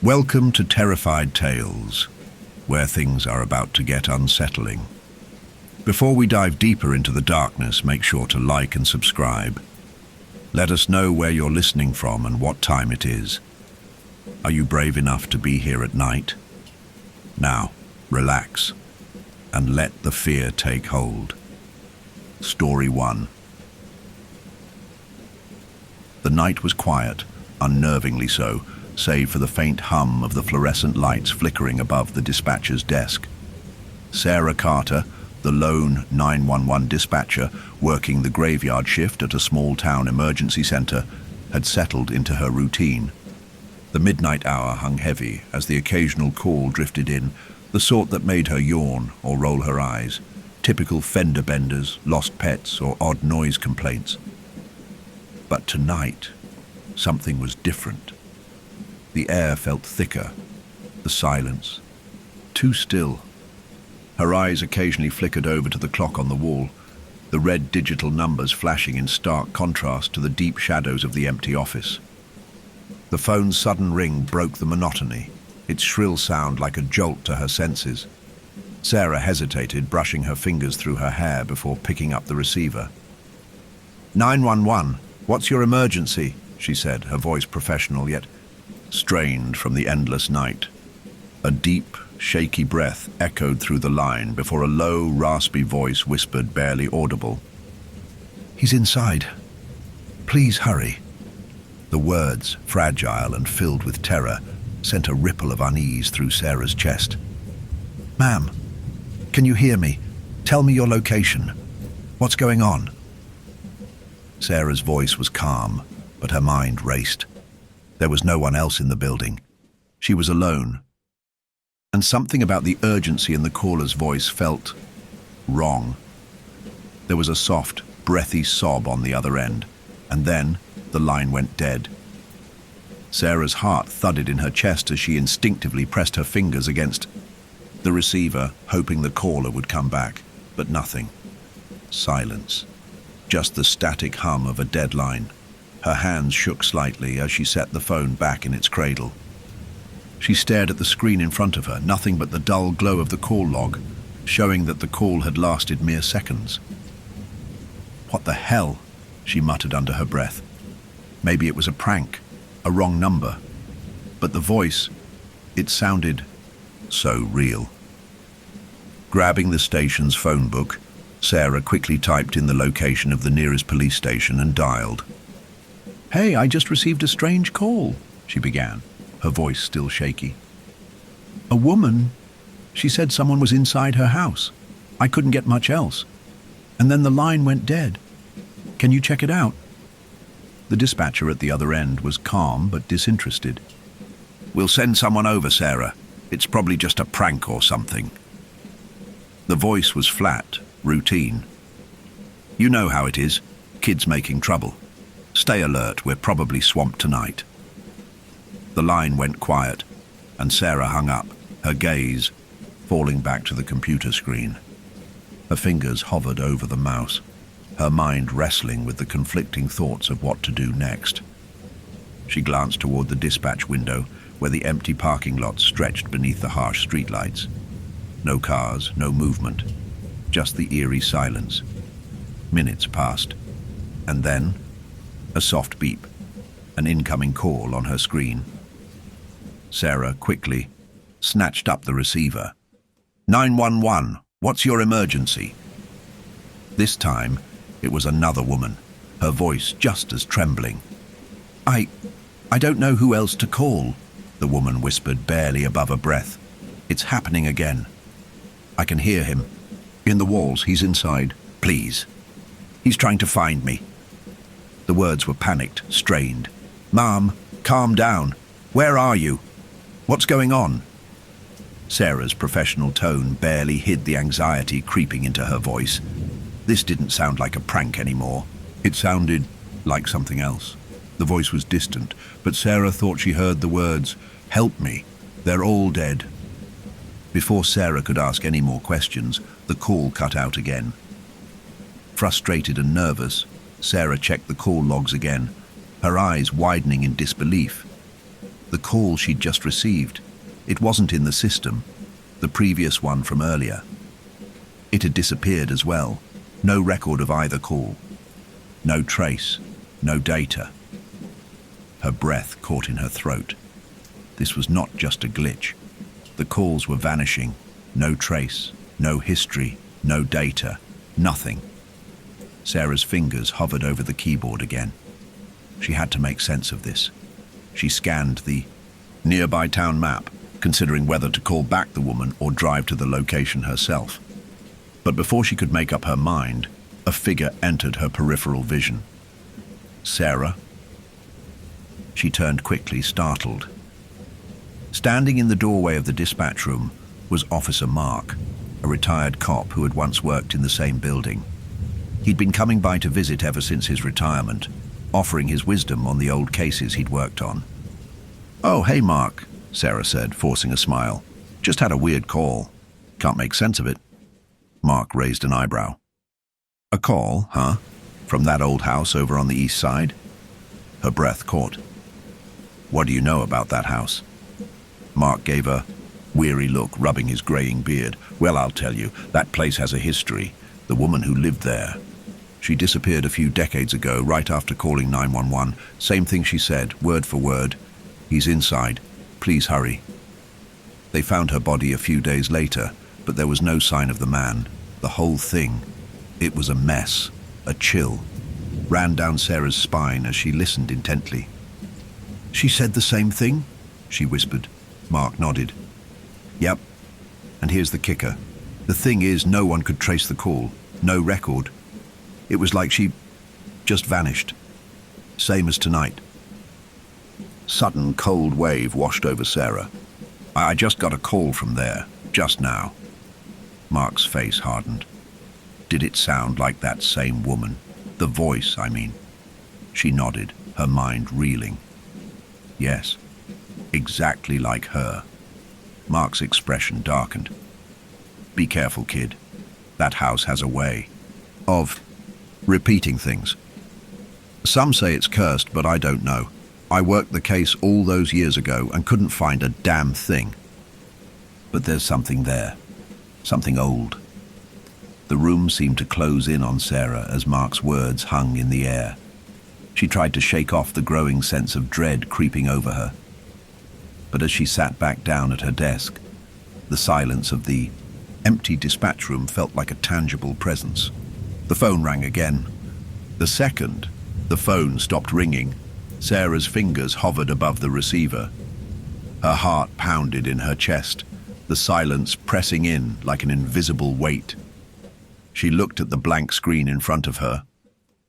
Welcome to Terrified Tales, where things are about to get unsettling. Before we dive deeper into the darkness, make sure to like and subscribe. Let us know where you're listening from and what time it is. Are you brave enough to be here at night? Now, relax and let the fear take hold. Story 1. The night was quiet, unnervingly so, save for the faint hum of the fluorescent lights flickering above the dispatcher's desk. Sarah Carter, the lone 911 dispatcher working the graveyard shift at a small-town emergency center, had settled into her routine. The midnight hour hung heavy as the occasional call drifted in, the sort that made her yawn or roll her eyes, typical fender benders, lost pets, or odd noise complaints. But tonight, something was different. The air felt thicker, the silence too still. Her eyes occasionally flickered over to the clock on the wall, the red digital numbers flashing in stark contrast to the deep shadows of the empty office. The phone's sudden ring broke the monotony, its shrill sound like a jolt to her senses. Sarah hesitated, brushing her fingers through her hair before picking up the receiver. 911, what's your emergency? She said, her voice professional yet strained from the endless night. A deep, shaky breath echoed through the line before a low, raspy voice whispered, barely audible. He's inside. Please hurry. The words, fragile and filled with terror, sent a ripple of unease through Sarah's chest. Ma'am, can you hear me? Tell me your location. What's going on? Sarah's voice was calm, but her mind raced. There was no one else in the building. She was alone. And something about the urgency in the caller's voice felt wrong. There was a soft, breathy sob on the other end, and then the line went dead. Sarah's heart thudded in her chest as she instinctively pressed her fingers against the receiver, hoping the caller would come back, but nothing. Silence. Just the static hum of a dead line. Her hands shook slightly as she set the phone back in its cradle. She stared at the screen in front of her, nothing but the dull glow of the call log, showing that the call had lasted mere seconds. What the hell? She muttered under her breath. Maybe it was a prank, a wrong number. But the voice, it sounded so real. Grabbing the station's phone book, Sarah quickly typed in the location of the nearest police station and dialed. Hey, I just received a strange call, she began, her voice still shaky. A woman? She said someone was inside her house. I couldn't get much else. And then the line went dead. Can you check it out? The dispatcher at the other end was calm but disinterested. We'll send someone over, Sarah. It's probably just a prank or something. The voice was flat, routine. You know how it is, kids making trouble. Stay alert, we're probably swamped tonight. The line went quiet, and Sarah hung up, her gaze falling back to the computer screen. Her fingers hovered over the mouse, her mind wrestling with the conflicting thoughts of what to do next. She glanced toward the dispatch window, where the empty parking lot stretched beneath the harsh streetlights. No cars, no movement, just the eerie silence. Minutes passed, and then a soft beep, an incoming call on her screen. Sarah quickly snatched up the receiver. 911, what's your emergency? This time, it was another woman, her voice just as trembling. I don't know who else to call, the woman whispered barely above her breath. It's happening again. I can hear him. In the walls, he's inside. Please. He's trying to find me. The words were panicked, strained. Mom, calm down. Where are you? What's going on? Sarah's professional tone barely hid the anxiety creeping into her voice. This didn't sound like a prank anymore. It sounded like something else. The voice was distant, but Sarah thought she heard the words, "Help me. They're all dead." Before Sarah could ask any more questions, the call cut out again. Frustrated and nervous, Sarah checked the call logs again, her eyes widening in disbelief. The call she'd just received. It wasn't in the system, the previous one from earlier. It had disappeared as well. No record of either call. No trace, no data. Her breath caught in her throat. This was not just a glitch. The calls were vanishing. No trace, no history, no data, nothing. Sarah's fingers hovered over the keyboard again. She had to make sense of this. She scanned the nearby town map, considering whether to call back the woman or drive to the location herself. But before she could make up her mind, a figure entered her peripheral vision. Sarah? She turned quickly, startled. Standing in the doorway of the dispatch room was Officer Mark, a retired cop who had once worked in the same building. He'd been coming by to visit ever since his retirement, offering his wisdom on the old cases he'd worked on. "Oh, hey, Mark," Sarah said, forcing a smile. "Just had a weird call. Can't make sense of it." Mark raised an eyebrow. "A call, huh? From that old house over on the east side?" Her breath caught. "What do you know about that house?" Mark gave a weary look, rubbing his graying beard. "Well, I'll tell you, that place has a history. The woman who lived there. She disappeared a few decades ago, right after calling 911. Same thing she said, word for word. He's inside. Please hurry." They found her body a few days later, but there was no sign of the man. The whole thing, it was a mess. A chill ran down Sarah's spine as she listened intently. "She said the same thing?" she whispered. Mark nodded. "Yep. And here's the kicker. The thing is, no one could trace the call. No record. It was like she just vanished. Same as tonight." Sudden cold wave washed over Sarah. I just got a call from there, just now." Mark's face hardened. Did it sound like that same woman? The voice, I mean. She nodded, her mind reeling. Yes, exactly like her. Mark's expression darkened. "Be careful, kid. That house has a way of repeating things. Some say it's cursed, but I don't know. I worked the case all those years ago and couldn't find a damn thing. But there's something there. Something old." The room seemed to close in on Sarah as Mark's words hung in the air. She tried to shake off the growing sense of dread creeping over her. But as she sat back down at her desk, the silence of the empty dispatch room felt like a tangible presence. The phone rang again. The second the phone stopped ringing, Sarah's fingers hovered above the receiver. Her heart pounded in her chest, the silence pressing in like an invisible weight. She looked at the blank screen in front of her,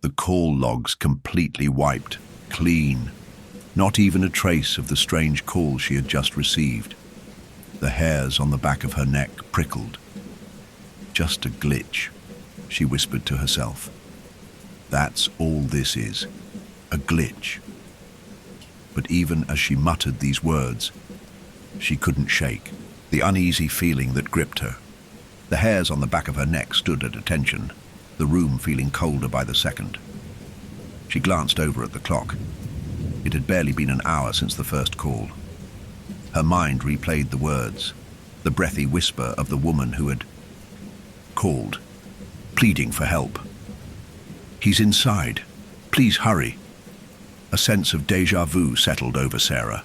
the call logs completely wiped, clean. Not even a trace of the strange call she had just received. The hairs on the back of her neck prickled. "Just a glitch," she whispered to herself. "That's all this is, a glitch." But even as she muttered these words, she couldn't shake the uneasy feeling that gripped her. The hairs on the back of her neck stood at attention, the room feeling colder by the second. She glanced over at the clock. It had barely been an hour since the first call. Her mind replayed the words, the breathy whisper of the woman who had called, pleading for help. "He's inside. Please hurry." A sense of déjà vu settled over Sarah.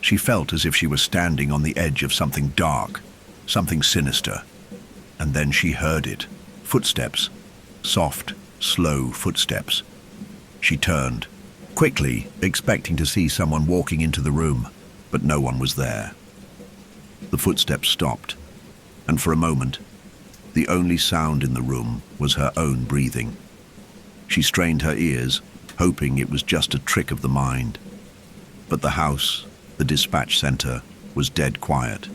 She felt as if she was standing on the edge of something dark, something sinister. And then she heard it. Footsteps. Soft, slow footsteps. She turned, quickly, expecting to see someone walking into the room, but no one was there. The footsteps stopped, and for a moment, the only sound in the room was her own breathing. She strained her ears, hoping it was just a trick of the mind. But the house, the dispatch center, was dead quiet.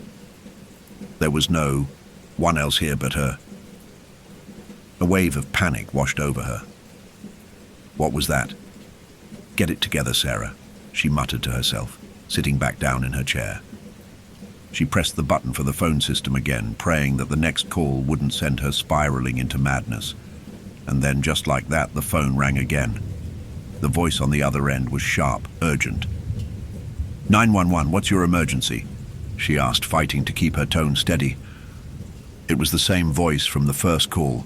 There was no one else here but her. A wave of panic washed over her. What was that? "Get it together, Sarah," she muttered to herself, sitting back down in her chair. She pressed the button for the phone system again, praying that the next call wouldn't send her spiraling into madness. And then, just like that, the phone rang again. The voice on the other end was sharp, urgent. 911, what's your emergency? She asked, fighting to keep her tone steady. It was the same voice from the first call.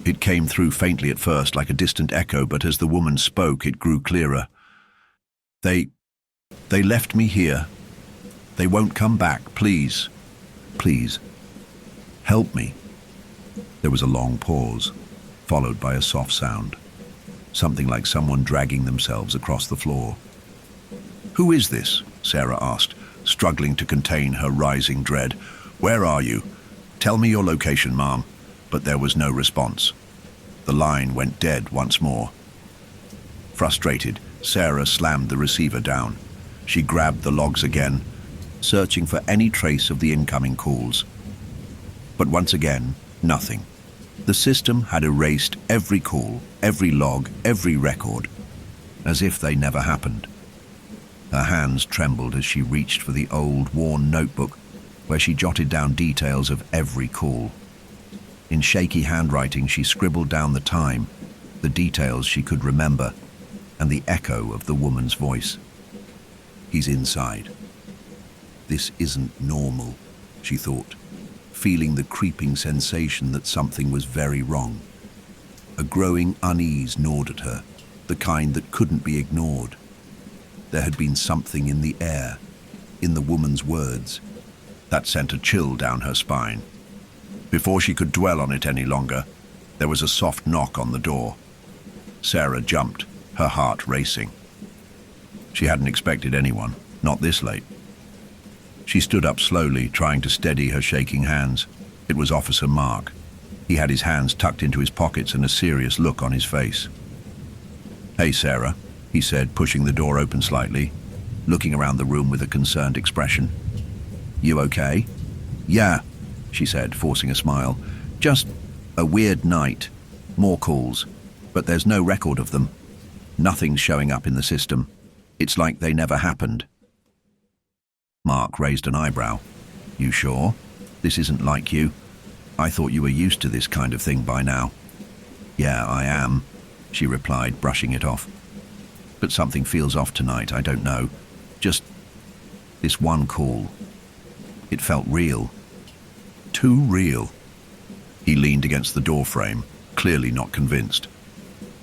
It came through faintly at first, like a distant echo, but as the woman spoke, it grew clearer. They left me here. They won't come back. Please. Please. Help me. There was a long pause, followed by a soft sound. Something like someone dragging themselves across the floor. Who is this? Sarah asked, struggling to contain her rising dread. Where are you? Tell me your location, ma'am. But there was no response. The line went dead once more. Frustrated, Sarah slammed the receiver down. She grabbed the logs again, searching for any trace of the incoming calls. But once again, nothing. The system had erased every call, every log, every record, as if they never happened. Her hands trembled as she reached for the old, worn notebook where she jotted down details of every call. In shaky handwriting, she scribbled down the time, the details she could remember, and the echo of the woman's voice. He's inside. This isn't normal, she thought, feeling the creeping sensation that something was very wrong. A growing unease gnawed at her, the kind that couldn't be ignored. There had been something in the air, in the woman's words, that sent a chill down her spine. Before she could dwell on it any longer, there was a soft knock on the door. Sarah jumped, her heart racing. She hadn't expected anyone, not this late. She stood up slowly, trying to steady her shaking hands. It was Officer Mark. He had his hands tucked into his pockets and a serious look on his face. "Hey, Sarah," he said, pushing the door open slightly, looking around the room with a concerned expression. "You okay?" "Yeah," she said, forcing a smile. "Just a weird night. More calls, but there's no record of them. Nothing's showing up in the system. It's like they never happened." Mark raised an eyebrow. "You sure? This isn't like you. I thought you were used to this kind of thing by now." "Yeah, I am," she replied, brushing it off. "But something feels off tonight, I don't know. Just this one call. It felt real. Too real." He leaned against the doorframe, clearly not convinced.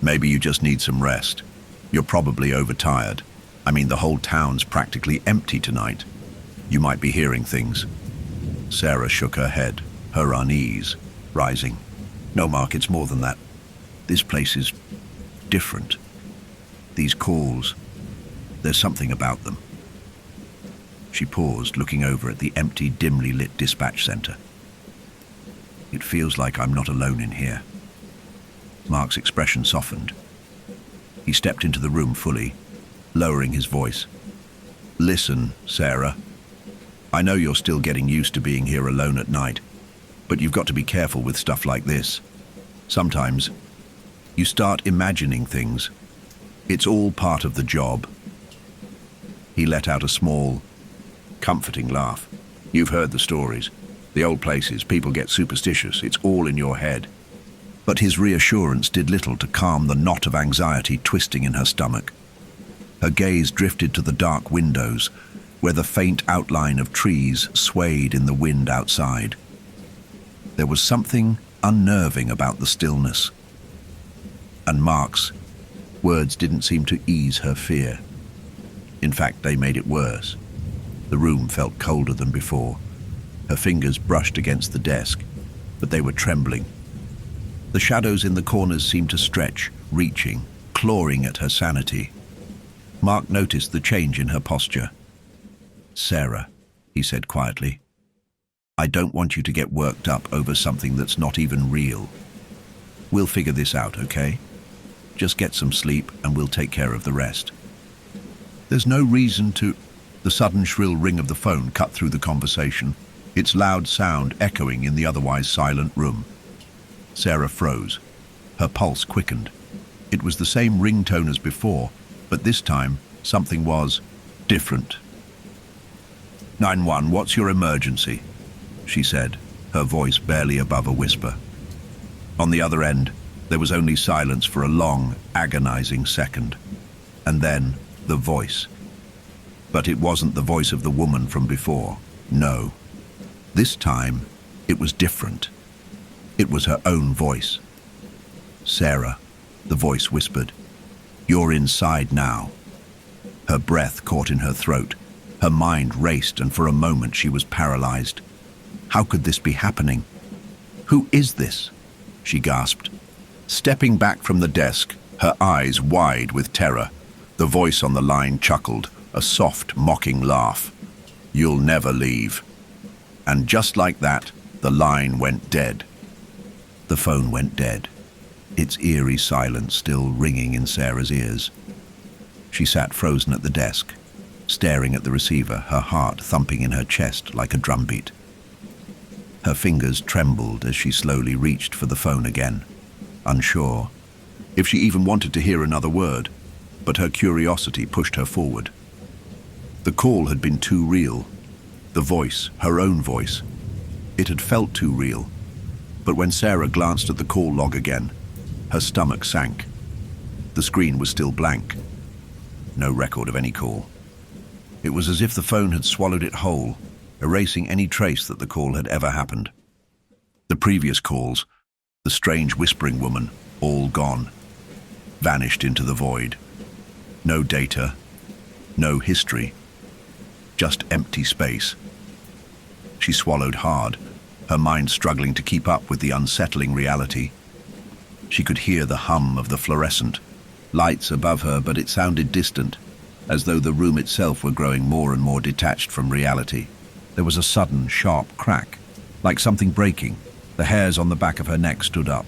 "Maybe you just need some rest. You're probably overtired. I mean, the whole town's practically empty tonight. You might be hearing things." Sarah shook her head, her unease rising. "No, Mark, it's more than that. This place is different. These calls, there's something about them." She paused, looking over at the empty, dimly lit dispatch center. "It feels like I'm not alone in here." Mark's expression softened. He stepped into the room fully, lowering his voice. "Listen, Sarah. I know you're still getting used to being here alone at night, but you've got to be careful with stuff like this. Sometimes you start imagining things. It's all part of the job." He let out a small, comforting laugh. "You've heard the stories. The old places, people get superstitious. It's all in your head." But his reassurance did little to calm the knot of anxiety twisting in her stomach. Her gaze drifted to the dark windows, where the faint outline of trees swayed in the wind outside. There was something unnerving about the stillness. And Mark's words didn't seem to ease her fear. In fact, they made it worse. The room felt colder than before. Her fingers brushed against the desk, but they were trembling. The shadows in the corners seemed to stretch, reaching, clawing at her sanity. Mark noticed the change in her posture. "Sarah," he said quietly, "I don't want you to get worked up over something that's not even real. We'll figure this out, okay? Just get some sleep and we'll take care of the rest." "There's no reason to..." The sudden shrill ring of the phone cut through the conversation, its loud sound echoing in the otherwise silent room. Sarah froze. Her pulse quickened. It was the same ringtone as before, but this time something was different. 911, what's your emergency?" she said, her voice barely above a whisper. On the other end, there was only silence for a long, agonizing second. And then, the voice. But it wasn't the voice of the woman from before. No. This time, it was different. It was her own voice. "Sarah," the voice whispered. "You're inside now." Her breath caught in her throat. Her mind raced, and for a moment she was paralyzed. How could this be happening? "Who is this?" she gasped. Stepping back from the desk, her eyes wide with terror, the voice on the line chuckled, a soft, mocking laugh. "You'll never leave." And just like that, the line went dead. The phone went dead, its eerie silence still ringing in Sarah's ears. She sat frozen at the desk, staring at the receiver, her heart thumping in her chest like a drumbeat. Her fingers trembled as she slowly reached for the phone again, unsure if she even wanted to hear another word, but her curiosity pushed her forward. The call had been too real. The voice, her own voice. It had felt too real. But when Sarah glanced at the call log again, her stomach sank. The screen was still blank. No record of any call. It was as if the phone had swallowed it whole, erasing any trace that the call had ever happened. The previous calls, the strange whispering woman, all gone, vanished into the void. No data, no history, just empty space. She swallowed hard, her mind struggling to keep up with the unsettling reality. She could hear the hum of the fluorescent lights above her, but it sounded distant, as though the room itself were growing more and more detached from reality. There was a sudden, sharp crack, like something breaking. The hairs on the back of her neck stood up.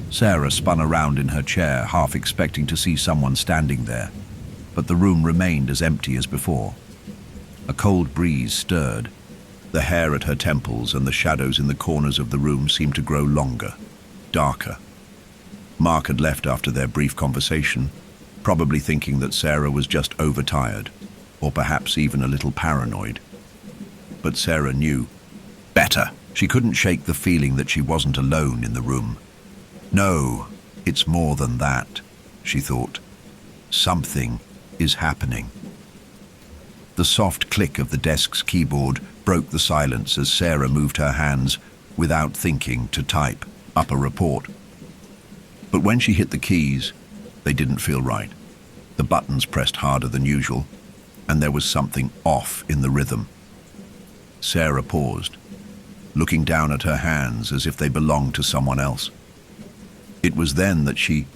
Sarah spun around in her chair, half expecting to see someone standing there, but the room remained as empty as before. A cold breeze stirred. The hair at her temples and the shadows in the corners of the room seemed to grow longer, darker. Mark had left after their brief conversation, probably thinking that Sarah was just overtired, or perhaps even a little paranoid. But Sarah knew better. She couldn't shake the feeling that she wasn't alone in the room. No, it's more than that, she thought. Something is happening. The soft click of the desk's keyboard broke the silence as Sarah moved her hands, without thinking, to type up a report. But when she hit the keys, they didn't feel right. The buttons pressed harder than usual, and there was something off in the rhythm. Sarah paused, looking down at her hands as if they belonged to someone else. It was then that she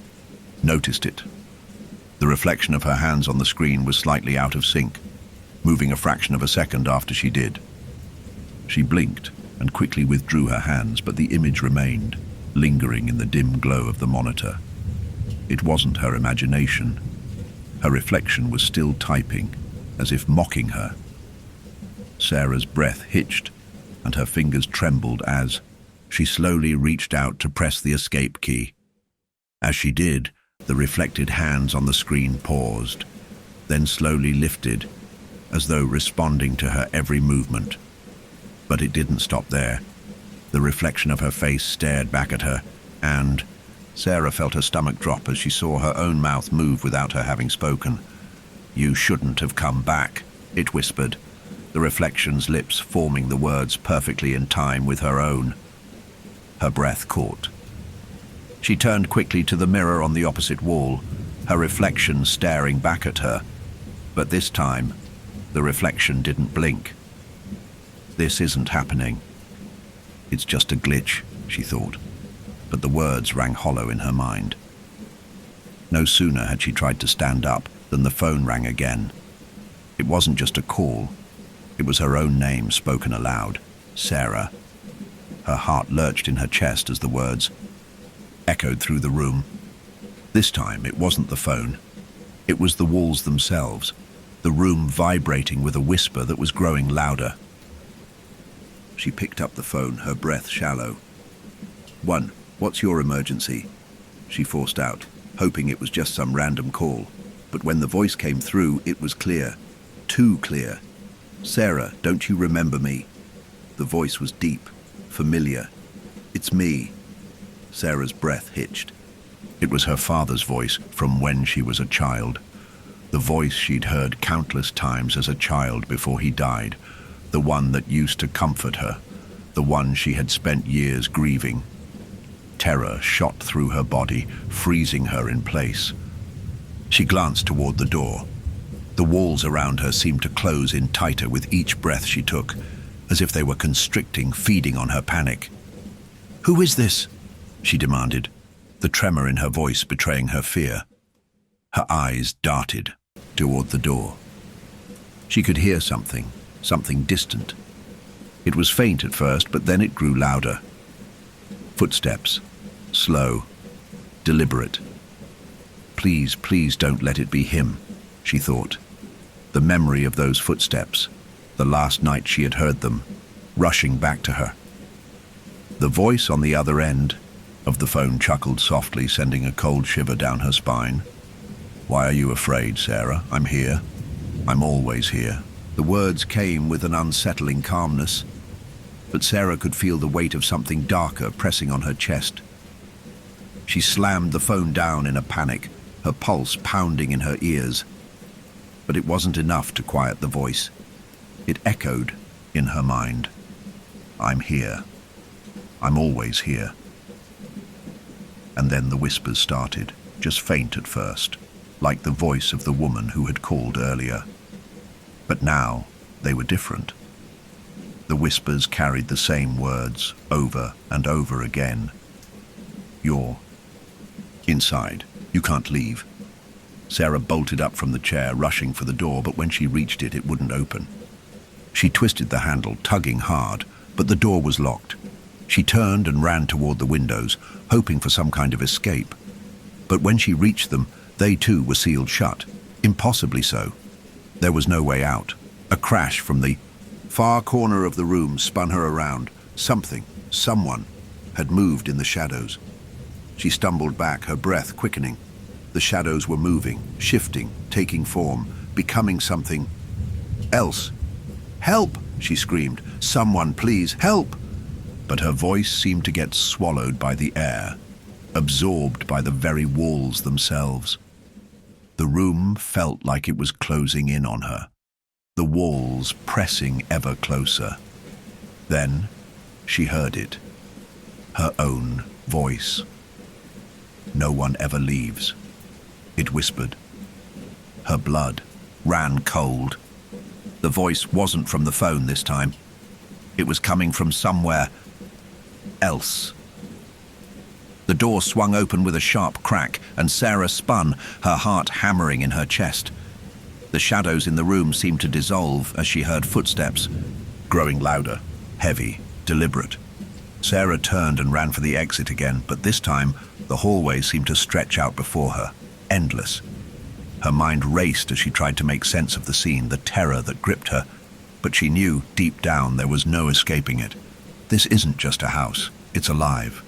noticed it. The reflection of her hands on the screen was slightly out of sync, moving a fraction of a second after she did. She blinked and quickly withdrew her hands, but the image remained, lingering in the dim glow of the monitor. It wasn't her imagination. Her reflection was still typing, as if mocking her. Sarah's breath hitched, and her fingers trembled as she slowly reached out to press the escape key. As she did, the reflected hands on the screen paused, then slowly lifted, as though responding to her every movement. But it didn't stop there. The reflection of her face stared back at her, and Sarah felt her stomach drop as she saw her own mouth move without her having spoken. "You shouldn't have come back," it whispered, the reflection's lips forming the words perfectly in time with her own. Her breath caught. She turned quickly to the mirror on the opposite wall, her reflection staring back at her. But this time, the reflection didn't blink. This isn't happening. It's just a glitch, she thought, but the words rang hollow in her mind. No sooner had she tried to stand up than the phone rang again. It wasn't just a call. It was her own name spoken aloud, Sarah. Her heart lurched in her chest as the words echoed through the room. This time it wasn't the phone. It was the walls themselves, the room vibrating with a whisper that was growing louder. She picked up the phone, her breath shallow. "One, what's your emergency?" she forced out, hoping it was just some random call. But when the voice came through, it was clear. Too clear. "Sarah, don't you remember me?" The voice was deep, familiar. "It's me." Sarah's breath hitched. It was her father's voice from when she was a child. The voice she'd heard countless times as a child before he died, the one that used to comfort her, the one she had spent years grieving. Terror shot through her body, freezing her in place. She glanced toward the door. The walls around her seemed to close in tighter with each breath she took, as if they were constricting, feeding on her panic. "Who is this?" she demanded, the tremor in her voice betraying her fear. Her eyes darted toward the door. She could hear something distant. It was faint at first, but then it grew louder. Footsteps, slow, deliberate. Please, please don't let it be him, she thought. The memory of those footsteps, the last night she had heard them, rushing back to her. The voice on the other end of the phone chuckled softly, sending a cold shiver down her spine. "Why are you afraid, Sarah? I'm here. I'm always here." The words came with an unsettling calmness, but Sarah could feel the weight of something darker pressing on her chest. She slammed the phone down in a panic, her pulse pounding in her ears. But it wasn't enough to quiet the voice. It echoed in her mind. "I'm here. I'm always here." And then the whispers started, just faint at first, like the voice of the woman who had called earlier. But now they were different. The whispers carried the same words over and over again. "You're inside. You can't leave." Sarah bolted up from the chair, rushing for the door, but when she reached it, it wouldn't open. She twisted the handle, tugging hard, but the door was locked. She turned and ran toward the windows, hoping for some kind of escape. But when she reached them, they too were sealed shut, impossibly so. There was no way out. A crash from the far corner of the room spun her around. Someone, had moved in the shadows. She stumbled back, her breath quickening. The shadows were moving, shifting, taking form, becoming something else. "Help!" she screamed. "Someone, please, help!" But her voice seemed to get swallowed by the air, absorbed by the very walls themselves. The room felt like it was closing in on her, the walls pressing ever closer. Then she heard it, her own voice. "No one ever leaves," it whispered. Her blood ran cold. The voice wasn't from the phone this time. It was coming from somewhere else. The door swung open with a sharp crack, and Sarah spun, her heart hammering in her chest. The shadows in the room seemed to dissolve as she heard footsteps, growing louder, heavy, deliberate. Sarah turned and ran for the exit again, but this time the hallway seemed to stretch out before her, endless. Her mind raced as she tried to make sense of the scene, the terror that gripped her, but she knew deep down there was no escaping it. This isn't just a house, it's alive.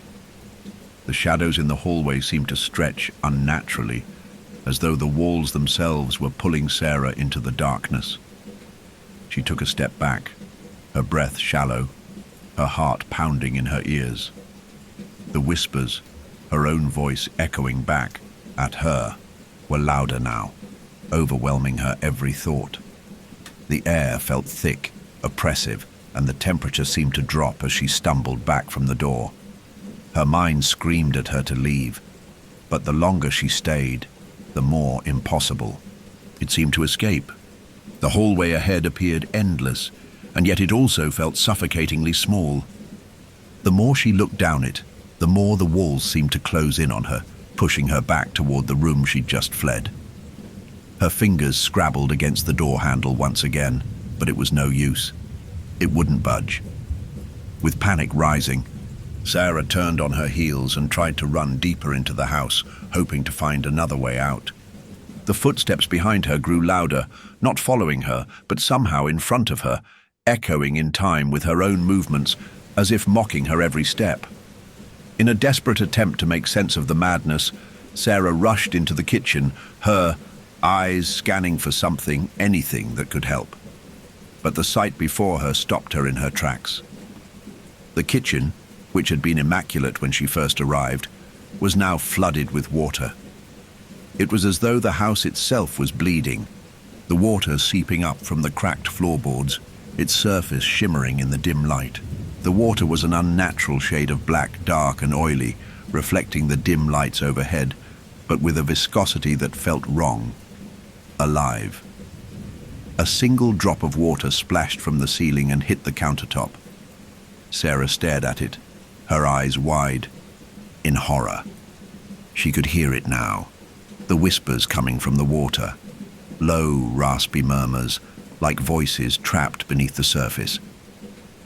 The shadows in the hallway seemed to stretch unnaturally, as though the walls themselves were pulling Sarah into the darkness. She took a step back, her breath shallow, her heart pounding in her ears. The whispers, her own voice echoing back at her, were louder now, overwhelming her every thought. The air felt thick, oppressive, and the temperature seemed to drop as she stumbled back from the door. Her mind screamed at her to leave, but the longer she stayed, the more impossible. It seemed to escape. The hallway ahead appeared endless, and yet it also felt suffocatingly small. The more she looked down it, the more the walls seemed to close in on her, pushing her back toward the room she'd just fled. Her fingers scrabbled against the door handle once again, but it was no use. It wouldn't budge. With panic rising, Sarah turned on her heels and tried to run deeper into the house, hoping to find another way out. The footsteps behind her grew louder, not following her, but somehow in front of her, echoing in time with her own movements, as if mocking her every step. In a desperate attempt to make sense of the madness, Sarah rushed into the kitchen, her eyes scanning for something, anything that could help. But the sight before her stopped her in her tracks. The kitchen, which had been immaculate when she first arrived, was now flooded with water. It was as though the house itself was bleeding, the water seeping up from the cracked floorboards, its surface shimmering in the dim light. The water was an unnatural shade of black, dark and oily, reflecting the dim lights overhead, but with a viscosity that felt wrong, alive. A single drop of water splashed from the ceiling and hit the countertop. Sarah stared at it, her eyes wide, in horror. She could hear it now, the whispers coming from the water, low, raspy murmurs, like voices trapped beneath the surface.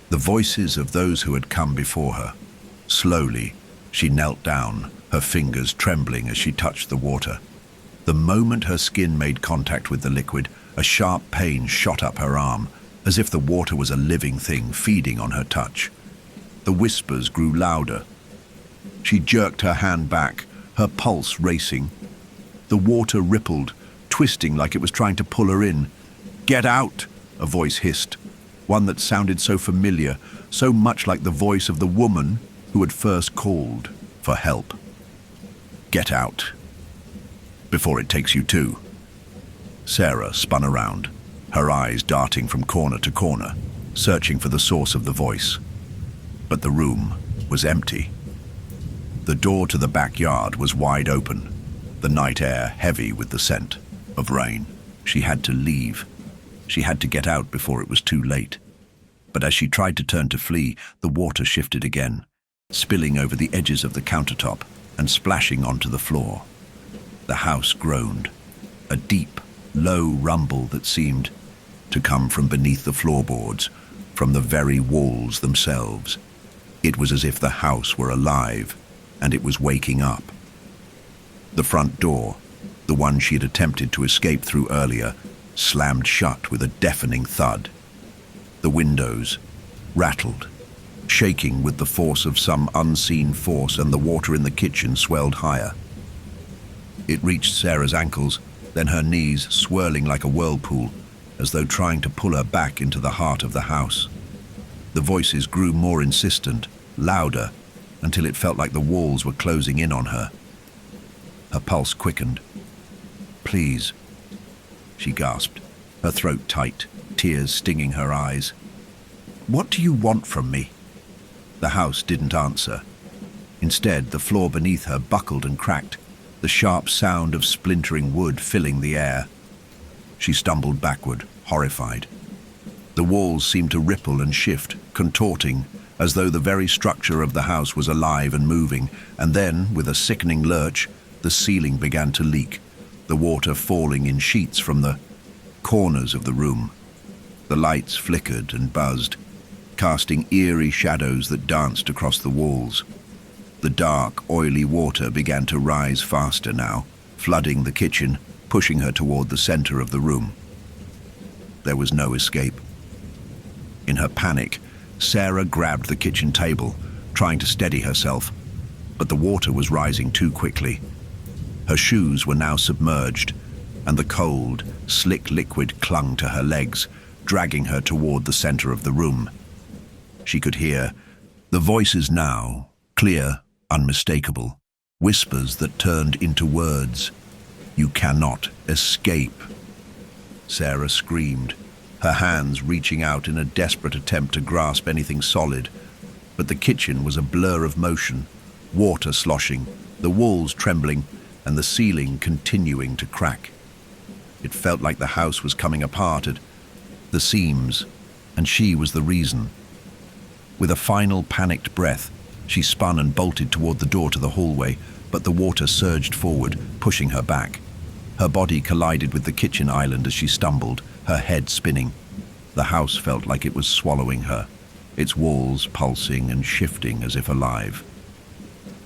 The voices of those who had come before her. Slowly, she knelt down, her fingers trembling as she touched the water. The moment her skin made contact with the liquid, a sharp pain shot up her arm, as if the water was a living thing feeding on her touch. The whispers grew louder. She jerked her hand back, her pulse racing. The water rippled, twisting like it was trying to pull her in. "Get out!" a voice hissed, one that sounded so familiar, so much like the voice of the woman who had first called for help. "Get out, before it takes you too." Sarah spun around, her eyes darting from corner to corner, searching for the source of the voice. But the room was empty. The door to the backyard was wide open, the night air heavy with the scent of rain. She had to leave. She had to get out before it was too late. But as she tried to turn to flee, the water shifted again, spilling over the edges of the countertop and splashing onto the floor. The house groaned, a deep, low rumble that seemed to come from beneath the floorboards, from the very walls themselves. It was as if the house were alive, and it was waking up. The front door, the one she had attempted to escape through earlier, slammed shut with a deafening thud. The windows rattled, shaking with the force of some unseen force, and the water in the kitchen swelled higher. It reached Sarah's ankles, then her knees, swirling like a whirlpool, as though trying to pull her back into the heart of the house. The voices grew more insistent, louder, until it felt like the walls were closing in on her. Her pulse quickened. "Please," she gasped, her throat tight, tears stinging her eyes. "What do you want from me?" The house didn't answer. Instead, the floor beneath her buckled and cracked, the sharp sound of splintering wood filling the air. She stumbled backward, horrified. The walls seemed to ripple and shift, contorting, as though the very structure of the house was alive and moving, and then, with a sickening lurch, the ceiling began to leak, the water falling in sheets from the corners of the room. The lights flickered and buzzed, casting eerie shadows that danced across the walls. The dark, oily water began to rise faster now, flooding the kitchen, pushing her toward the center of the room. There was no escape. In her panic, Sarah grabbed the kitchen table, trying to steady herself, but the water was rising too quickly. Her shoes were now submerged, and the cold, slick liquid clung to her legs, dragging her toward the center of the room. She could hear the voices now, clear, unmistakable, whispers that turned into words. "You cannot escape." Sarah screamed, her hands reaching out in a desperate attempt to grasp anything solid. But the kitchen was a blur of motion, water sloshing, the walls trembling, and the ceiling continuing to crack. It felt like the house was coming apart at the seams, and she was the reason. With a final panicked breath, she spun and bolted toward the door to the hallway, but the water surged forward, pushing her back. Her body collided with the kitchen island as she stumbled, her head spinning. The house felt like it was swallowing her, its walls pulsing and shifting as if alive.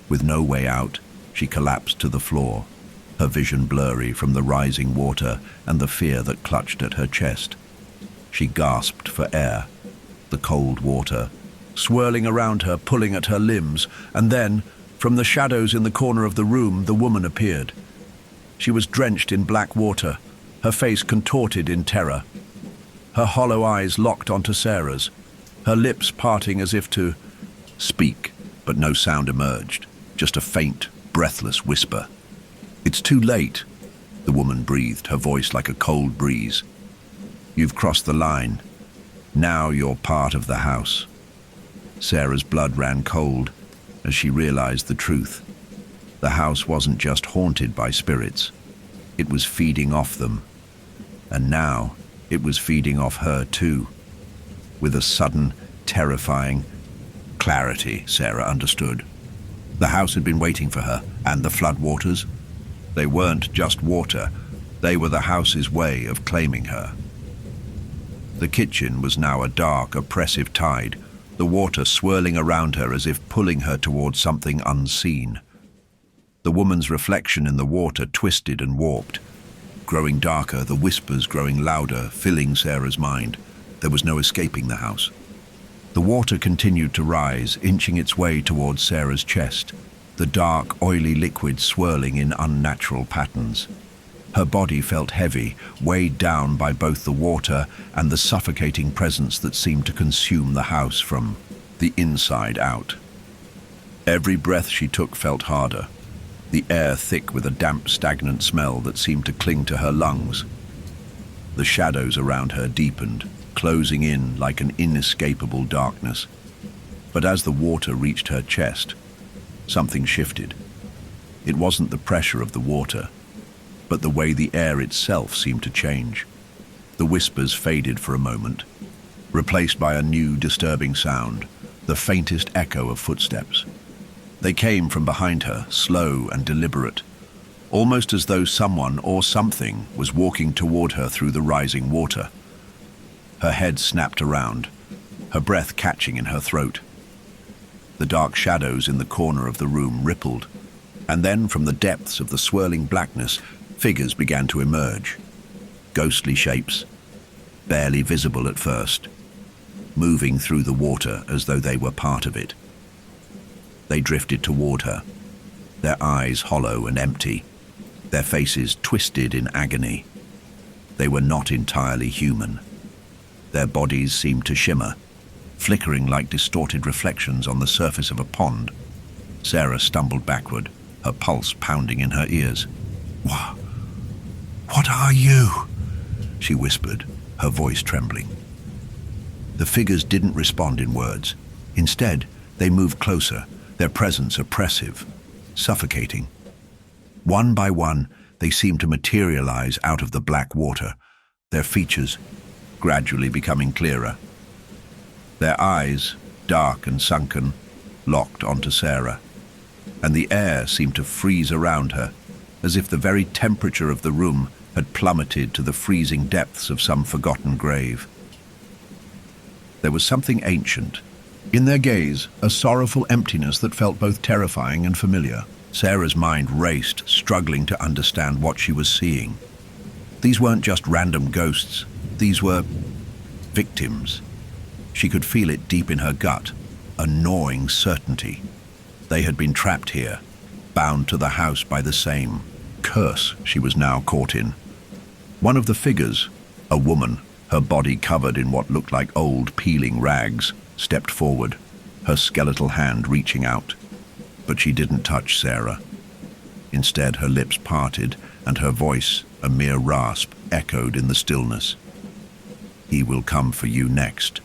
With no way out, she collapsed to the floor, her vision blurry from the rising water and the fear that clutched at her chest. She gasped for air, the cold water swirling around her, pulling at her limbs, and then, from the shadows in the corner of the room, the woman appeared. She was drenched in black water, her face contorted in terror. Her hollow eyes locked onto Sarah's, her lips parting as if to speak, but no sound emerged, just a faint, breathless whisper. "It's too late. The woman breathed, her voice like a cold breeze. "You've crossed the line. Now you're part of the house." Sarah's blood ran cold as she realized the truth. The house wasn't just haunted by spirits. It was feeding off them. And now it was feeding off her too. With a sudden, terrifying clarity, Sarah understood. The house had been waiting for her, and the floodwaters? They weren't just water. They were the house's way of claiming her. The kitchen was now a dark, oppressive tide, the water swirling around her as if pulling her towards something unseen. The woman's reflection in the water twisted and warped. Growing darker, the whispers growing louder, filling Sarah's mind. There was no escaping the house. The water continued to rise, inching its way towards Sarah's chest, the dark, oily liquid swirling in unnatural patterns. Her body felt heavy, weighed down by both the water and the suffocating presence that seemed to consume the house from the inside out. Every breath she took felt harder, the air thick with a damp, stagnant smell that seemed to cling to her lungs. The shadows around her deepened, closing in like an inescapable darkness. But as the water reached her chest, something shifted. It wasn't the pressure of the water, but the way the air itself seemed to change. The whispers faded for a moment, replaced by a new disturbing sound, the faintest echo of footsteps. They came from behind her, slow and deliberate, almost as though someone or something was walking toward her through the rising water. Her head snapped around, her breath catching in her throat. The dark shadows in the corner of the room rippled, and then from the depths of the swirling blackness, figures began to emerge. Ghostly shapes, barely visible at first, moving through the water as though they were part of it. They drifted toward her, their eyes hollow and empty, their faces twisted in agony. They were not entirely human. Their bodies seemed to shimmer, flickering like distorted reflections on the surface of a pond. Sarah stumbled backward, her pulse pounding in her ears. "What are you?" she whispered, her voice trembling. The figures didn't respond in words. Instead, they moved closer, their presence oppressive, suffocating. One by one, they seemed to materialize out of the black water, their features gradually becoming clearer. Their eyes, dark and sunken, locked onto Sarah, and the air seemed to freeze around her, as if the very temperature of the room had plummeted to the freezing depths of some forgotten grave. There was something ancient. In their gaze, a sorrowful emptiness that felt both terrifying and familiar. Sarah's mind raced, struggling to understand what she was seeing. These weren't just random ghosts. These were victims. She could feel it deep in her gut, a gnawing certainty. They had been trapped here, bound to the house by the same curse she was now caught in. One of the figures, a woman, her body covered in what looked like old, peeling rags, stepped forward, her skeletal hand reaching out. But she didn't touch Sarah. Instead, her lips parted, and her voice, a mere rasp, echoed in the stillness. "He will come for you next."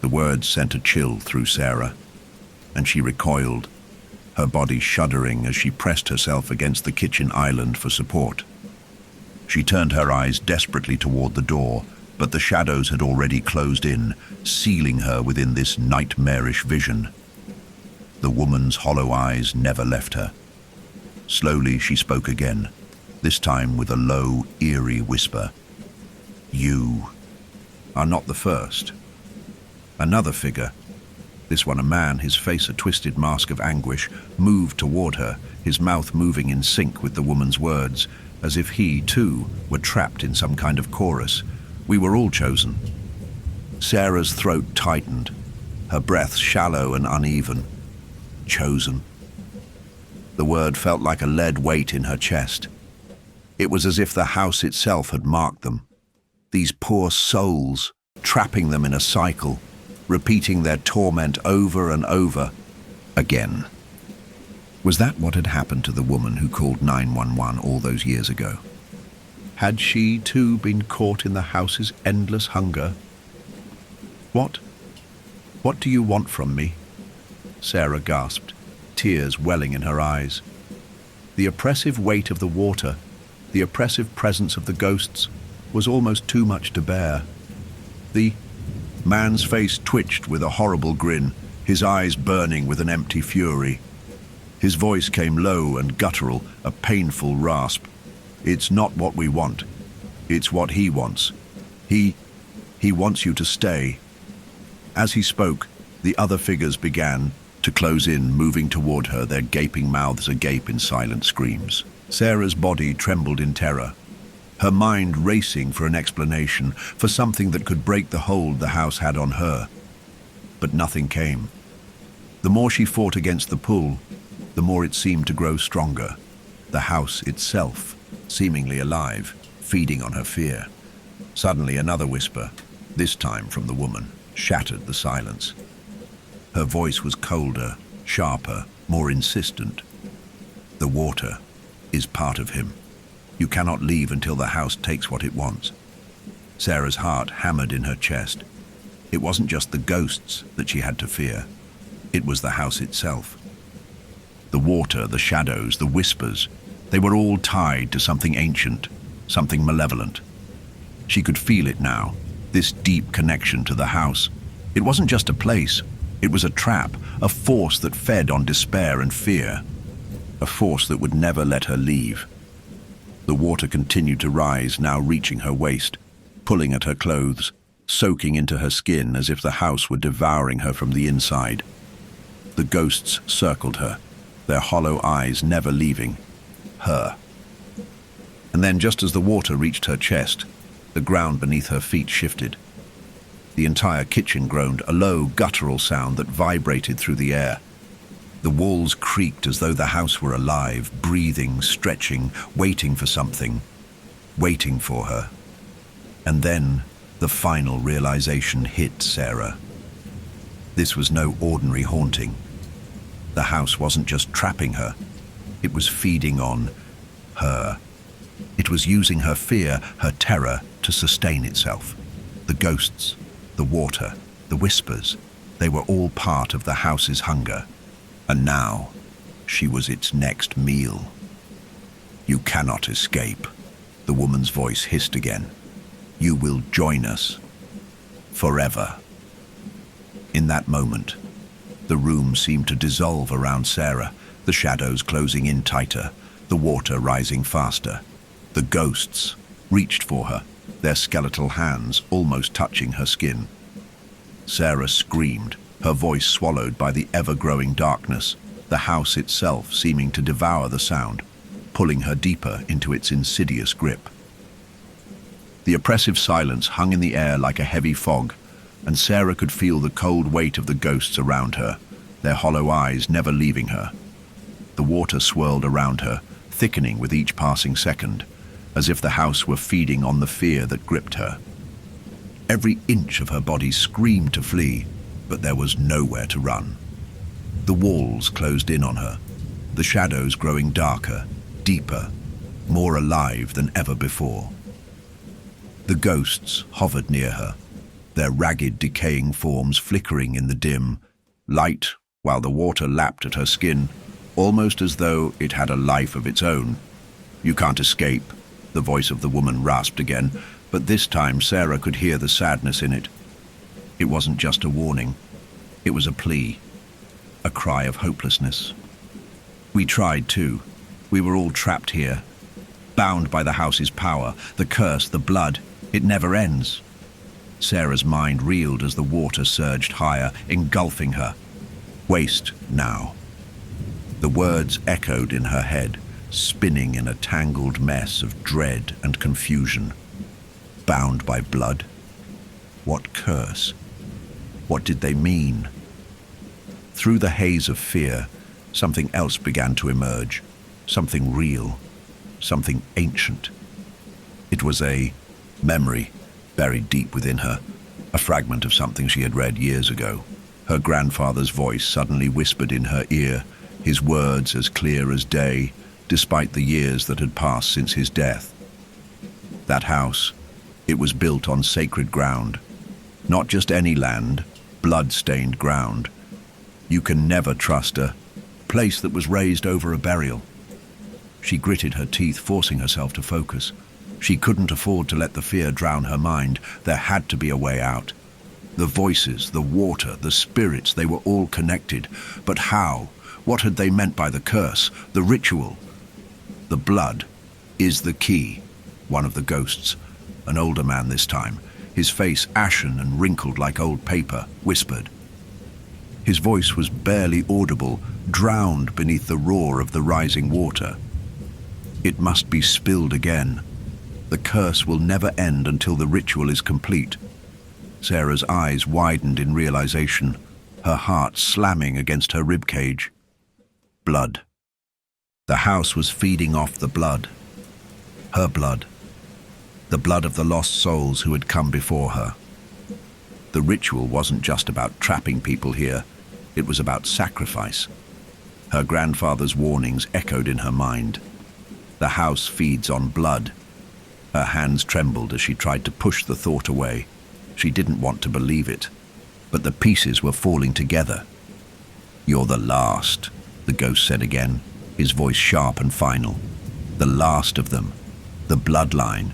The words sent a chill through Sarah, and she recoiled, her body shuddering as she pressed herself against the kitchen island for support. She turned her eyes desperately toward the door, but the shadows had already closed in, sealing her within this nightmarish vision. The woman's hollow eyes never left her. Slowly she spoke again, this time with a low, eerie whisper. "You are not the first." Another figure, this one a man, his face a twisted mask of anguish, moved toward her, his mouth moving in sync with the woman's words, as if he, too, were trapped in some kind of chorus. "We were all chosen." Sarah's throat tightened, her breath shallow and uneven. Chosen. The word felt like a lead weight in her chest. It was as if the house itself had marked them. These poor souls, trapping them in a cycle, repeating their torment over and over again. Was that what had happened to the woman who called 911 all those years ago? Had she, too, been caught in the house's endless hunger? What? What do you want from me? Sarah gasped, tears welling in her eyes. The oppressive weight of the water, the oppressive presence of the ghosts, was almost too much to bear. The man's face twitched with a horrible grin, his eyes burning with an empty fury. His voice came low and guttural, a painful rasp. It's not what we want. It's what he wants. He wants you to stay. As he spoke, the other figures began to close in, moving toward her, their gaping mouths agape in silent screams. Sarah's body trembled in terror, her mind racing for an explanation, for something that could break the hold the house had on her. But nothing came. The more she fought against the pull, the more it seemed to grow stronger, the house itself seemingly alive, feeding on her fear. Suddenly another whisper, this time from the woman, shattered the silence. Her voice was colder, sharper, more insistent. The water is part of him. You cannot leave until the house takes what it wants. Sarah's heart hammered in her chest. It wasn't just the ghosts that she had to fear. It was the house itself. The water, the shadows, the whispers, they were all tied to something ancient, something malevolent. She could feel it now, this deep connection to the house. It wasn't just a place, it was a trap, a force that fed on despair and fear, a force that would never let her leave. The water continued to rise, now reaching her waist, pulling at her clothes, soaking into her skin as if the house were devouring her from the inside. The ghosts circled her, their hollow eyes never leaving her. And then, just as the water reached her chest, the ground beneath her feet shifted. The entire kitchen groaned, a low, guttural sound that vibrated through the air. The walls creaked as though the house were alive, breathing, stretching, waiting for something, waiting for her. And then the final realization hit Sarah. This was no ordinary haunting. The house wasn't just trapping her, it was feeding on her. It was using her fear, her terror, to sustain itself. The ghosts, the water, the whispers, they were all part of the house's hunger. And now, she was its next meal. You cannot escape, the woman's voice hissed again. You will join us. Forever. In that moment, the room seemed to dissolve around Sarah, the shadows closing in tighter, the water rising faster. The ghosts reached for her, their skeletal hands almost touching her skin. Sarah screamed, her voice swallowed by the ever-growing darkness, the house itself seeming to devour the sound, pulling her deeper into its insidious grip. The oppressive silence hung in the air like a heavy fog, and Sarah could feel the cold weight of the ghosts around her, their hollow eyes never leaving her. The water swirled around her, thickening with each passing second, as if the house were feeding on the fear that gripped her. Every inch of her body screamed to flee, but there was nowhere to run. The walls closed in on her, the shadows growing darker, deeper, more alive than ever before. The ghosts hovered near her, their ragged, decaying forms flickering in the dim light while the water lapped at her skin, almost as though it had a life of its own. You can't escape, the voice of the woman rasped again, but this time Sarah could hear the sadness in it. It wasn't just a warning, it was a plea, a cry of hopelessness. We tried too. We were all trapped here, bound by the house's power, the curse, the blood. It never ends. Sarah's mind reeled as the water surged higher, engulfing her. Waste now. The words echoed in her head, spinning in a tangled mess of dread and confusion. Bound by blood? What curse? What did they mean? Through the haze of fear, something else began to emerge. Something real. Something ancient. It was a memory buried deep within her, a fragment of something she had read years ago. Her grandfather's voice suddenly whispered in her ear, his words as clear as day, despite the years that had passed since his death. That house, it was built on sacred ground. Not just any land, blood-stained ground. You can never trust a place that was raised over a burial. She gritted her teeth, forcing herself to focus. She couldn't afford to let the fear drown her mind. There had to be a way out. The voices, the water, the spirits, they were all connected. But how? What had they meant by the curse, the ritual? The blood is the key, one of the ghosts, an older man this time, his face ashen and wrinkled like old paper, whispered. His voice was barely audible, drowned beneath the roar of the rising water. It must be spilled again. The curse will never end until the ritual is complete. Sarah's eyes widened in realization, her heart slamming against her ribcage. Blood. The house was feeding off the blood. Her blood. The blood of the lost souls who had come before her. The ritual wasn't just about trapping people here, it was about sacrifice. Her grandfather's warnings echoed in her mind. The house feeds on blood. Her hands trembled as she tried to push the thought away. She didn't want to believe it, but the pieces were falling together. "You're the last," the ghost said again, his voice sharp and final. "The last of them. The bloodline.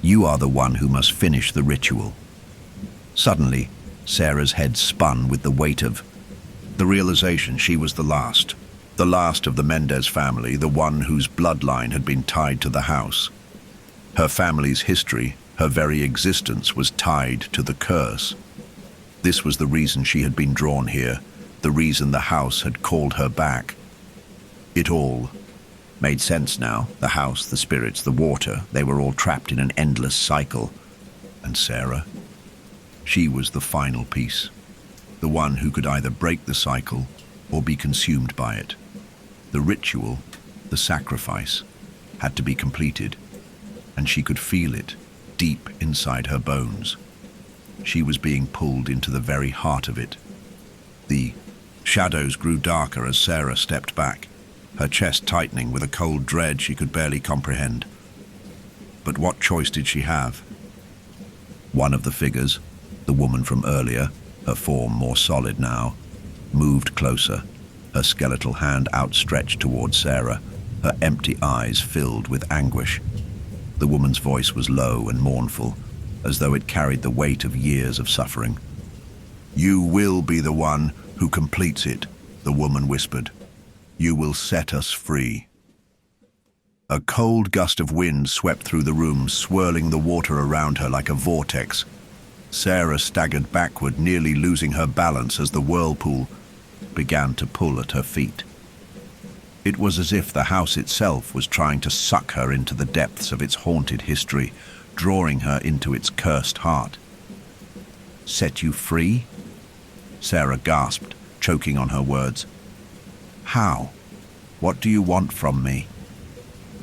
You are the one who must finish the ritual." Suddenly, Sarah's head spun with the weight of the realization she was the last of the Mendez family, the one whose bloodline had been tied to the house. Her family's history, her very existence, was tied to the curse. This was the reason she had been drawn here, the reason the house had called her back. It all made sense now. The house, the spirits, the water, they were all trapped in an endless cycle. And Sarah? She was the final piece, the one who could either break the cycle or be consumed by it. The ritual, the sacrifice, had to be completed, and she could feel it deep inside her bones. She was being pulled into the very heart of it. The shadows grew darker as Sarah stepped back, her chest tightening with a cold dread she could barely comprehend. But what choice did she have? One of the figures, the woman from earlier, her form more solid now, moved closer, her skeletal hand outstretched toward Sarah, her empty eyes filled with anguish. The woman's voice was low and mournful, as though it carried the weight of years of suffering. "You will be the one who completes it," the woman whispered. "You will set us free." A cold gust of wind swept through the room, swirling the water around her like a vortex. Sarah staggered backward, nearly losing her balance as the whirlpool began to pull at her feet. It was as if the house itself was trying to suck her into the depths of its haunted history, drawing her into its cursed heart. "Set you free?" Sarah gasped, choking on her words. "How? What do you want from me?"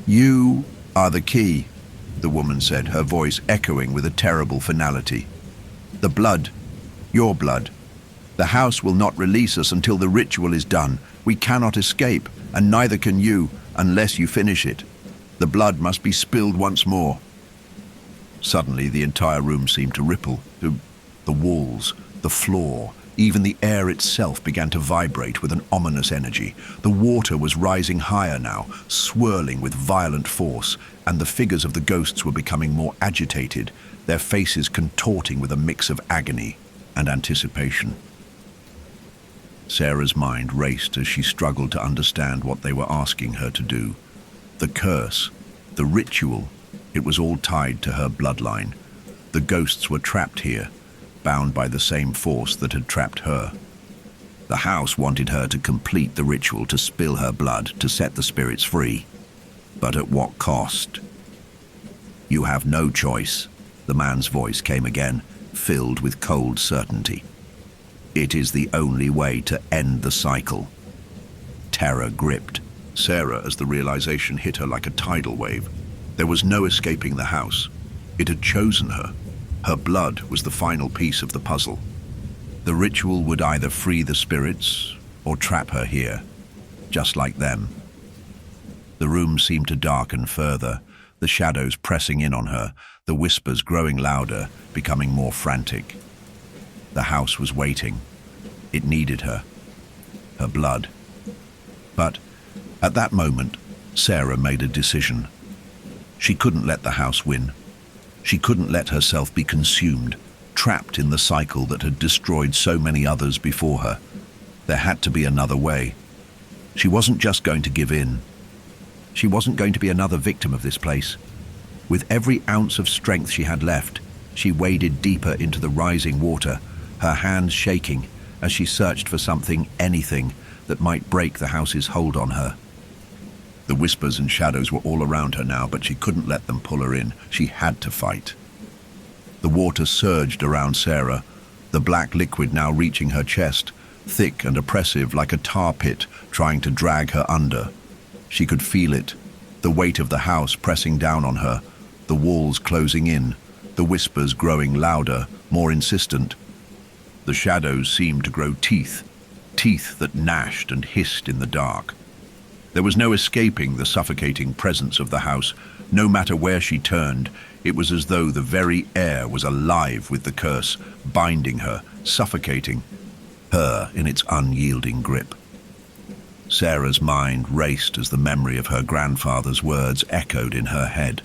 "You are the key," the woman said, her voice echoing with a terrible finality. "The blood, your blood. The house will not release us until the ritual is done. We cannot escape, and neither can you, unless you finish it. The blood must be spilled once more." Suddenly, the entire room seemed to ripple. The walls, the floor, even the air itself began to vibrate with an ominous energy. The water was rising higher now, swirling with violent force, and the figures of the ghosts were becoming more agitated, their faces contorting with a mix of agony and anticipation. Sarah's mind raced as she struggled to understand what they were asking her to do. The curse, the ritual, it was all tied to her bloodline. The ghosts were trapped here, bound by the same force that had trapped her. The house wanted her to complete the ritual, to spill her blood, to set the spirits free. But at what cost? "You have no choice," the man's voice came again, filled with cold certainty. "It is the only way to end the cycle." Terror gripped Sarah as the realization hit her like a tidal wave. There was no escaping the house. It had chosen her. Her blood was the final piece of the puzzle. The ritual would either free the spirits or trap her here. just like them. The room seemed to darken further, the shadows pressing in on her, the whispers growing louder, becoming more frantic. The house was waiting. It needed her. Her blood. But at that moment, Sarah made a decision. She couldn't let the house win. She couldn't let herself be consumed, trapped in the cycle that had destroyed so many others before her. There had to be another way. She wasn't just going to give in. She wasn't going to be another victim of this place. With every ounce of strength she had left, she waded deeper into the rising water, her hands shaking as she searched for something, anything, that might break the house's hold on her. The whispers and shadows were all around her now, but she couldn't let them pull her in. She had to fight. The water surged around Sarah, the black liquid now reaching her chest, thick and oppressive like a tar pit trying to drag her under. She could feel it, the weight of the house pressing down on her, the walls closing in, the whispers growing louder, more insistent. The shadows seemed to grow teeth that gnashed and hissed in the dark. There was no escaping the suffocating presence of the house. No matter where she turned, it was as though the very air was alive with the curse, binding her, suffocating her in its unyielding grip. Sarah's mind raced as the memory of her grandfather's words echoed in her head.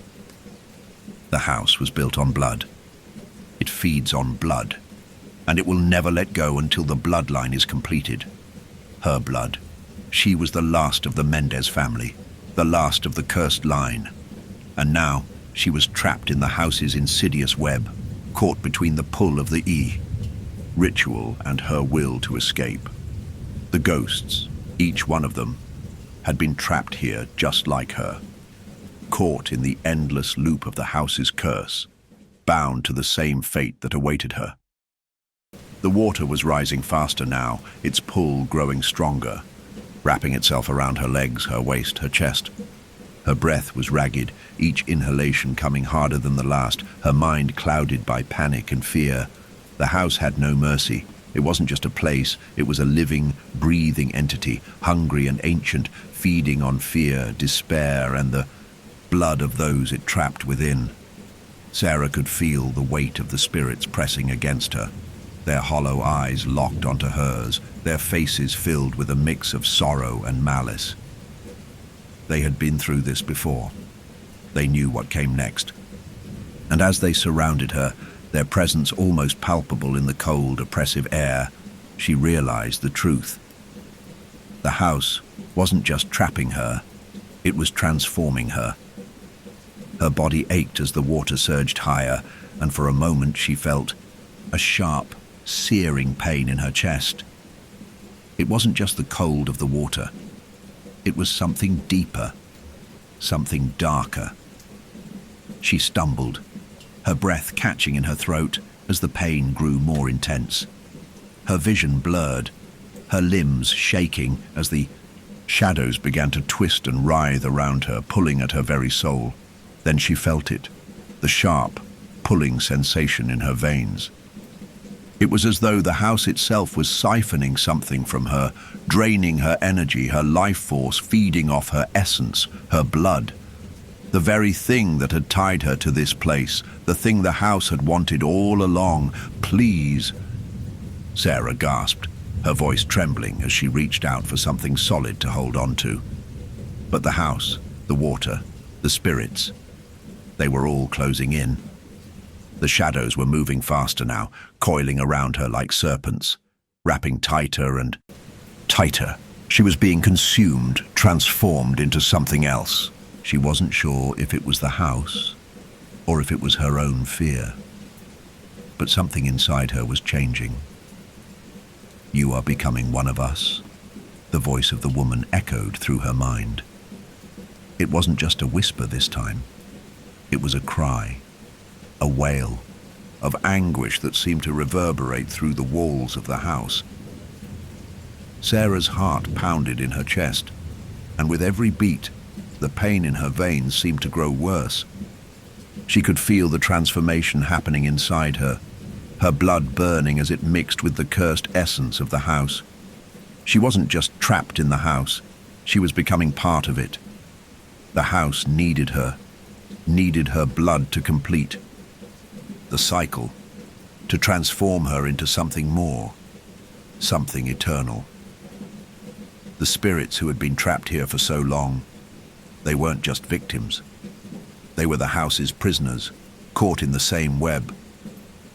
The house was built on blood. It feeds on blood, and it will never let go until the bloodline is completed. Her blood. She was the last of the Mendez family, the last of the cursed line. And now she was trapped in the house's insidious web, caught between the pull of the ritual and her will to escape. The ghosts, each one of them, had been trapped here just like her, caught in the endless loop of the house's curse, bound to the same fate that awaited her. The water was rising faster now, its pull growing stronger, wrapping itself around her legs, her waist, her chest. Her breath was ragged, each inhalation coming harder than the last, her mind clouded by panic and fear. The house had no mercy. It wasn't just a place, it was a living, breathing entity, hungry and ancient, feeding on fear, despair, and the blood of those it trapped within. Sarah could feel the weight of the spirits pressing against her, their hollow eyes locked onto hers, their faces filled with a mix of sorrow and malice. They had been through this before. They knew what came next. And as they surrounded her, their presence almost palpable in the cold, oppressive air, she realized the truth. The house wasn't just trapping her, it was transforming her. Her body ached as the water surged higher, and for a moment she felt a sharp, searing pain in her chest. It wasn't just the cold of the water. It was something deeper, something darker. She stumbled, her breath catching in her throat as the pain grew more intense. Her vision blurred, her limbs shaking as the shadows began to twist and writhe around her, pulling at her very soul. Then she felt it, the sharp, pulling sensation in her veins. It was as though the house itself was siphoning something from her, draining her energy, her life force, feeding off her essence, her blood. The very thing that had tied her to this place, the thing the house had wanted all along. Please. Sarah gasped, her voice trembling as she reached out for something solid to hold on to. But the house, the water, the spirits, they were all closing in. The shadows were moving faster now, coiling around her like serpents, wrapping tighter and tighter. She was being consumed, transformed into something else. She wasn't sure if it was the house or if it was her own fear. But something inside her was changing. "You are becoming one of us," the voice of the woman echoed through her mind. It wasn't just a whisper this time. It was a cry, a wail of anguish that seemed to reverberate through the walls of the house. Sarah's heart pounded in her chest, and with every beat, the pain in her veins seemed to grow worse. She could feel the transformation happening inside her, her blood burning as it mixed with the cursed essence of the house. She wasn't just trapped in the house, She was becoming part of it. The house needed her blood to complete the cycle, to transform her into something more, something eternal. The spirits who had been trapped here for so long, they weren't just victims. They were the house's prisoners, caught in the same web,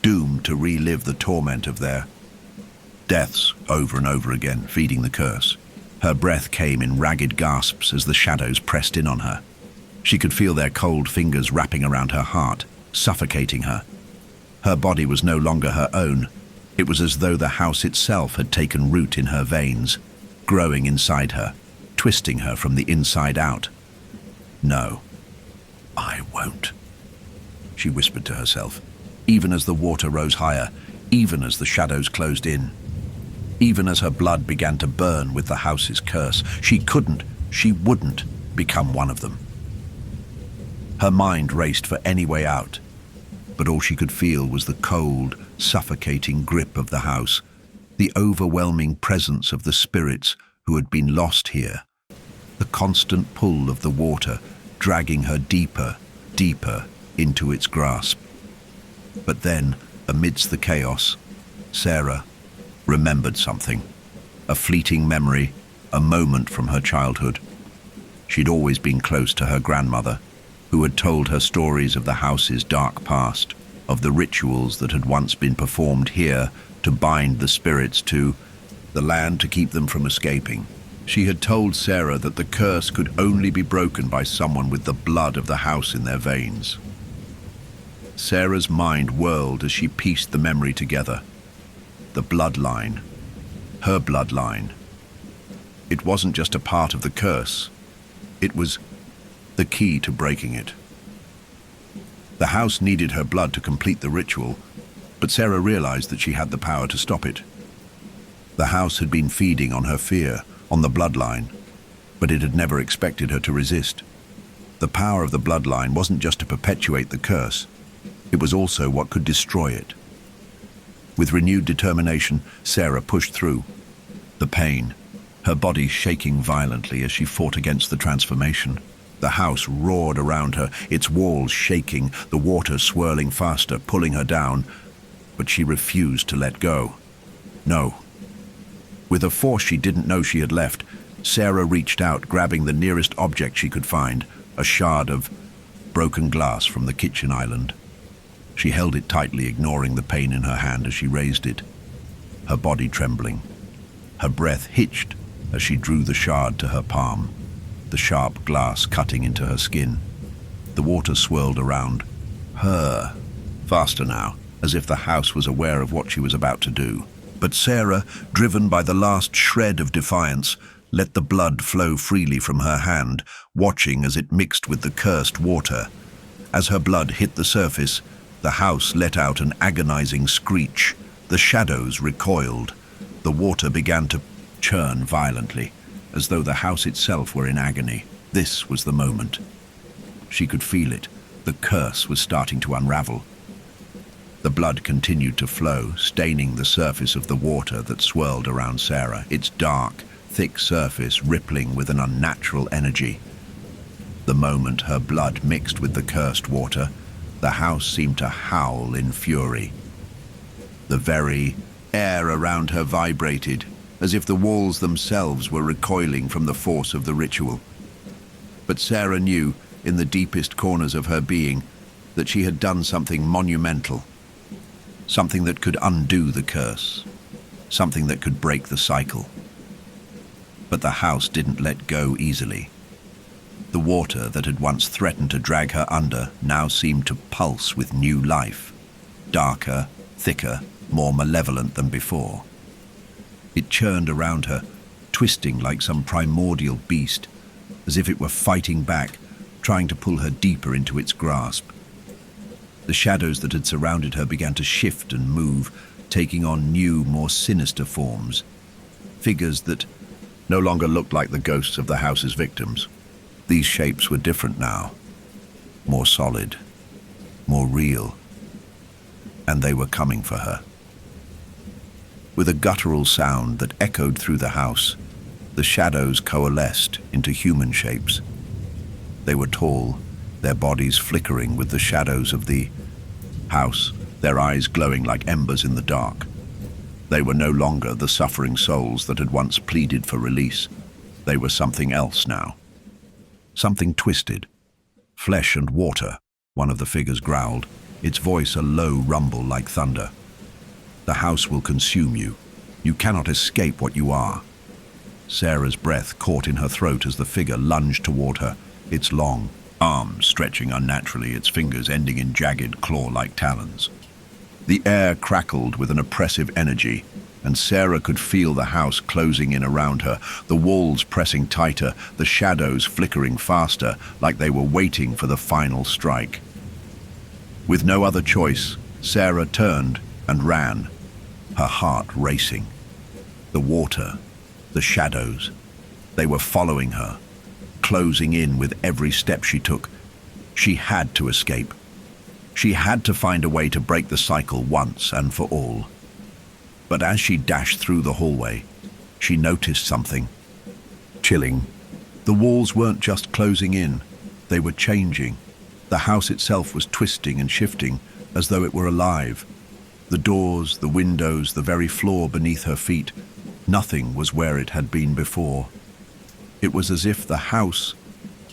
doomed to relive the torment of their deaths over and over again, feeding the curse. Her breath came in ragged gasps as the shadows pressed in on her. She could feel their cold fingers wrapping around her heart, suffocating her. Her body was no longer her own. It was as though the house itself had taken root in her veins, growing inside her, twisting her from the inside out. "No, I won't," she whispered to herself, even as the water rose higher, even as the shadows closed in. Even as her blood began to burn with the house's curse, she wouldn't become one of them. Her mind raced for any way out, but all she could feel was the cold, suffocating grip of the house, the overwhelming presence of the spirits who had been lost here, the constant pull of the water dragging her deeper, deeper into its grasp. But then, amidst the chaos, Sarah remembered something, a fleeting memory, a moment from her childhood. She'd always been close to her grandmother, who had told her stories of the house's dark past, of the rituals that had once been performed here to bind the spirits to the land to keep them from escaping. She had told Sarah that the curse could only be broken by someone with the blood of the house in their veins. Sarah's mind whirled as she pieced the memory together. The bloodline, her bloodline. It wasn't just a part of the curse. It was the key to breaking it. The house needed her blood to complete the ritual, but Sarah realized that she had the power to stop it. The house had been feeding on her fear, on the bloodline, but it had never expected her to resist. The power of the bloodline wasn't just to perpetuate the curse, it was also what could destroy it. With renewed determination, Sarah pushed through. The pain, her body shaking violently as she fought against the transformation. The house roared around her, its walls shaking, the water swirling faster, pulling her down, but she refused to let go. No. With a force she didn't know she had left, Sarah reached out, grabbing the nearest object she could find, a shard of broken glass from the kitchen island. She held it tightly, ignoring the pain in her hand as she raised it, her body trembling. Her breath hitched as she drew the shard to her palm, the sharp glass cutting into her skin. The water swirled around her, faster now, as if the house was aware of what she was about to do. But Sarah, driven by the last shred of defiance, let the blood flow freely from her hand, watching as it mixed with the cursed water. As her blood hit the surface, the house let out an agonizing screech. The shadows recoiled. The water began to churn violently, as though the house itself were in agony. This was the moment. She could feel it. The curse was starting to unravel. The blood continued to flow, staining the surface of the water that swirled around Sarah, its dark, thick surface rippling with an unnatural energy. The moment her blood mixed with the cursed water, the house seemed to howl in fury. The very air around her vibrated, as if the walls themselves were recoiling from the force of the ritual. But Sarah knew, in the deepest corners of her being, that she had done something monumental, something that could undo the curse, something that could break the cycle. But the house didn't let go easily. The water that had once threatened to drag her under now seemed to pulse with new life, darker, thicker, more malevolent than before. It churned around her, twisting like some primordial beast, as if it were fighting back, trying to pull her deeper into its grasp. The shadows that had surrounded her began to shift and move, taking on new, more sinister forms. Figures that no longer looked like the ghosts of the house's victims. These shapes were different now, more solid, more real, and they were coming for her. With a guttural sound that echoed through the house, The shadows coalesced into human shapes. They were tall, their bodies flickering with the shadows of the house, their eyes glowing like embers in the dark. They were no longer the suffering souls that had once pleaded for release. They were something else now. Something twisted. Flesh and water, one of the figures growled, its voice a low rumble like thunder. The house will consume you. You cannot escape what you are. Sarah's breath caught in her throat as the figure lunged toward her, its long arms stretching unnaturally, its fingers ending in jagged claw-like talons. The air crackled with an oppressive energy, and Sarah could feel the house closing in around her, the walls pressing tighter, the shadows flickering faster, like they were waiting for the final strike. With no other choice, Sarah turned and ran, her heart racing. The water, the shadows, they were following her, closing in with every step she took. She had to escape. She had to find a way to break the cycle once and for all. But as she dashed through the hallway, she noticed something chilling. The walls weren't just closing in, they were changing. The house itself was twisting and shifting as though it were alive. The doors, the windows, the very floor beneath her feet, nothing was where it had been before. It was as if the house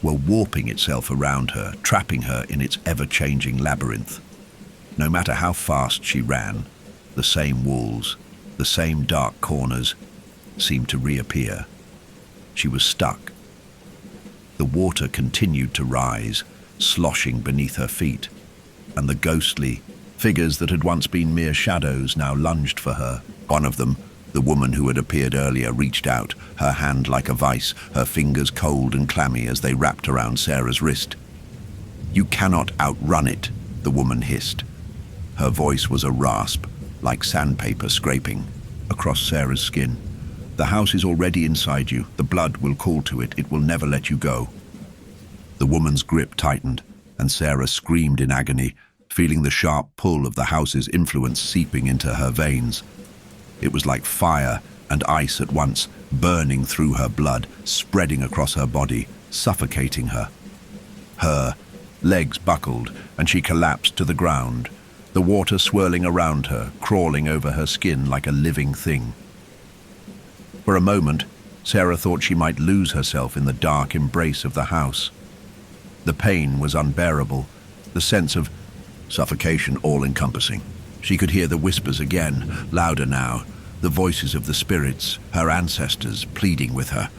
were warping itself around her, trapping her in its ever-changing labyrinth. No matter how fast she ran, the same walls, the same dark corners seemed to reappear. She was stuck. The water continued to rise, sloshing beneath her feet, and the ghostly figures that had once been mere shadows now lunged for her. One of them, the woman who had appeared earlier, reached out, her hand like a vice, her fingers cold and clammy as they wrapped around Sarah's wrist. "You cannot outrun it," the woman hissed. Her voice was a rasp, like sandpaper scraping across Sarah's skin. "The house is already inside you. The blood will call to it. It will never let you go." The woman's grip tightened, and Sarah screamed in agony, feeling the sharp pull of the house's influence seeping into her veins. It was like fire and ice at once, burning through her blood, spreading across her body, suffocating her. Her legs buckled, and she collapsed to the ground, the water swirling around her, crawling over her skin like a living thing. For a moment, Sarah thought she might lose herself in the dark embrace of the house. The pain was unbearable, the sense of suffocation all-encompassing. She could hear the whispers again, louder now, the voices of the spirits, her ancestors, pleading with her.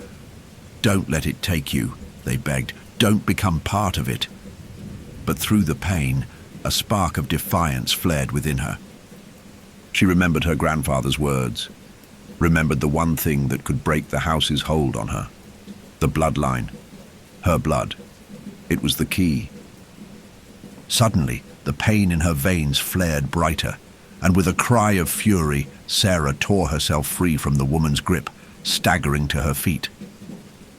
"Don't let it take you," they begged. "Don't become part of it." But through the pain, a spark of defiance flared within her. She remembered her grandfather's words, remembered the one thing that could break the house's hold on her. The bloodline. Her blood. It was the key. Suddenly, the pain in her veins flared brighter, and with a cry of fury, Sarah tore herself free from the woman's grip, staggering to her feet.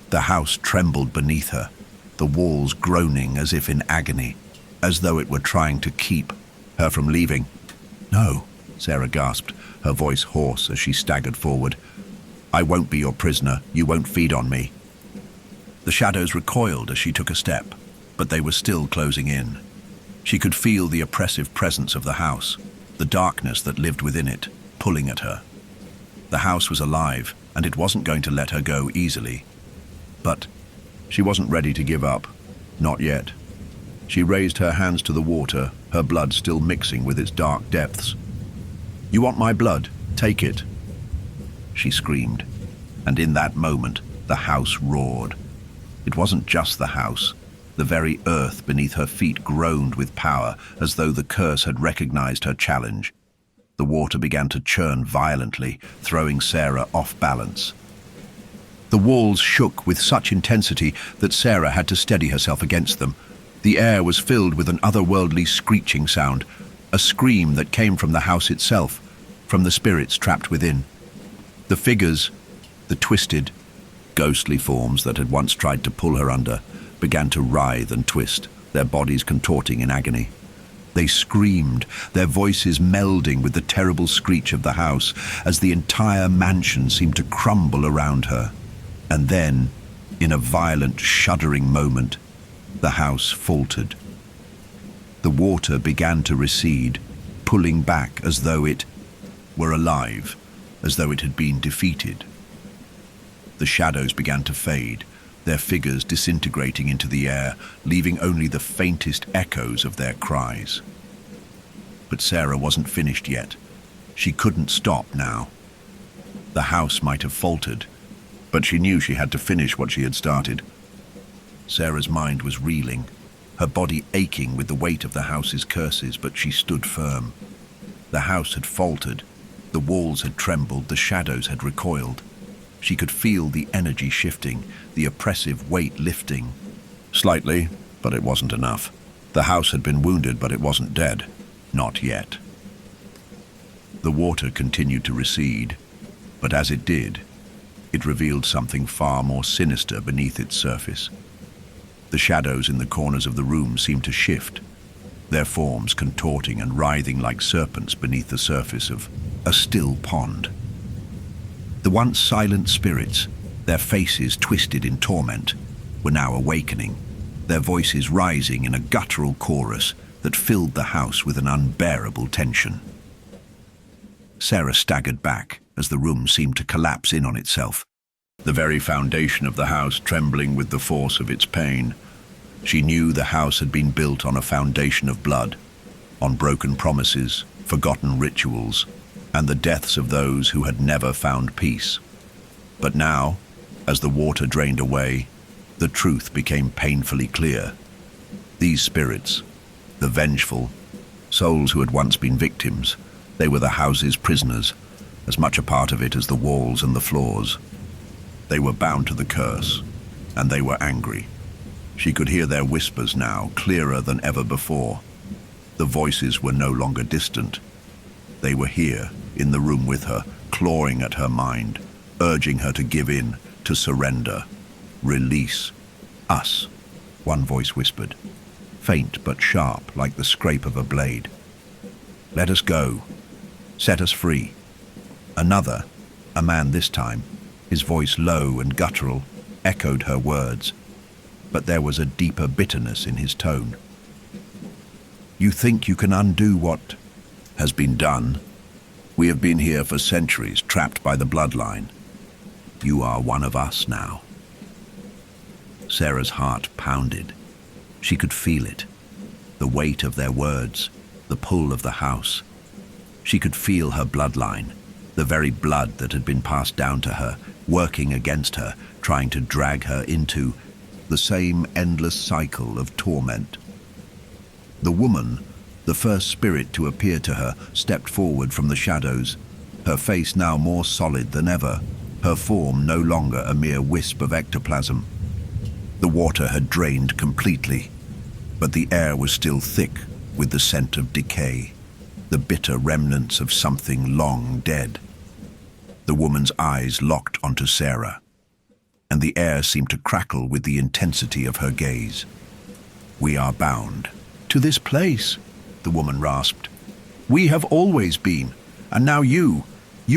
The house trembled beneath her, the walls groaning as if in agony, as though it were trying to keep her from leaving. "No," Sarah gasped, her voice hoarse as she staggered forward. "I won't be your prisoner. You won't feed on me." The shadows recoiled as she took a step, but they were still closing in. She could feel the oppressive presence of the house, the darkness that lived within it, pulling at her. The house was alive, and it wasn't going to let her go easily. But she wasn't ready to give up. Not yet. She raised her hands to the water, her blood still mixing with its dark depths. "You want my blood? Take it," she screamed. And in that moment, the house roared. It wasn't just the house. The very earth beneath her feet groaned with power, as though the curse had recognized her challenge. The water began to churn violently, throwing Sarah off balance. The walls shook with such intensity that Sarah had to steady herself against them. The air was filled with an otherworldly screeching sound, a scream that came from the house itself, from the spirits trapped within. The figures, the twisted, ghostly forms that had once tried to pull her under, began to writhe and twist, their bodies contorting in agony. They screamed, their voices melding with the terrible screech of the house, as the entire mansion seemed to crumble around her. And then, in a violent, shuddering moment, the house faltered. The water began to recede, pulling back as though it were alive, as though it had been defeated. The shadows began to fade, their figures disintegrating into the air, leaving only the faintest echoes of their cries. But Sarah wasn't finished yet. She couldn't stop now. The house might have faltered, but she knew she had to finish what she had started. Sarah's mind was reeling, her body aching with the weight of the house's curses, but she stood firm. The house had faltered, the walls had trembled, the shadows had recoiled. She could feel the energy shifting, the oppressive weight lifting. Slightly, but it wasn't enough. The house had been wounded, but it wasn't dead. Not yet. The water continued to recede, but as it did, it revealed something far more sinister beneath its surface. The shadows in the corners of the room seemed to shift, their forms contorting and writhing like serpents beneath the surface of a still pond. The once silent spirits, their faces twisted in torment, were now awakening, their voices rising in a guttural chorus that filled the house with an unbearable tension. Sarah staggered back as the room seemed to collapse in on itself, the very foundation of the house trembling with the force of its pain. She knew the house had been built on a foundation of blood, on broken promises, forgotten rituals, and the deaths of those who had never found peace. But now, as the water drained away, the truth became painfully clear. These spirits, the vengeful, souls who had once been victims, they were the house's prisoners, as much a part of it as the walls and the floors. They were bound to the curse, and they were angry. She could hear their whispers now, clearer than ever before. The voices were no longer distant. They were here, in the room with her, clawing at her mind, urging her to give in, to surrender. Release us, one voice whispered, faint but sharp like the scrape of a blade. Let us go. Set us free. Another, a man this time, his voice low and guttural, echoed her words, but there was a deeper bitterness in his tone. You think you can undo what has been done? We have been here for centuries, trapped by the bloodline. You are one of us now. Sarah's heart pounded. She could feel it, the weight of their words, the pull of the house. She could feel her bloodline, the very blood that had been passed down to her, working against her, trying to drag her into the same endless cycle of torment. The woman, the first spirit to appear to her, stepped forward from the shadows, her face now more solid than ever, her form no longer a mere wisp of ectoplasm. The water had drained completely, but the air was still thick with the scent of decay, the bitter remnants of something long dead. The woman's eyes locked onto Sarah, and the air seemed to crackle with the intensity of her gaze. We are bound to this place, the woman rasped. We have always been, and now you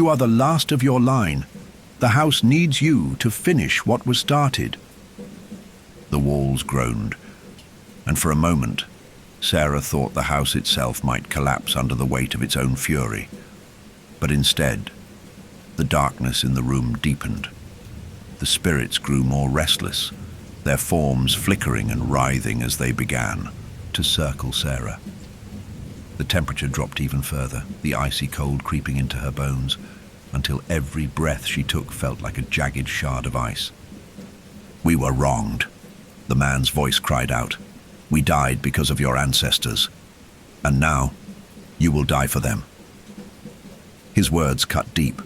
are the last of your line. The house needs you to finish what was started. The walls groaned, and for a moment, Sarah thought the house itself might collapse under the weight of its own fury. But instead, the darkness in the room deepened. The spirits grew more restless, their forms flickering and writhing as they began to circle Sarah. The temperature dropped even further, the icy cold creeping into her bones, until every breath she took felt like a jagged shard of ice. We were wronged, the man's voice cried out. We died because of your ancestors, and now you will die for them. His words cut deep.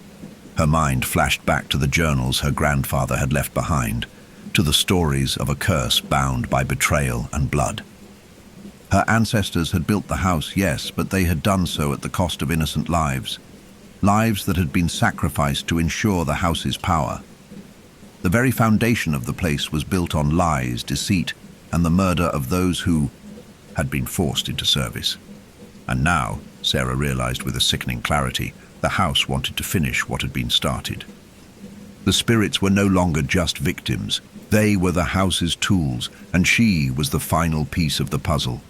Her mind flashed back to the journals her grandfather had left behind, to the stories of a curse bound by betrayal and blood. Her ancestors had built the house, yes, but they had done so at the cost of innocent lives, lives that had been sacrificed to ensure the house's power. The very foundation of the place was built on lies, deceit, and the murder of those who had been forced into service. And now, Sarah realized with a sickening clarity, the house wanted to finish what had been started. The spirits were no longer just victims. They were the house's tools, and she was the final piece of the puzzle.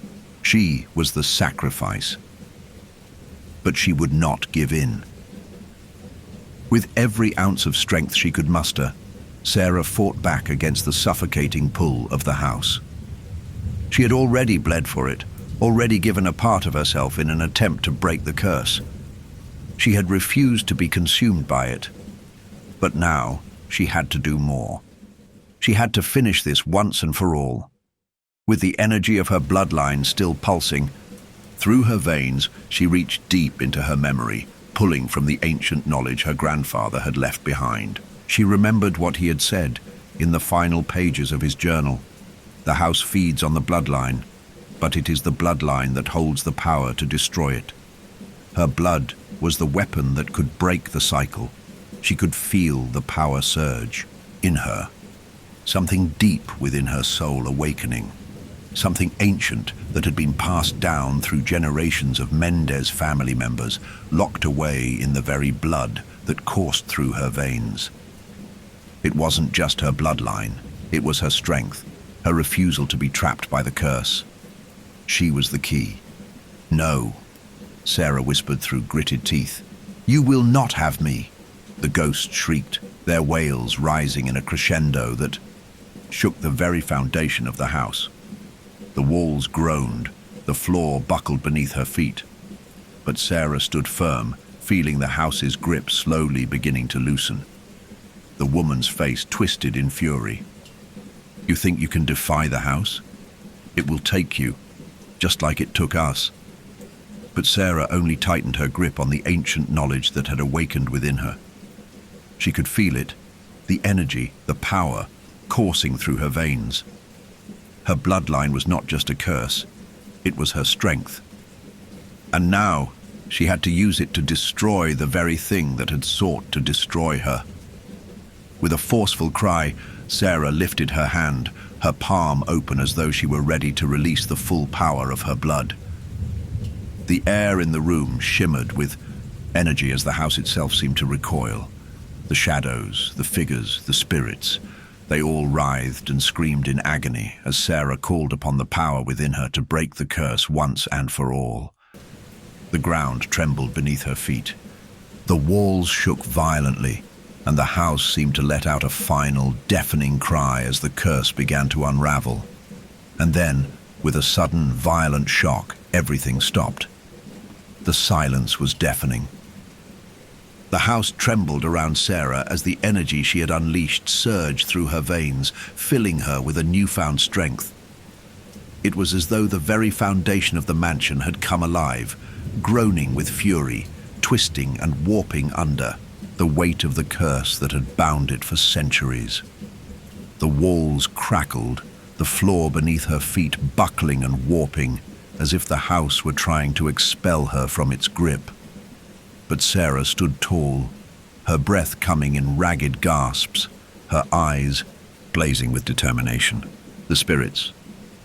She was the sacrifice. But she would not give in. With every ounce of strength she could muster, Sarah fought back against the suffocating pull of the house. She had already bled for it, already given a part of herself in an attempt to break the curse. She had refused to be consumed by it. But now she had to do more. She had to finish this once and for all. With the energy of her bloodline still pulsing, through her veins she reached deep into her memory, pulling from the ancient knowledge her grandfather had left behind. She remembered what he had said in the final pages of his journal. The house feeds on the bloodline, but it is the bloodline that holds the power to destroy it. Her blood was the weapon that could break the cycle. She could feel the power surge in her, something deep within her soul awakening, something ancient that had been passed down through generations of Mendez family members, locked away in the very blood that coursed through her veins. It wasn't just her bloodline, it was her strength, her refusal to be trapped by the curse. She was the key. "No," Sarah whispered through gritted teeth. "You will not have me." The ghosts shrieked, their wails rising in a crescendo that shook the very foundation of the house. The walls groaned, the floor buckled beneath her feet. But Sarah stood firm, feeling the house's grip slowly beginning to loosen. The woman's face twisted in fury. "You think you can defy the house? It will take you, just like it took us." But Sarah only tightened her grip on the ancient knowledge that had awakened within her. She could feel it, the energy, the power, coursing through her veins. Her bloodline was not just a curse, it was her strength. And now, she had to use it to destroy the very thing that had sought to destroy her. With a forceful cry, Sarah lifted her hand, her palm open as though she were ready to release the full power of her blood. The air in the room shimmered with energy as the house itself seemed to recoil. The shadows, the figures, the spirits, they all writhed and screamed in agony as Sarah called upon the power within her to break the curse once and for all. The ground trembled beneath her feet. The walls shook violently, and the house seemed to let out a final, deafening cry as the curse began to unravel. And then, with a sudden, violent shock, everything stopped. The silence was deafening. The house trembled around Sarah as the energy she had unleashed surged through her veins, filling her with a newfound strength. It was as though the very foundation of the mansion had come alive, groaning with fury, twisting and warping under the weight of the curse that had bound it for centuries. The walls crackled, the floor beneath her feet buckling and warping, as if the house were trying to expel her from its grip. But Sarah stood tall, her breath coming in ragged gasps, her eyes blazing with determination. The spirits,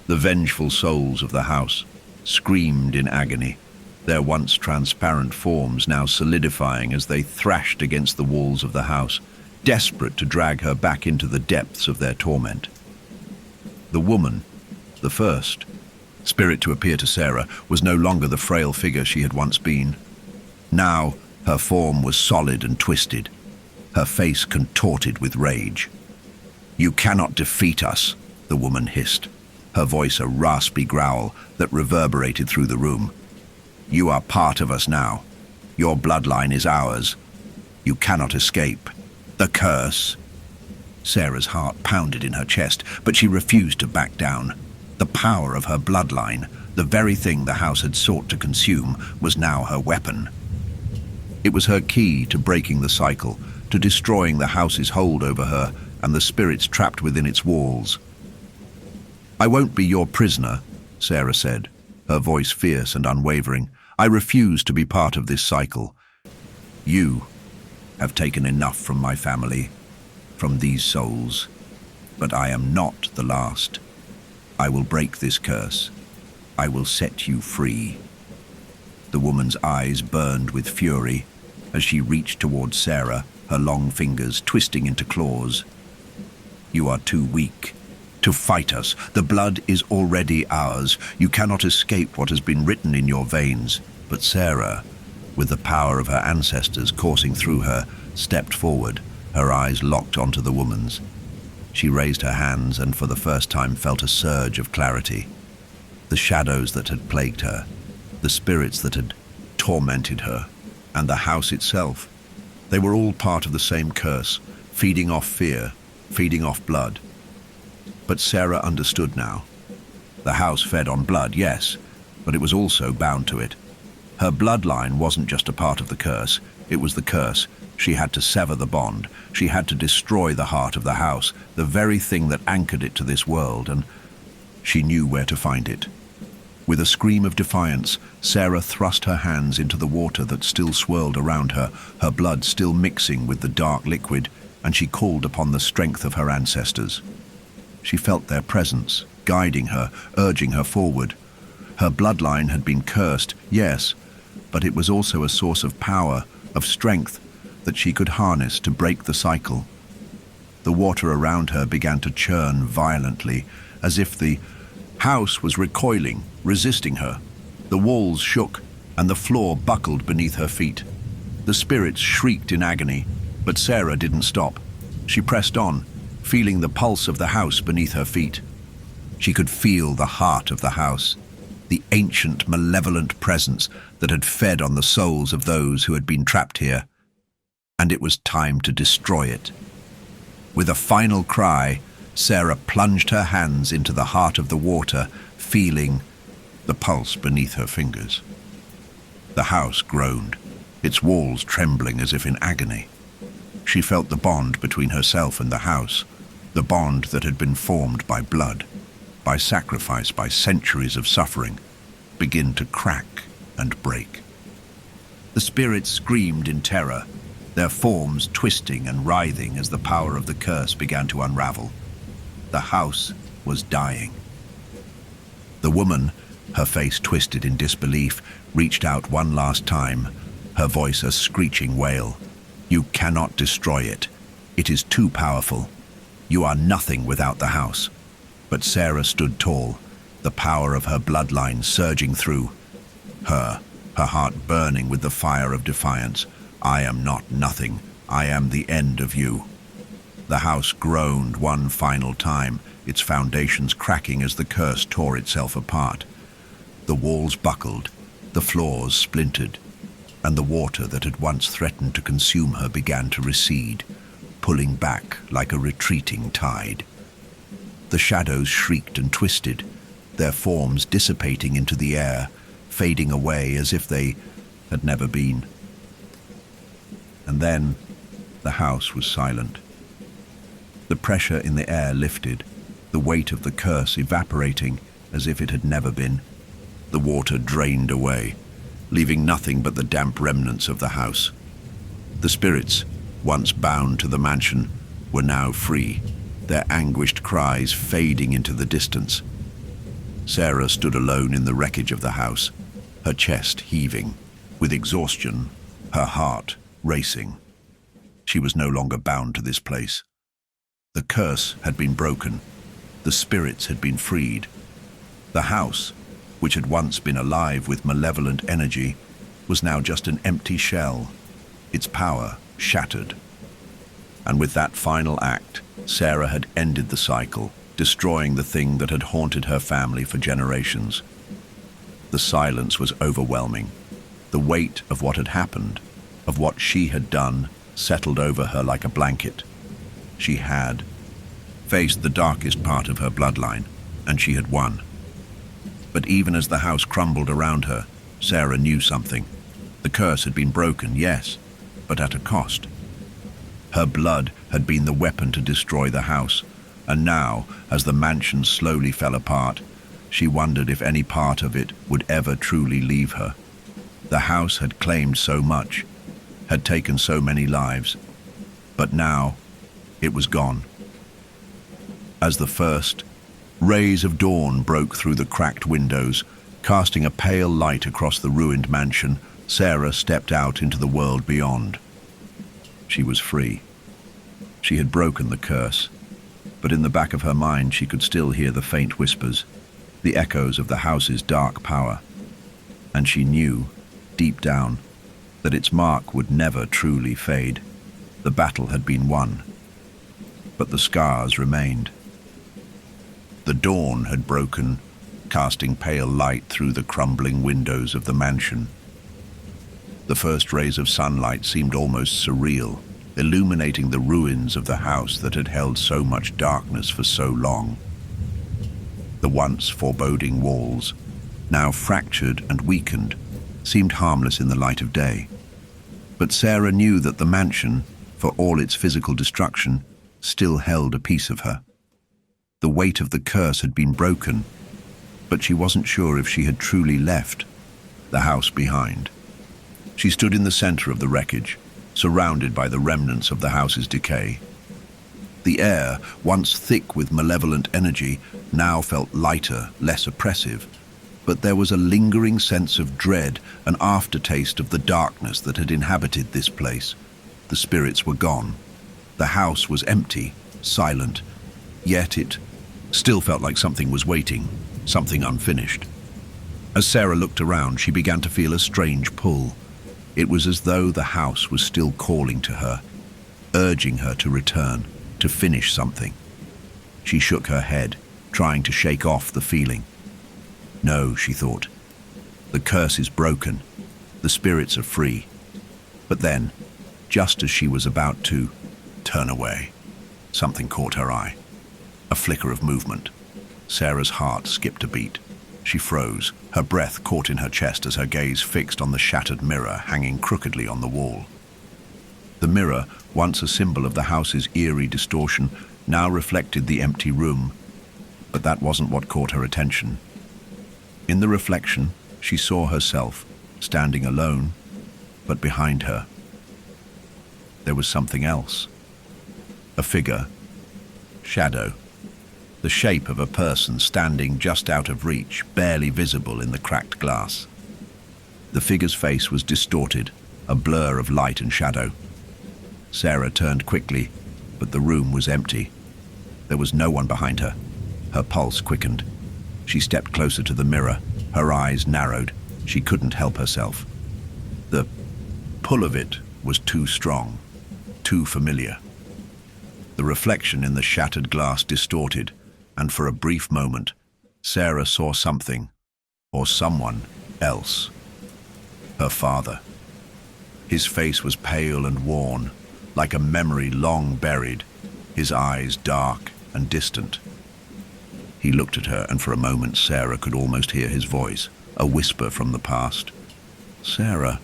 the vengeful souls of the house, screamed in agony, their once transparent forms now solidifying as they thrashed against the walls of the house, desperate to drag her back into the depths of their torment. The woman, the first spirit to appear to Sarah, was no longer the frail figure she had once been. Now, her form was solid and twisted, her face contorted with rage. "You cannot defeat us," the woman hissed, her voice a raspy growl that reverberated through the room. "You are part of us now. Your bloodline is ours. You cannot escape. The curse." Sarah's heart pounded in her chest, but she refused to back down. The power of her bloodline, the very thing the house had sought to consume, was now her weapon. It was her key to breaking the cycle, to destroying the house's hold over her and the spirits trapped within its walls. "I won't be your prisoner," Sarah said, her voice fierce and unwavering. "I refuse to be part of this cycle. You have taken enough from my family, from these souls, but I am not the last. I will break this curse. I will set you free." The woman's eyes burned with fury as she reached toward Sarah, her long fingers twisting into claws. "You are too weak to fight us. The blood is already ours. You cannot escape what has been written in your veins." But Sarah, with the power of her ancestors coursing through her, stepped forward, her eyes locked onto the woman's. She raised her hands and for the first time felt a surge of clarity. The shadows that had plagued her, the spirits that had tormented her, and the house itself, they were all part of the same curse, feeding off fear, feeding off blood. But Sarah understood now. The house fed on blood, yes, but it was also bound to it. Her bloodline wasn't just a part of the curse, it was the curse. She had to sever the bond. She had to destroy the heart of the house, the very thing that anchored it to this world, and she knew where to find it. With a scream of defiance, Sarah thrust her hands into the water that still swirled around her, her blood still mixing with the dark liquid, and she called upon the strength of her ancestors. She felt their presence, guiding her, urging her forward. Her bloodline had been cursed, yes, but it was also a source of power, of strength, that she could harness to break the cycle. The water around her began to churn violently, as if the house was recoiling, resisting her. The walls shook, and the floor buckled beneath her feet. The spirits shrieked in agony, but Sarah didn't stop. She pressed on, feeling the pulse of the house beneath her feet. She could feel the heart of the house, the ancient, malevolent presence that had fed on the souls of those who had been trapped here. And it was time to destroy it. With a final cry, Sarah plunged her hands into the heart of the water, feeling the pulse beneath her fingers. The house groaned, its walls trembling as if in agony. She felt the bond between herself and the house, the bond that had been formed by blood, by sacrifice, by centuries of suffering, begin to crack and break. The spirits screamed in terror, their forms twisting and writhing as the power of the curse began to unravel. The house was dying. The woman, her face twisted in disbelief, reached out one last time, her voice a screeching wail. "You cannot destroy it. It is too powerful. You are nothing without the house." But Sarah stood tall, the power of her bloodline surging through her heart burning with the fire of defiance. "I am not nothing. I am the end of you." The house groaned one final time, its foundations cracking as the curse tore itself apart. The walls buckled, the floors splintered, and the water that had once threatened to consume her began to recede, pulling back like a retreating tide. The shadows shrieked and twisted, their forms dissipating into the air, fading away as if they had never been. And then the house was silent. The pressure in the air lifted, the weight of the curse evaporating as if it had never been. The water drained away, leaving nothing but the damp remnants of the house. The spirits, once bound to the mansion, were now free, their anguished cries fading into the distance. Sarah stood alone in the wreckage of the house, her chest heaving, with exhaustion, her heart racing. She was no longer bound to this place. The curse had been broken. The spirits had been freed. The house, which had once been alive with malevolent energy, was now just an empty shell, its power shattered. And with that final act, Sarah had ended the cycle, destroying the thing that had haunted her family for generations. The silence was overwhelming. The weight of what had happened, of what she had done, settled over her like a blanket. She had faced the darkest part of her bloodline, and she had won. But even as the house crumbled around her, Sarah knew something. The curse had been broken, yes, but at a cost. Her blood had been the weapon to destroy the house, and now, as the mansion slowly fell apart, she wondered if any part of it would ever truly leave her. The house had claimed so much, had taken so many lives, but now it was gone. As the first rays of dawn broke through the cracked windows, casting a pale light across the ruined mansion, Sarah stepped out into the world beyond. She was free. She had broken the curse, but in the back of her mind she could still hear the faint whispers, the echoes of the house's dark power. And she knew, deep down, that its mark would never truly fade. The battle had been won, but the scars remained. The dawn had broken, casting pale light through the crumbling windows of the mansion. The first rays of sunlight seemed almost surreal, illuminating the ruins of the house that had held so much darkness for so long. The once foreboding walls, now fractured and weakened, seemed harmless in the light of day. But Sarah knew that the mansion, for all its physical destruction, still held a piece of her. The weight of the curse had been broken, but she wasn't sure if she had truly left the house behind. She stood in the center of the wreckage, surrounded by the remnants of the house's decay. The air, once thick with malevolent energy, now felt lighter, less oppressive, but there was a lingering sense of dread, an aftertaste of the darkness that had inhabited this place. The spirits were gone. The house was empty, silent, yet it still felt like something was waiting, something unfinished. As Sarah looked around, she began to feel a strange pull. It was as though the house was still calling to her, urging her to return, to finish something. She shook her head, trying to shake off the feeling. No, she thought. The curse is broken. The spirits are free. But then, just as she was about to turn away, something caught her eye. A flicker of movement. Sarah's heart skipped a beat. She froze, her breath caught in her chest as her gaze fixed on the shattered mirror hanging crookedly on the wall. The mirror, once a symbol of the house's eerie distortion, now reflected the empty room. But that wasn't what caught her attention. In the reflection, she saw herself, standing alone, but behind her, there was something else. A figure, shadow, the shape of a person standing just out of reach, barely visible in the cracked glass. The figure's face was distorted, a blur of light and shadow. Sarah turned quickly, but the room was empty. There was no one behind her. Her pulse quickened. She stepped closer to the mirror, her eyes narrowed. She couldn't help herself. The pull of it was too strong, too familiar. The reflection in the shattered glass distorted, and for a brief moment, Sarah saw something, or someone else. Her father. His face was pale and worn, like a memory long buried, his eyes dark and distant. He looked at her, and for a moment Sarah could almost hear his voice, a whisper from the past. Sarah.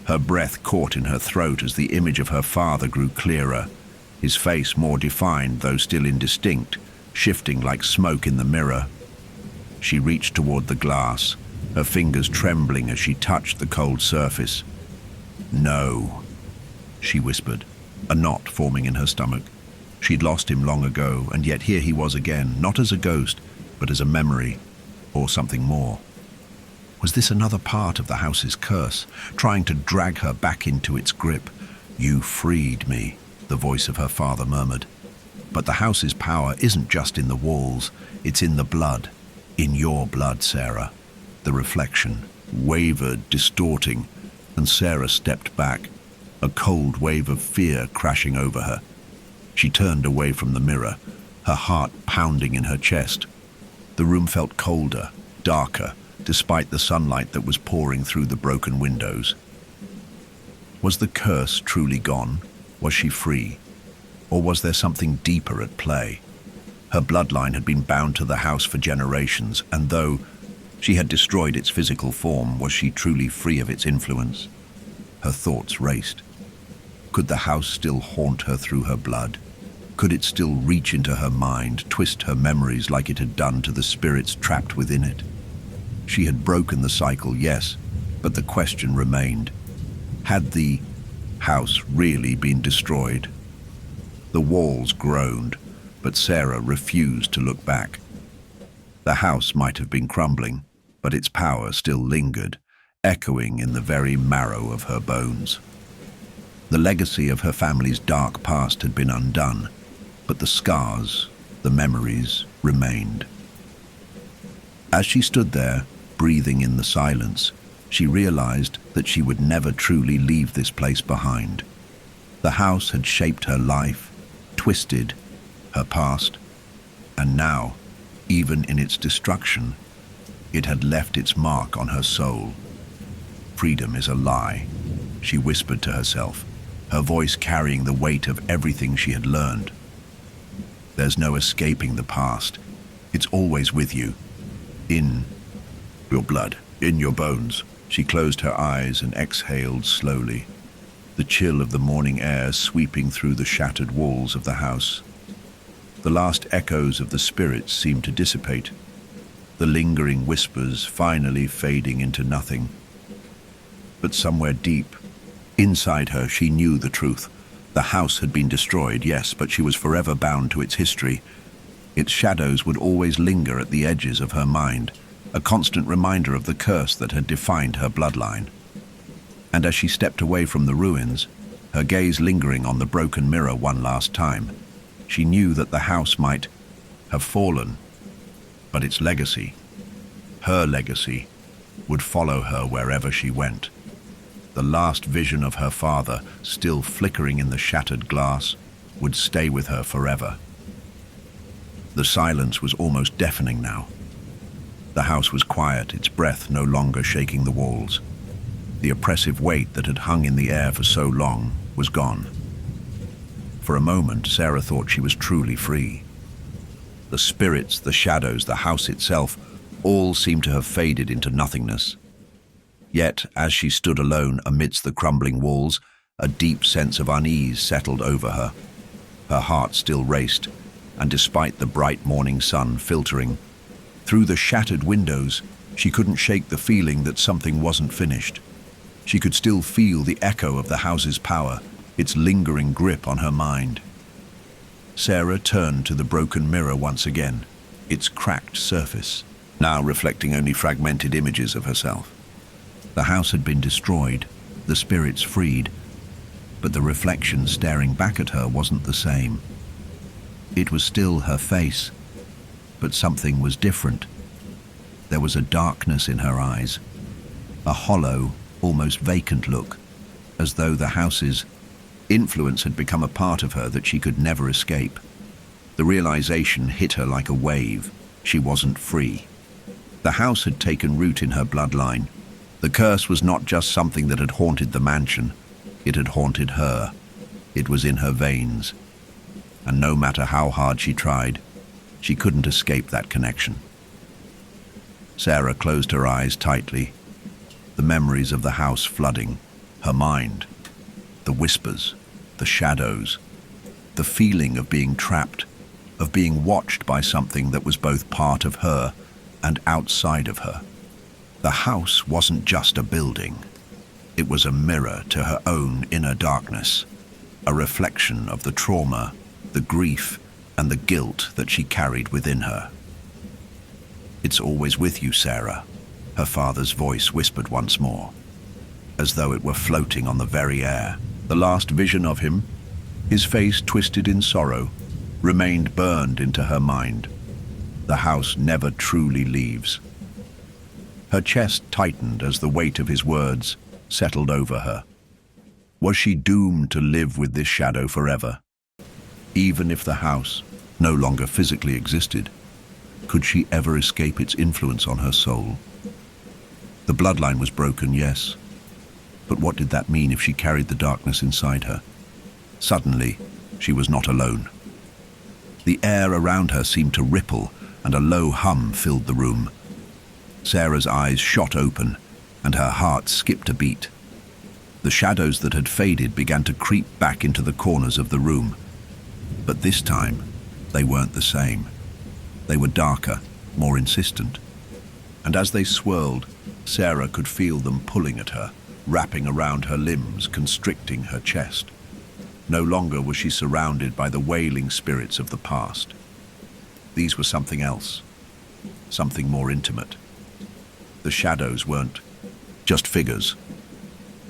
Her breath caught in her throat as the image of her father grew clearer, his face more defined though still indistinct, shifting like smoke in the mirror. She reached toward the glass, her fingers trembling as she touched the cold surface. No, she whispered, a knot forming in her stomach. She'd lost him long ago, and yet here he was again, not as a ghost, but as a memory, or something more. Was this another part of the house's curse, trying to drag her back into its grip? You freed me, the voice of her father murmured. But the house's power isn't just in the walls, it's in the blood. In your blood, Sarah. The reflection wavered, distorting, and Sarah stepped back, a cold wave of fear crashing over her. She turned away from the mirror, her heart pounding in her chest. The room felt colder, darker, despite the sunlight that was pouring through the broken windows. Was the curse truly gone? Was she free? Or was there something deeper at play? Her bloodline had been bound to the house for generations, and though she had destroyed its physical form, was she truly free of its influence? Her thoughts raced. Could the house still haunt her through her blood? Could it still reach into her mind, twist her memories like it had done to the spirits trapped within it? She had broken the cycle, yes, but the question remained. Had the house really been destroyed? The walls groaned, but Sarah refused to look back. The house might have been crumbling, but its power still lingered, echoing in the very marrow of her bones. The legacy of her family's dark past had been undone, but the scars, the memories, remained. As she stood there, breathing in the silence, she realized that she would never truly leave this place behind. The house had shaped her life, twisted her past, and now, even in its destruction, it had left its mark on her soul. Freedom is a lie, she whispered to herself, her voice carrying the weight of everything she had learned. There's no escaping the past. It's always with you, in your blood, in your bones. She closed her eyes and exhaled slowly, the chill of the morning air sweeping through the shattered walls of the house. The last echoes of the spirits seemed to dissipate, the lingering whispers finally fading into nothing. But somewhere deep, inside her, she knew the truth. The house had been destroyed, yes, but she was forever bound to its history. Its shadows would always linger at the edges of her mind, a constant reminder of the curse that had defined her bloodline. And as she stepped away from the ruins, her gaze lingering on the broken mirror one last time, she knew that the house might have fallen, but its legacy, her legacy, would follow her wherever she went. The last vision of her father, still flickering in the shattered glass, would stay with her forever. The silence was almost deafening now. The house was quiet, its breath no longer shaking the walls. The oppressive weight that had hung in the air for so long was gone. For a moment, Sarah thought she was truly free. The spirits, the shadows, the house itself, all seemed to have faded into nothingness. Yet, as she stood alone amidst the crumbling walls, a deep sense of unease settled over her. Her heart still raced, and despite the bright morning sun filtering through the shattered windows, she couldn't shake the feeling that something wasn't finished. She could still feel the echo of the house's power, its lingering grip on her mind. Sarah turned to the broken mirror once again, its cracked surface, now reflecting only fragmented images of herself. The house had been destroyed, the spirits freed, but the reflection staring back at her wasn't the same. It was still her face, but something was different. There was a darkness in her eyes, a hollow, almost vacant look, as though the house's influence had become a part of her that she could never escape. The realization hit her like a wave. She wasn't free. The house had taken root in her bloodline. The curse was not just something that had haunted the mansion, it had haunted her. It was in her veins. And no matter how hard she tried, she couldn't escape that connection. Sarah closed her eyes tightly, the memories of the house flooding her mind, the whispers, the shadows, the feeling of being trapped, of being watched by something that was both part of her and outside of her. The house wasn't just a building. It was a mirror to her own inner darkness, a reflection of the trauma, the grief, and the guilt that she carried within her. "It's always with you, Sarah," her father's voice whispered once more, as though it were floating on the very air. The last vision of him, his face twisted in sorrow, remained burned into her mind. The house never truly leaves. Her chest tightened as the weight of his words settled over her. Was she doomed to live with this shadow forever? Even if the house no longer physically existed, could she ever escape its influence on her soul? The bloodline was broken, yes, but what did that mean if she carried the darkness inside her? Suddenly, she was not alone. The air around her seemed to ripple, and a low hum filled the room. Sarah's eyes shot open, and her heart skipped a beat. The shadows that had faded began to creep back into the corners of the room. But this time, they weren't the same. They were darker, more insistent. And as they swirled, Sarah could feel them pulling at her, wrapping around her limbs, constricting her chest. No longer was she surrounded by the wailing spirits of the past. These were something else, something more intimate. The shadows weren't just figures.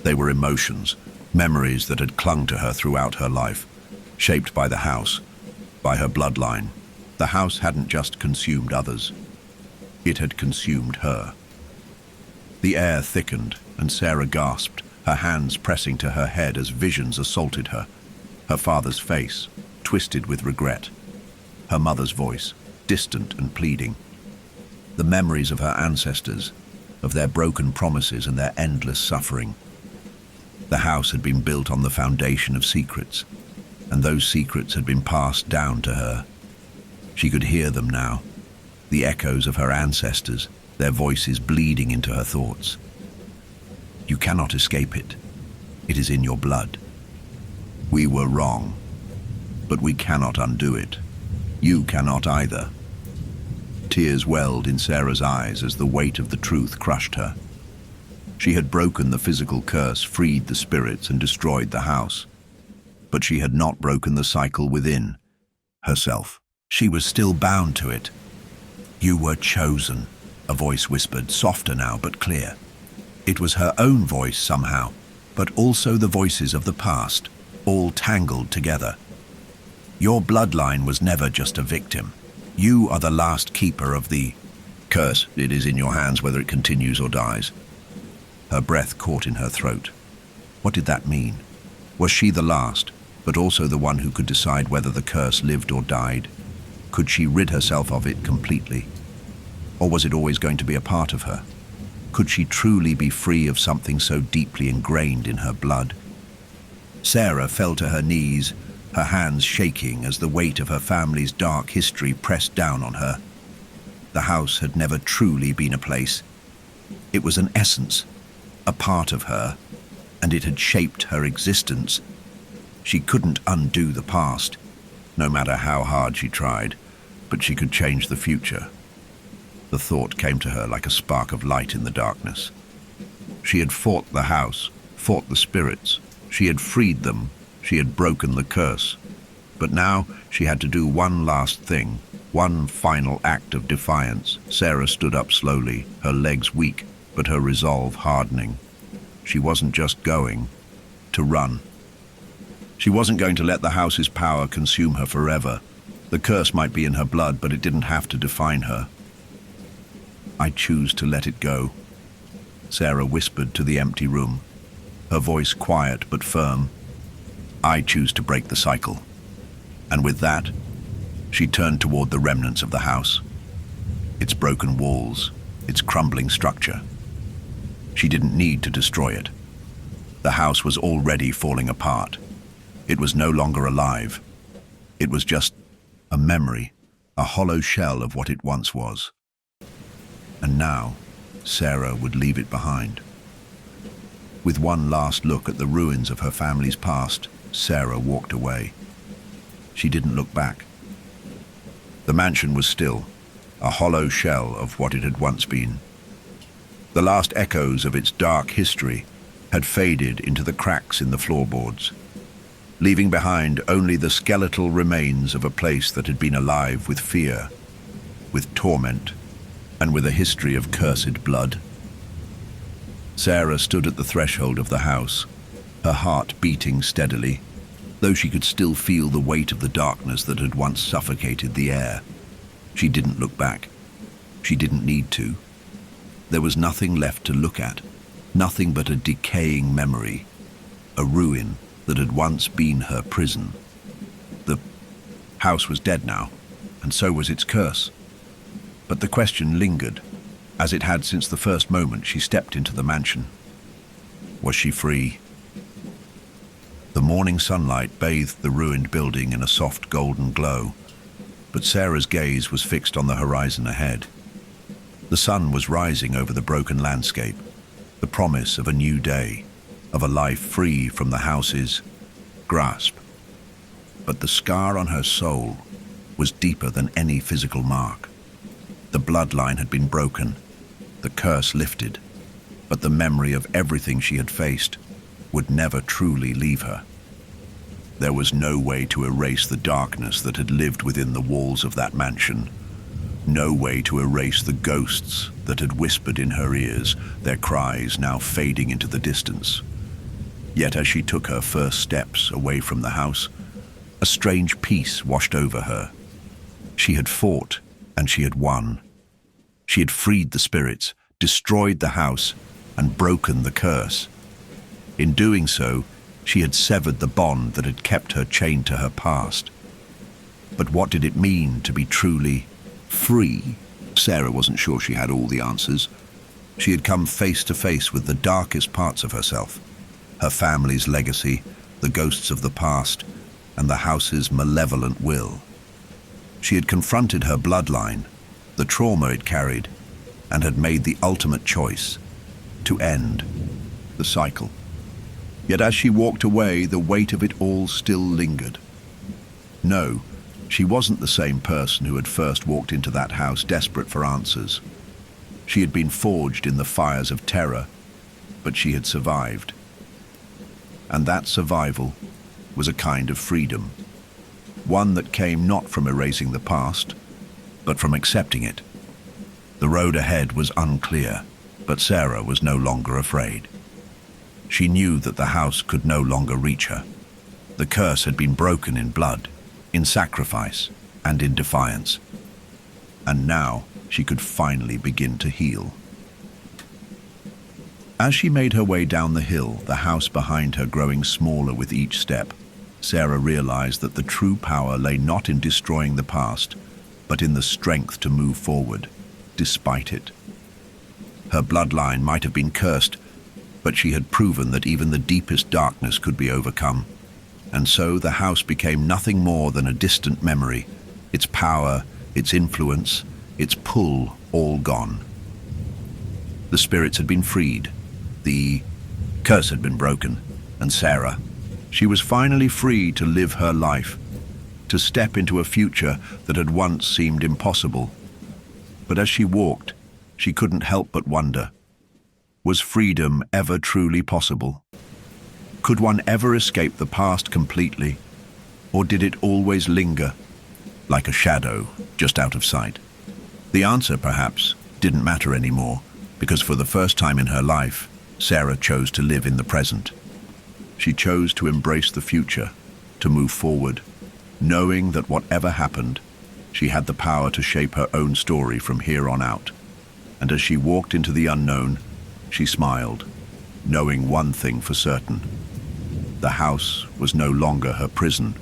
They were emotions, Memories that had clung to her throughout her life, shaped by the house, by her bloodline. The house hadn't just consumed others. It had consumed her. The air thickened, and Sarah gasped, her hands pressing to her head as visions assaulted her. Her father's face, twisted with regret. Her mother's voice, distant and pleading. The memories of her ancestors, of their broken promises and their endless suffering. The house had been built on the foundation of secrets, and those secrets had been passed down to her. She could hear them now, the echoes of her ancestors, their voices bleeding into her thoughts. You cannot escape it. It is in your blood. We were wrong, but we cannot undo it. You cannot either. Tears welled in Sarah's eyes as the weight of the truth crushed her. She had broken the physical curse, freed the spirits, and destroyed the house. But she had not broken the cycle within herself. She was still bound to it. You were chosen, a voice whispered, softer now but clear. It was her own voice somehow, but also the voices of the past, all tangled together. Your bloodline was never just a victim. You are the last keeper of the curse. It is in your hands whether it continues or dies. Her breath caught in her throat. What did that mean? Was she the last, but also the one who could decide whether the curse lived or died? Could she rid herself of it completely? Or was it always going to be a part of her? Could she truly be free of something so deeply ingrained in her blood? Sarah fell to her knees, her hands shaking as the weight of her family's dark history pressed down on her. The house had never truly been a place. It was an essence, a part of her, and it had shaped her existence. She couldn't undo the past, no matter how hard she tried, but she could change the future. The thought came to her like a spark of light in the darkness. She had fought the house, fought the spirits. She had freed them. She had broken the curse. But now she had to do one last thing, one final act of defiance. Sarah stood up slowly, her legs weak, but her resolve hardening. She wasn't just going to run. She wasn't going to let the house's power consume her forever. The curse might be in her blood, but it didn't have to define her. I choose to let it go, Sarah whispered to the empty room, her voice quiet but firm. I choose to break the cycle. And with that, she turned toward the remnants of the house, its broken walls, its crumbling structure. She didn't need to destroy it. The house was already falling apart. It was no longer alive. It was just a memory, a hollow shell of what it once was. And now, Sarah would leave it behind. With one last look at the ruins of her family's past, Sarah walked away. She didn't look back. The mansion was still, a hollow shell of what it had once been. The last echoes of its dark history had faded into the cracks in the floorboards, leaving behind only the skeletal remains of a place that had been alive with fear, with torment, and with a history of cursed blood. Sarah stood at the threshold of the house, her heart beating steadily, though she could still feel the weight of the darkness that had once suffocated the air. She didn't look back. She didn't need to. There was nothing left to look at, nothing but a decaying memory, a ruin that had once been her prison. The house was dead now, and so was its curse. But the question lingered, as it had since the first moment she stepped into the mansion. Was she free? The morning sunlight bathed the ruined building in a soft golden glow, but Sarah's gaze was fixed on the horizon ahead. The sun was rising over the broken landscape, the promise of a new day, of a life free from the house's grasp. But the scar on her soul was deeper than any physical mark. The bloodline had been broken, the curse lifted, but the memory of everything she had faced would never truly leave her. There was no way to erase the darkness that had lived within the walls of that mansion, no way to erase the ghosts that had whispered in her ears, their cries now fading into the distance. Yet as she took her first steps away from the house, a strange peace washed over her. She had fought, and she had won. She had freed the spirits, destroyed the house, and broken the curse. In doing so, she had severed the bond that had kept her chained to her past. But what did it mean to be truly free? Sarah wasn't sure she had all the answers. She had come face to face with the darkest parts of herself, her family's legacy, the ghosts of the past, and the house's malevolent will. She had confronted her bloodline, the trauma it carried, and had made the ultimate choice to end the cycle. Yet as she walked away, the weight of it all still lingered. No, she wasn't the same person who had first walked into that house desperate for answers. She had been forged in the fires of terror, but she had survived. And that survival was a kind of freedom, one that came not from erasing the past, but from accepting it. The road ahead was unclear, but Sarah was no longer afraid. She knew that the house could no longer reach her. The curse had been broken in blood, in sacrifice, and in defiance. And now she could finally begin to heal. As she made her way down the hill, the house behind her growing smaller with each step, Sarah realized that the true power lay not in destroying the past, but in the strength to move forward, despite it. Her bloodline might have been cursed, but she had proven that even the deepest darkness could be overcome. And so the house became nothing more than a distant memory, its power, its influence, its pull all gone. The spirits had been freed, the curse had been broken, and Sarah, she was finally free to live her life, to step into a future that had once seemed impossible. But as she walked, she couldn't help but wonder, was freedom ever truly possible? Could one ever escape the past completely, or did it always linger, like a shadow just out of sight? The answer, perhaps, didn't matter anymore, because for the first time in her life, Sarah chose to live in the present. She chose to embrace the future, to move forward, knowing that whatever happened, she had the power to shape her own story from here on out. And as she walked into the unknown, she smiled, knowing one thing for certain. The house was no longer her prison.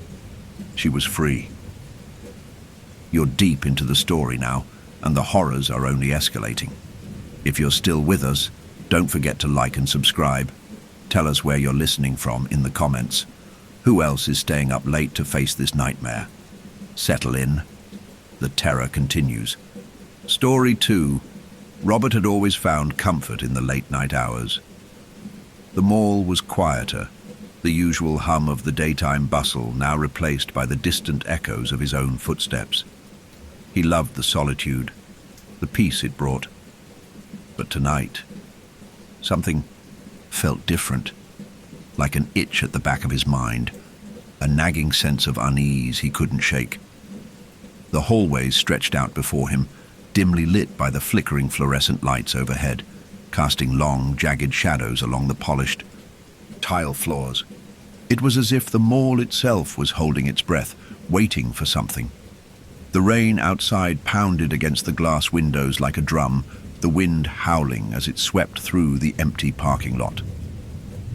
She was free. You're deep into the story now, and the horrors are only escalating. If you're still with us, don't forget to like and subscribe. Tell us where you're listening from in the comments. Who else is staying up late to face this nightmare? Settle in. The terror continues. Story 2. Robert had always found comfort in the late-night hours. The mall was quieter, the usual hum of the daytime bustle now replaced by the distant echoes of his own footsteps. He loved the solitude, the peace it brought. But tonight, something felt different, like an itch at the back of his mind, a nagging sense of unease he couldn't shake. The hallways stretched out before him, dimly lit by the flickering fluorescent lights overhead, casting long, jagged shadows along the polished tile floors. It was as if the mall itself was holding its breath, waiting for something. The rain outside pounded against the glass windows like a drum, the wind howling as it swept through the empty parking lot.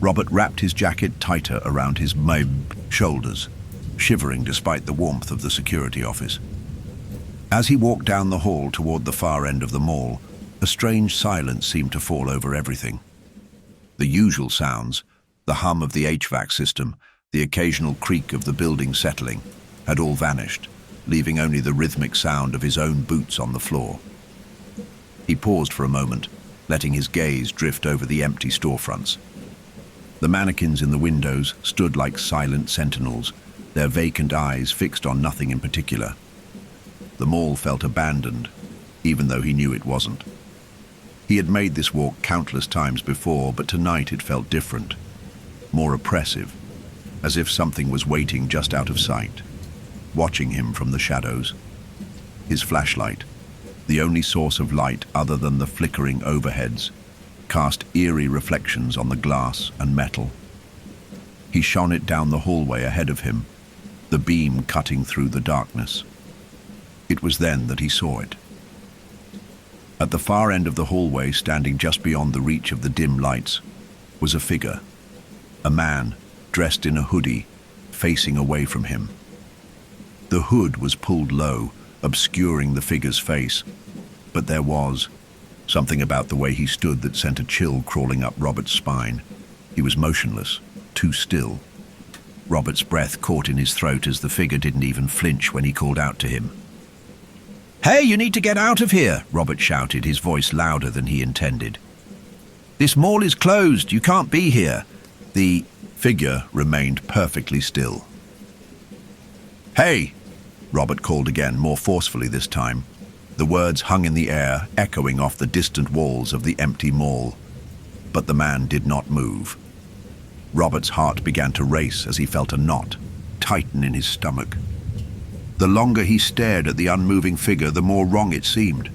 Robert wrapped his jacket tighter around his shoulders, shivering despite the warmth of the security office. As he walked down the hall toward the far end of the mall, a strange silence seemed to fall over everything. The usual sounds, the hum of the HVAC system, the occasional creak of the building settling, had all vanished, leaving only the rhythmic sound of his own boots on the floor. He paused for a moment, letting his gaze drift over the empty storefronts. The mannequins in the windows stood like silent sentinels, their vacant eyes fixed on nothing in particular. The mall felt abandoned, even though he knew it wasn't. He had made this walk countless times before, but tonight it felt different, more oppressive, as if something was waiting just out of sight, watching him from the shadows. His flashlight, the only source of light other than the flickering overheads, cast eerie reflections on the glass and metal. He shone it down the hallway ahead of him, the beam cutting through the darkness. It was then that he saw it. At the far end of the hallway, standing just beyond the reach of the dim lights, was a figure. A man, dressed in a hoodie, facing away from him. The hood was pulled low, obscuring the figure's face, but there was something about the way he stood that sent a chill crawling up Robert's spine. He was motionless, too still. Robert's breath caught in his throat as the figure didn't even flinch when he called out to him. "Hey, you need to get out of here," Robert shouted, his voice louder than he intended. "This mall is closed. You can't be here." The figure remained perfectly still. "Hey!" Robert called again, more forcefully this time. The words hung in the air, echoing off the distant walls of the empty mall. But the man did not move. Robert's heart began to race as he felt a knot tighten in his stomach. The longer he stared at the unmoving figure, the more wrong it seemed.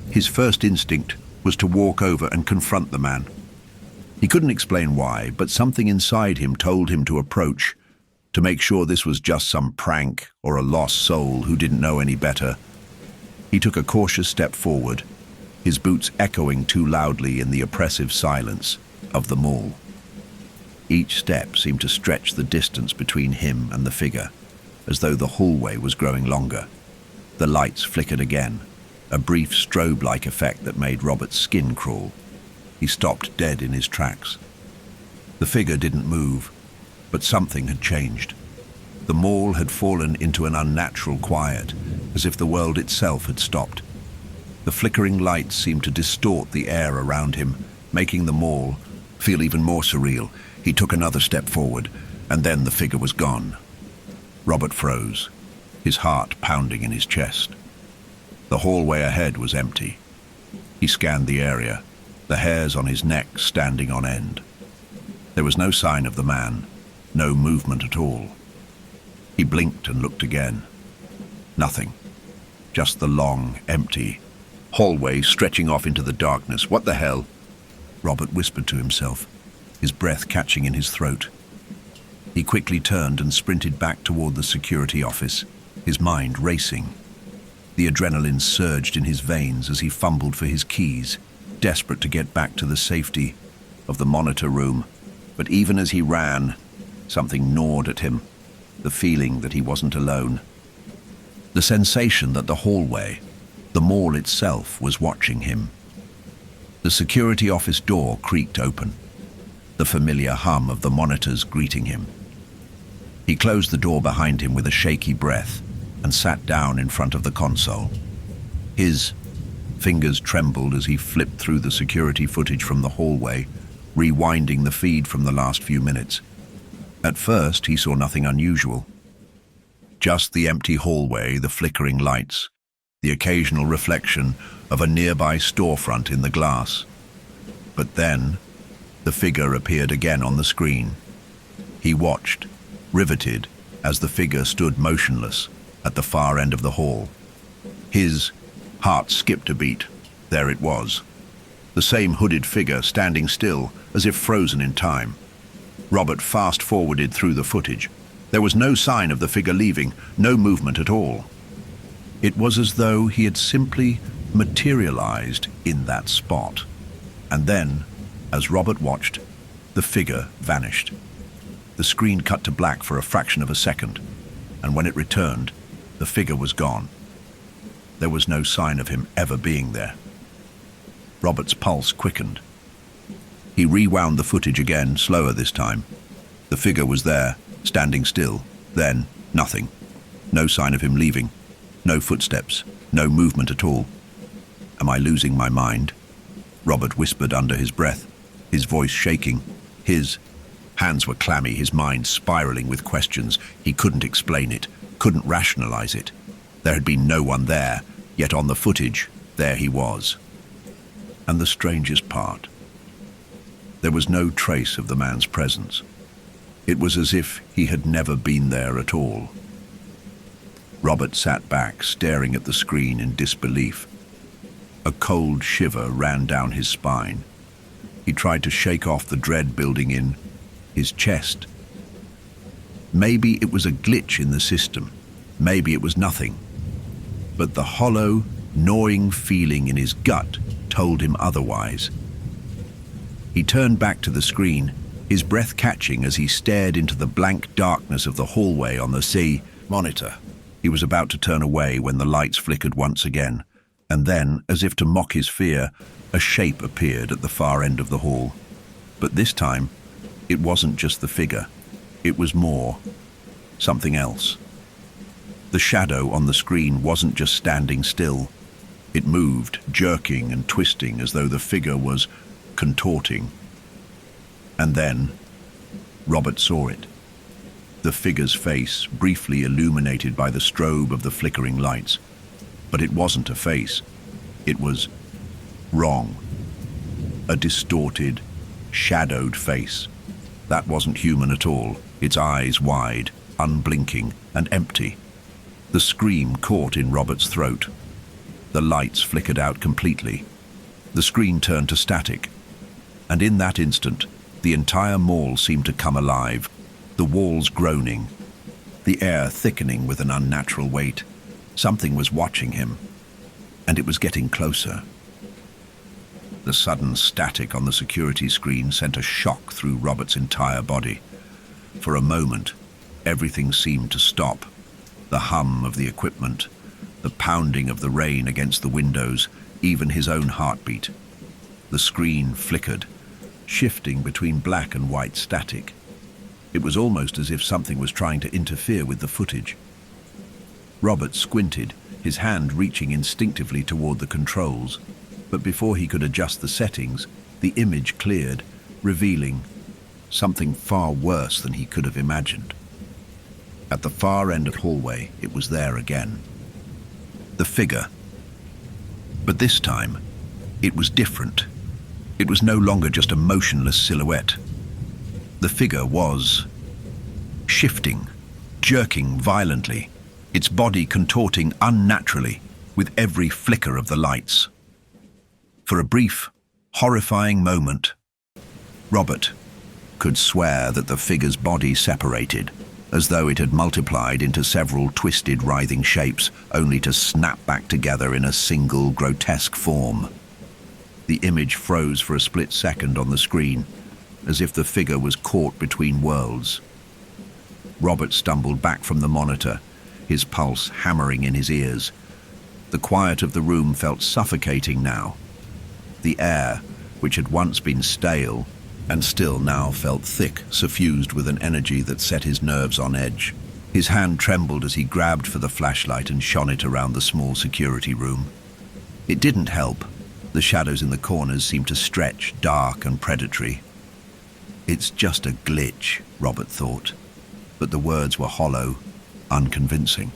His first instinct was to walk over and confront the man. He couldn't explain why, but something inside him told him to approach, to make sure this was just some prank or a lost soul who didn't know any better. He took a cautious step forward, his boots echoing too loudly in the oppressive silence of the mall. Each step seemed to stretch the distance between him and the figure, as though the hallway was growing longer. The lights flickered again, a brief strobe-like effect that made Robert's skin crawl. He stopped dead in his tracks. The figure didn't move, but something had changed. The mall had fallen into an unnatural quiet, as if the world itself had stopped. The flickering lights seemed to distort the air around him, making the mall feel even more surreal. He took another step forward, and then the figure was gone. Robert froze, his heart pounding in his chest. The hallway ahead was empty. He scanned the area, the hairs on his neck standing on end. There was no sign of the man, no movement at all. He blinked and looked again. Nothing. Just the long, empty hallway stretching off into the darkness. What the hell? Robert whispered to himself, his breath catching in his throat. He quickly turned and sprinted back toward the security office, his mind racing. The adrenaline surged in his veins as he fumbled for his keys, desperate to get back to the safety of the monitor room. But even as he ran, something gnawed at him, the feeling that he wasn't alone. The sensation that the hallway, the mall itself, was watching him. The security office door creaked open, the familiar hum of the monitors greeting him. He closed the door behind him with a shaky breath and sat down in front of the console. His fingers trembled as he flipped through the security footage from the hallway, rewinding the feed from the last few minutes. At first, he saw nothing unusual. Just the empty hallway, the flickering lights, the occasional reflection of a nearby storefront in the glass. But then, the figure appeared again on the screen. He watched, riveted, as the figure stood motionless at the far end of the hall. His heart skipped a beat. There it was. The same hooded figure standing still, as if frozen in time. Robert fast-forwarded through the footage. There was no sign of the figure leaving, no movement at all. It was as though he had simply materialized in that spot. And then, as Robert watched, the figure vanished. The screen cut to black for a fraction of a second, and when it returned, the figure was gone. There was no sign of him ever being there. Robert's pulse quickened. He rewound the footage again, slower this time. The figure was there, standing still. Then, nothing. No sign of him leaving. No footsteps. No movement at all. Am I losing my mind? Robert whispered under his breath, his voice shaking. His hands were clammy, his mind spiraling with questions. He couldn't explain it, couldn't rationalize it. There had been no one there, yet on the footage, there he was. And the strangest part, there was no trace of the man's presence. It was as if he had never been there at all. Robert sat back, staring at the screen in disbelief. A cold shiver ran down his spine. He tried to shake off the dread building in his chest, Maybe it was a glitch in the system. Maybe it was nothing. But the hollow, gnawing feeling in his gut told him otherwise. He turned back to the screen, his breath catching as he stared into the blank darkness of the hallway on the C monitor. He was about to turn away when the lights flickered once again, and then, as if to mock his fear, a shape appeared at the far end of the hall. But this time, it wasn't just the figure. It was more. Something else. The shadow on the screen wasn't just standing still. It moved, jerking and twisting as though the figure was contorting. And then, Robert saw it. The figure's face, briefly illuminated by the strobe of the flickering lights. But it wasn't a face. It was wrong. A distorted, shadowed face. That wasn't human at all, its eyes wide, unblinking, and empty. The scream caught in Robert's throat. The lights flickered out completely. The screen turned to static. And in that instant, the entire mall seemed to come alive, the walls groaning, the air thickening with an unnatural weight. Something was watching him, and it was getting closer. The sudden static on the security screen sent a shock through Robert's entire body. For a moment, everything seemed to stop. The hum of the equipment, the pounding of the rain against the windows, even his own heartbeat. The screen flickered, shifting between black and white static. It was almost as if something was trying to interfere with the footage. Robert squinted, his hand reaching instinctively toward the controls. But before he could adjust the settings, the image cleared, revealing something far worse than he could have imagined. At the far end of the hallway, it was there again. The figure. But this time, it was different. It was no longer just a motionless silhouette. The figure was shifting, jerking violently, its body contorting unnaturally with every flicker of the lights. For a brief, horrifying moment, Robert could swear that the figure's body separated, as though it had multiplied into several twisted, writhing shapes, only to snap back together in a single, grotesque form. The image froze for a split second on the screen, as if the figure was caught between worlds. Robert stumbled back from the monitor, his pulse hammering in his ears. The quiet of the room felt suffocating now. The air, which had once been stale, and still now felt thick, suffused with an energy that set his nerves on edge. His hand trembled as he grabbed for the flashlight and shone it around the small security room. It didn't help. The shadows in the corners seemed to stretch, dark and predatory. "It's just a glitch," Robert thought, but the words were hollow, unconvincing.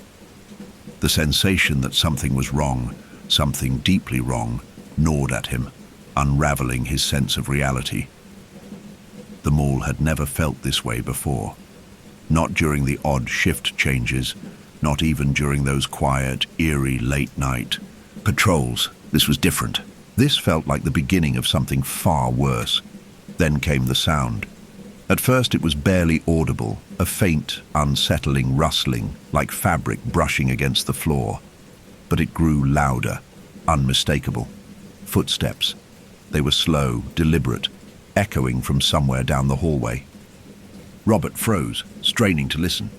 The sensation that something was wrong, something deeply wrong, gnawed at him, unraveling his sense of reality. The mall had never felt this way before. Not during the odd shift changes, not even during those quiet, eerie late-night patrols. This was different. This felt like the beginning of something far worse. Then came the sound. At first it was barely audible, a faint, unsettling rustling, like fabric brushing against the floor. But it grew louder, unmistakable. Footsteps. They were slow, deliberate, echoing from somewhere down the hallway. Robert froze, straining to listen.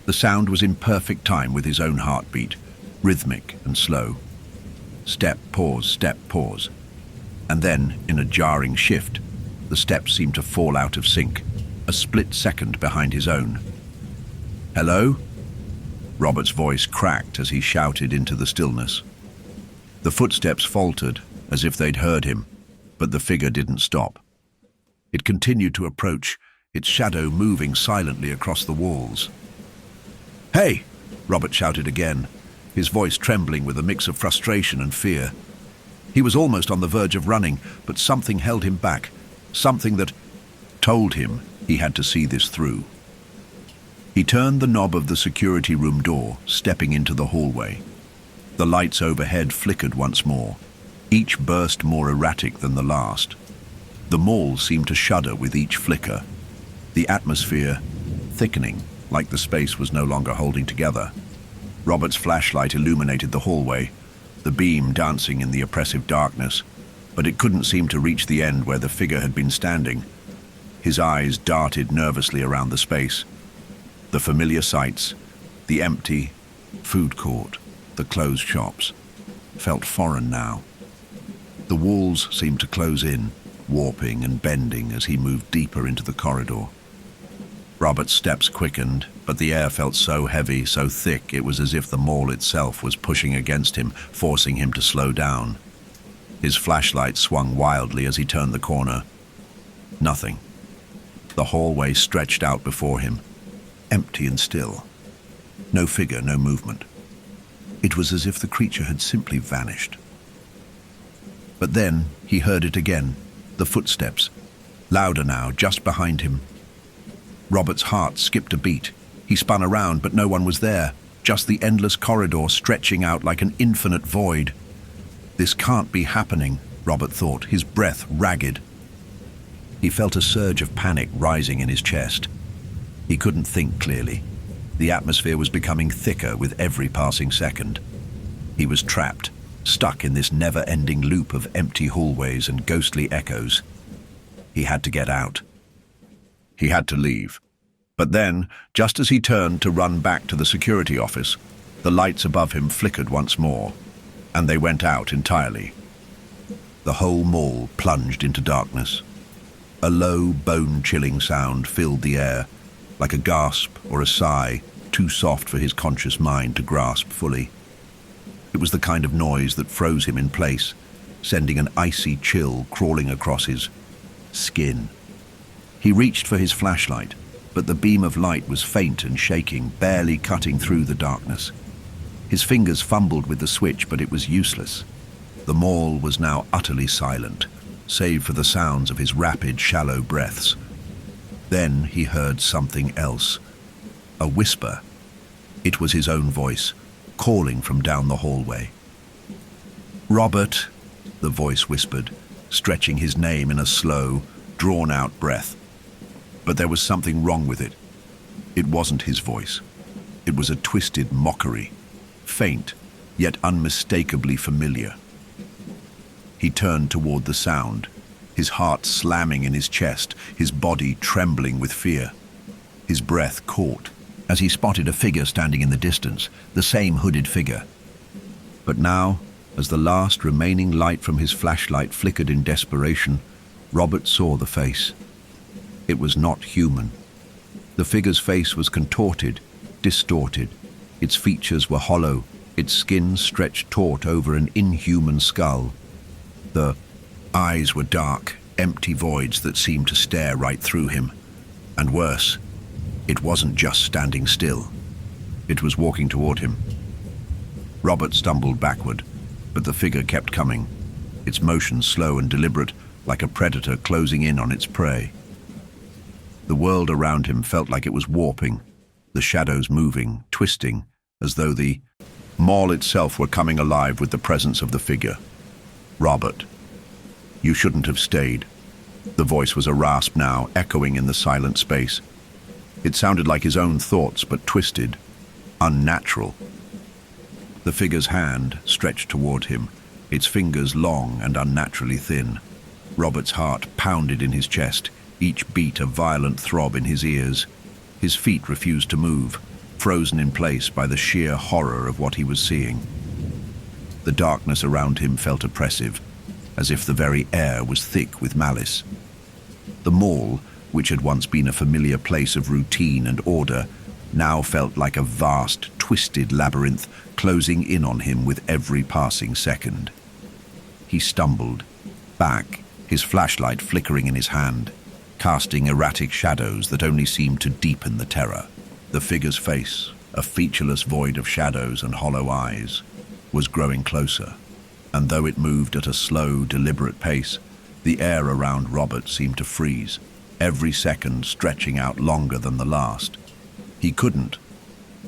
The sound was in perfect time with his own heartbeat, rhythmic and slow. Step, pause, and then, in a jarring shift, the steps seemed to fall out of sync, a split second behind his own. "Hello?" Robert's voice cracked as he shouted into the stillness. The footsteps faltered, as if they'd heard him, but the figure didn't stop. It continued to approach, its shadow moving silently across the walls. "Hey!" Robert shouted again, his voice trembling with a mix of frustration and fear. He was almost on the verge of running, but something held him back, something that told him he had to see this through. He turned the knob of the security room door, stepping into the hallway. The lights overhead flickered once more, each burst more erratic than the last. The mall seemed to shudder with each flicker. The atmosphere thickening, like the space was no longer holding together. Robert's flashlight illuminated the hallway, the beam dancing in the oppressive darkness, but it couldn't seem to reach the end where the figure had been standing. His eyes darted nervously around the space. The familiar sights, the empty food court, the closed shops, felt foreign now. The walls seemed to close in, warping and bending as he moved deeper into the corridor. Robert's steps quickened, but the air felt so heavy, so thick, it was as if the mall itself was pushing against him, forcing him to slow down. His flashlight swung wildly as he turned the corner. Nothing. The hallway stretched out before him, empty and still. No figure, no movement. It was as if the creature had simply vanished. But then he heard it again, the footsteps, louder now, just behind him. Robert's heart skipped a beat. He spun around, but no one was there, just the endless corridor stretching out like an infinite void. This can't be happening, Robert thought, his breath ragged. He felt a surge of panic rising in his chest. He couldn't think clearly. The atmosphere was becoming thicker with every passing second. He was trapped, stuck in this never-ending loop of empty hallways and ghostly echoes. He had to get out. He had to leave. But then, just as he turned to run back to the security office, the lights above him flickered once more, and they went out entirely. The whole mall plunged into darkness. A low, bone-chilling sound filled the air, like a gasp or a sigh, too soft for his conscious mind to grasp fully. It was the kind of noise that froze him in place, sending an icy chill crawling across his skin. He reached for his flashlight, but the beam of light was faint and shaking, barely cutting through the darkness. His fingers fumbled with the switch, but it was useless. The mall was now utterly silent, save for the sounds of his rapid, shallow breaths. Then he heard something else. A whisper. It was his own voice, calling from down the hallway. "Robert," the voice whispered, stretching his name in a slow, drawn-out breath. But there was something wrong with it. It wasn't his voice. It was a twisted mockery, faint, yet unmistakably familiar. He turned toward the sound, his heart slamming in his chest, his body trembling with fear. His breath caught as he spotted a figure standing in the distance, the same hooded figure. But now, as the last remaining light from his flashlight flickered in desperation, Robert saw the face. It was not human. The figure's face was contorted, distorted. Its features were hollow, its skin stretched taut over an inhuman skull. The eyes were dark, empty voids that seemed to stare right through him. And worse, it wasn't just standing still. It was walking toward him. Robert stumbled backward, but the figure kept coming, its motion slow and deliberate, like a predator closing in on its prey. The world around him felt like it was warping, the shadows moving, twisting, as though the mall itself were coming alive with the presence of the figure. "Robert, you shouldn't have stayed." The voice was a rasp now, echoing in the silent space. It sounded like his own thoughts, but twisted, unnatural. The figure's hand stretched toward him, its fingers long and unnaturally thin. Robert's heart pounded in his chest, each beat a violent throb in his ears. His feet refused to move, frozen in place by the sheer horror of what he was seeing. The darkness around him felt oppressive, as if the very air was thick with malice. The mall, which had once been a familiar place of routine and order, now felt like a vast, twisted labyrinth closing in on him with every passing second. He stumbled back, his flashlight flickering in his hand, casting erratic shadows that only seemed to deepen the terror. The figure's face, a featureless void of shadows and hollow eyes, was growing closer, and though it moved at a slow, deliberate pace, the air around Robert seemed to freeze, every second stretching out longer than the last. He couldn't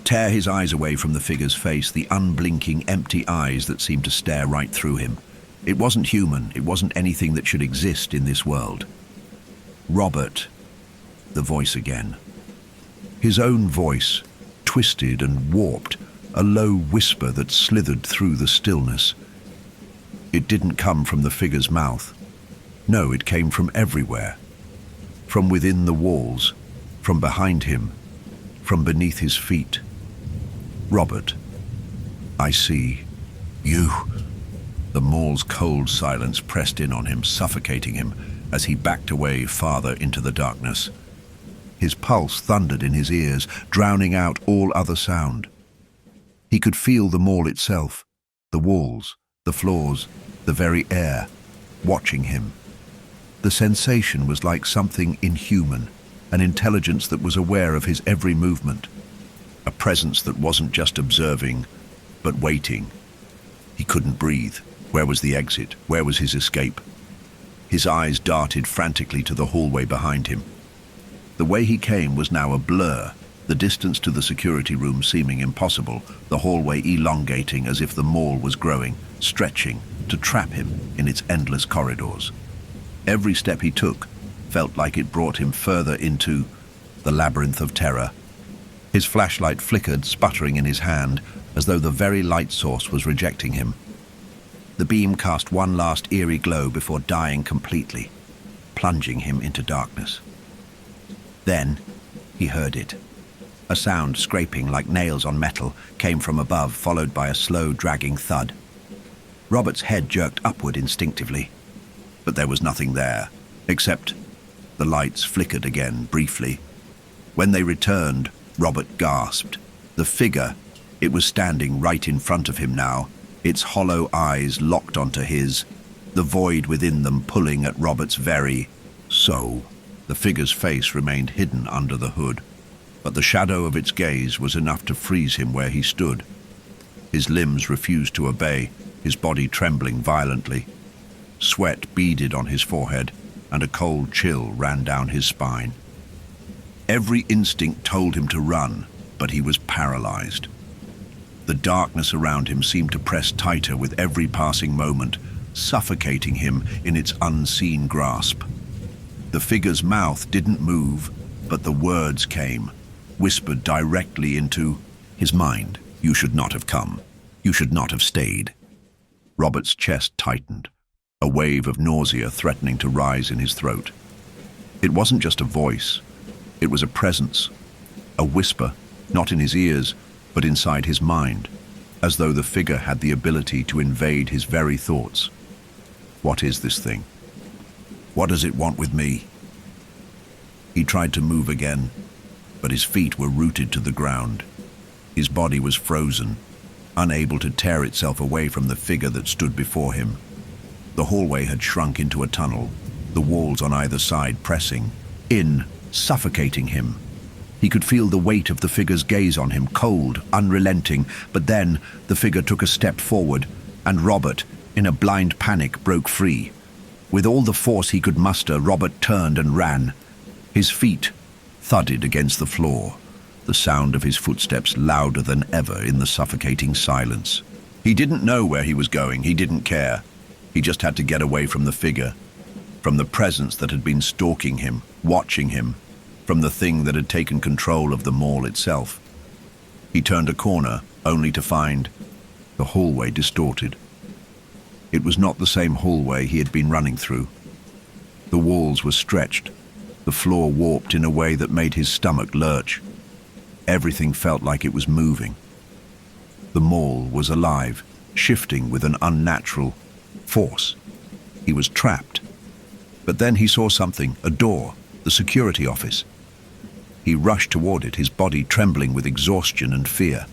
tear his eyes away from the figure's face, the unblinking, empty eyes that seemed to stare right through him. It wasn't human, it wasn't anything that should exist in this world. "Robert," the voice again. His own voice, twisted and warped, a low whisper that slithered through the stillness. It didn't come from the figure's mouth. No, it came from everywhere. From within the walls, from behind him, from beneath his feet. "Robert, I see. You." The mall's cold silence pressed in on him, suffocating him as he backed away farther into the darkness. His pulse thundered in his ears, drowning out all other sound. He could feel the mall itself, the walls, the floors, the very air, watching him. The sensation was like something inhuman, an intelligence that was aware of his every movement, a presence that wasn't just observing, but waiting. He couldn't breathe. Where was the exit? Where was his escape? His eyes darted frantically to the hallway behind him. The way he came was now a blur, the distance to the security room seeming impossible, the hallway elongating as if the mall was growing, stretching, to trap him in its endless corridors. Every step he took felt like it brought him further into the labyrinth of terror. His flashlight flickered, sputtering in his hand, as though the very light source was rejecting him. The beam cast one last eerie glow before dying completely, plunging him into darkness. Then he heard it. A sound scraping like nails on metal came from above, followed by a slow, dragging thud. Robert's head jerked upward instinctively, but there was nothing there, except the lights flickered again briefly. When they returned, Robert gasped. The figure, it was standing right in front of him now, its hollow eyes locked onto his, the void within them pulling at Robert's very soul. The figure's face remained hidden under the hood, but the shadow of its gaze was enough to freeze him where he stood. His limbs refused to obey, his body trembling violently. Sweat beaded on his forehead, and a cold chill ran down his spine. Every instinct told him to run, but he was paralyzed. The darkness around him seemed to press tighter with every passing moment, suffocating him in its unseen grasp. The figure's mouth didn't move, but the words came, whispered directly into his mind. "You should not have come. You should not have stayed." Robert's chest tightened, a wave of nausea threatening to rise in his throat. It wasn't just a voice. It was a presence, a whisper, not in his ears, but inside his mind, as though the figure had the ability to invade his very thoughts. What is this thing? What does it want with me? He tried to move again, but his feet were rooted to the ground. His body was frozen, unable to tear itself away from the figure that stood before him. The hallway had shrunk into a tunnel, the walls on either side pressing in, suffocating him. He could feel the weight of the figure's gaze on him, cold, unrelenting, but then the figure took a step forward, and Robert, in a blind panic, broke free. With all the force he could muster, Robert turned and ran. His feet thudded against the floor, the sound of his footsteps louder than ever in the suffocating silence. He didn't know where he was going, he didn't care. He just had to get away from the figure, from the presence that had been stalking him, watching him, from the thing that had taken control of the mall itself. He turned a corner, only to find the hallway distorted. It was not the same hallway he had been running through. The walls were stretched, the floor warped in a way that made his stomach lurch. Everything felt like it was moving. The mall was alive, shifting with an unnatural force. He was trapped. But then he saw something, a door, the security office. He rushed toward it, his body trembling with exhaustion and fear.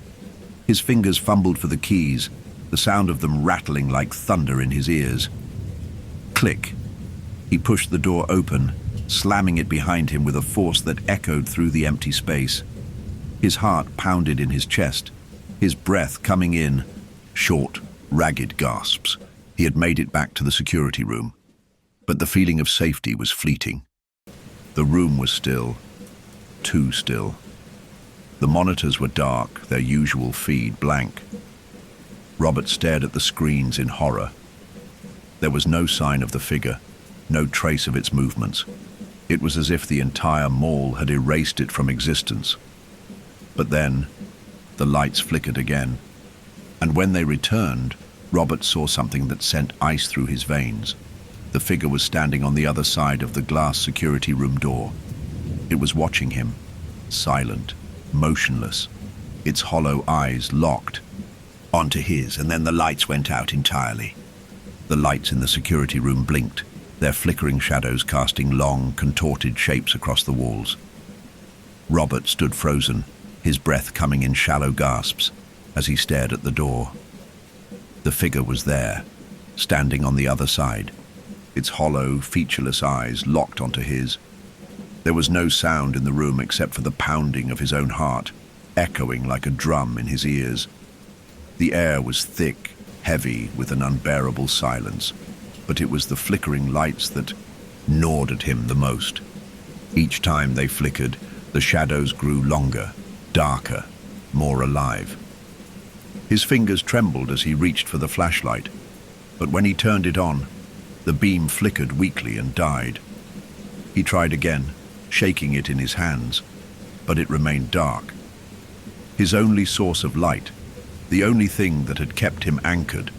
His fingers fumbled for the keys, the sound of them rattling like thunder in his ears. Click. He pushed the door open, slamming it behind him with a force that echoed through the empty space. His heart pounded in his chest, his breath coming in, short, ragged gasps. He had made it back to the security room, but the feeling of safety was fleeting. The room was still, too still. The monitors were dark, their usual feed blank. Robert stared at the screens in horror. There was no sign of the figure, no trace of its movements. It was as if the entire mall had erased it from existence. But then, the lights flickered again, and when they returned, Robert saw something that sent ice through his veins. The figure was standing on the other side of the glass security room door. It was watching him, silent, motionless, its hollow eyes locked onto his, and then the lights went out entirely. The lights in the security room blinked, their flickering shadows casting long, contorted shapes across the walls. Robert stood frozen, his breath coming in shallow gasps as he stared at the door. The figure was there, standing on the other side, its hollow, featureless eyes locked onto his. There was no sound in the room except for the pounding of his own heart, echoing like a drum in his ears. The air was thick, heavy, with an unbearable silence, but it was the flickering lights that gnawed at him the most. Each time they flickered, the shadows grew longer, darker, more alive. His fingers trembled as he reached for the flashlight, but when he turned it on, the beam flickered weakly and died. He tried again, shaking it in his hands, but it remained dark. His only source of light, the only thing that had kept him anchored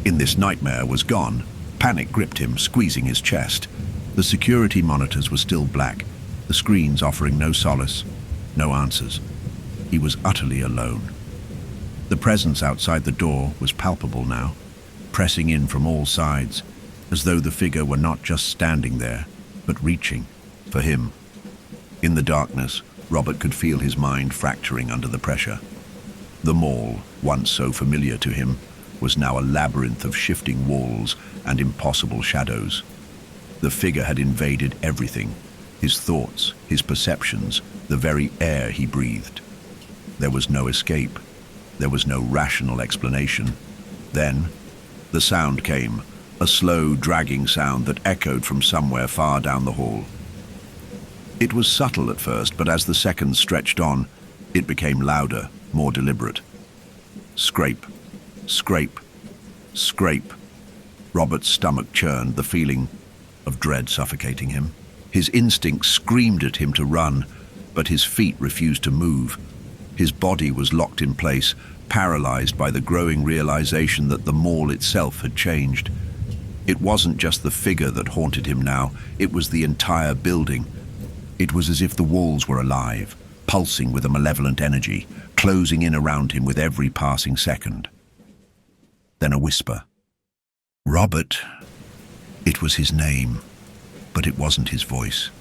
in this nightmare, was gone. Panic gripped him, squeezing his chest. The security monitors were still black, the screens offering no solace, no answers. He was utterly alone. The presence outside the door was palpable now, pressing in from all sides, as though the figure were not just standing there, but reaching for him. In the darkness, Robert could feel his mind fracturing under the pressure. The mall, once so familiar to him, was now a labyrinth of shifting walls and impossible shadows. The figure had invaded everything, his thoughts, his perceptions, the very air he breathed. There was no escape. There was no rational explanation. Then, the sound came, a slow, dragging sound that echoed from somewhere far down the hall. It was subtle at first, but as the seconds stretched on, it became louder, more deliberate. Scrape, scrape, scrape. Robert's stomach churned, the feeling of dread suffocating him. His instincts screamed at him to run, but his feet refused to move. His body was locked in place, paralyzed by the growing realization that the mall itself had changed. It wasn't just the figure that haunted him now, it was the entire building. It was as if the walls were alive, pulsing with a malevolent energy, closing in around him with every passing second. Then a whisper. Robert. It was his name, but it wasn't his voice.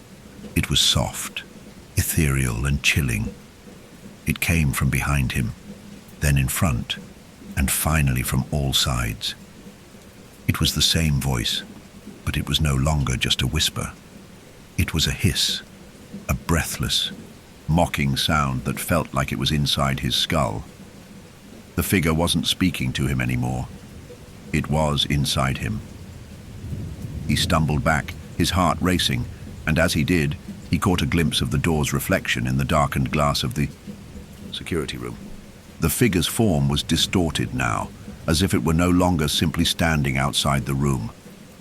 It was soft, ethereal and chilling. It came from behind him, then in front, and finally from all sides. It was the same voice, but it was no longer just a whisper. It was a hiss, a breathless, mocking sound that felt like it was inside his skull. The figure wasn't speaking to him anymore. It was inside him. He stumbled back, his heart racing, and as he did, he caught a glimpse of the door's reflection in the darkened glass of the security room. The figure's form was distorted now, as if it were no longer simply standing outside the room.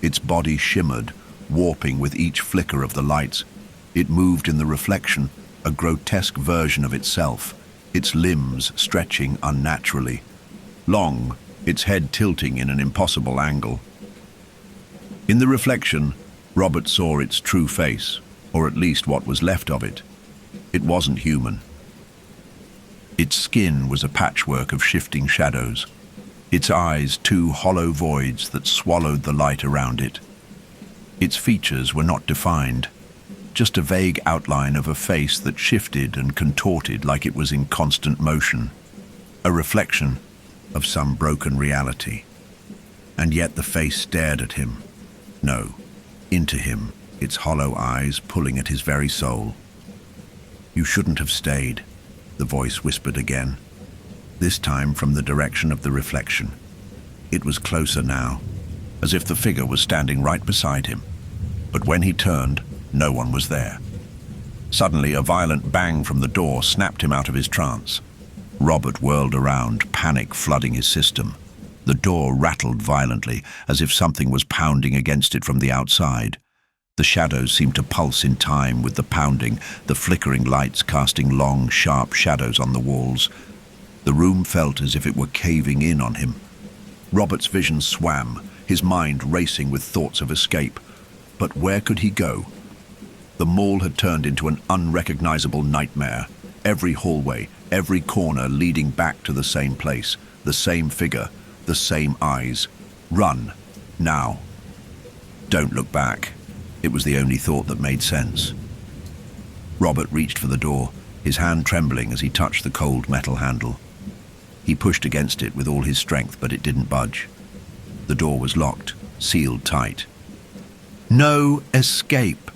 Its body shimmered, warping with each flicker of the lights. It moved in the reflection, a grotesque version of itself, its limbs stretching unnaturally. Long, its head tilting in an impossible angle. In the reflection, Robert saw its true face, or at least what was left of it. It wasn't human. Its skin was a patchwork of shifting shadows, its eyes two hollow voids that swallowed the light around it. Its features were not defined, just a vague outline of a face that shifted and contorted like it was in constant motion, a reflection of some broken reality. And yet the face stared at him. No, into him, its hollow eyes pulling at his very soul. "You shouldn't have stayed," the voice whispered again, this time from the direction of the reflection. It was closer now, as if the figure was standing right beside him. But when he turned, no one was there. Suddenly, a violent bang from the door snapped him out of his trance. Robert whirled around, panic flooding his system. The door rattled violently, as if something was pounding against it from the outside. The shadows seemed to pulse in time with the pounding, the flickering lights casting long, sharp shadows on the walls. The room felt as if it were caving in on him. Robert's vision swam, his mind racing with thoughts of escape. But where could he go? The mall had turned into an unrecognizable nightmare. Every hallway, every corner leading back to the same place, the same figure, the same eyes. Run, now. Don't look back. It was the only thought that made sense. Robert reached for the door, his hand trembling as he touched the cold metal handle. He pushed against it with all his strength, but it didn't budge. The door was locked, sealed tight. No escape!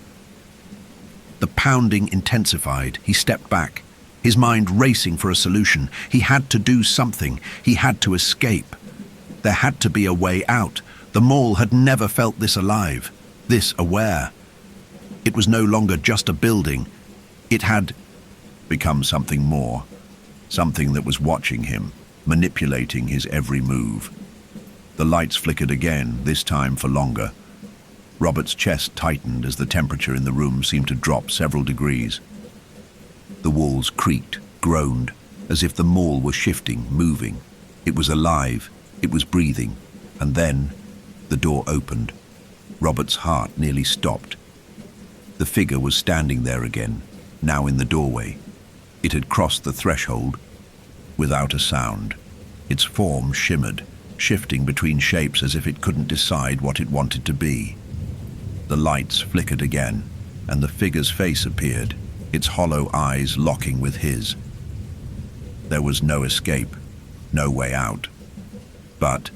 The pounding intensified. He stepped back, his mind racing for a solution. He had to do something. He had to escape. There had to be a way out. The mall had never felt this alive, this aware. It was no longer just a building. It had become something more, something that was watching him, manipulating his every move. The lights flickered again, this time for longer. Robert's chest tightened as the temperature in the room seemed to drop several degrees. The walls creaked, groaned, as if the mall were shifting, moving. It was alive, it was breathing, and then the door opened. Robert's heart nearly stopped. The figure was standing there again, now in the doorway. It had crossed the threshold without a sound. Its form shimmered, shifting between shapes as if it couldn't decide what it wanted to be. The lights flickered again, and the figure's face appeared, its hollow eyes locking with his. There was no escape, no way out. But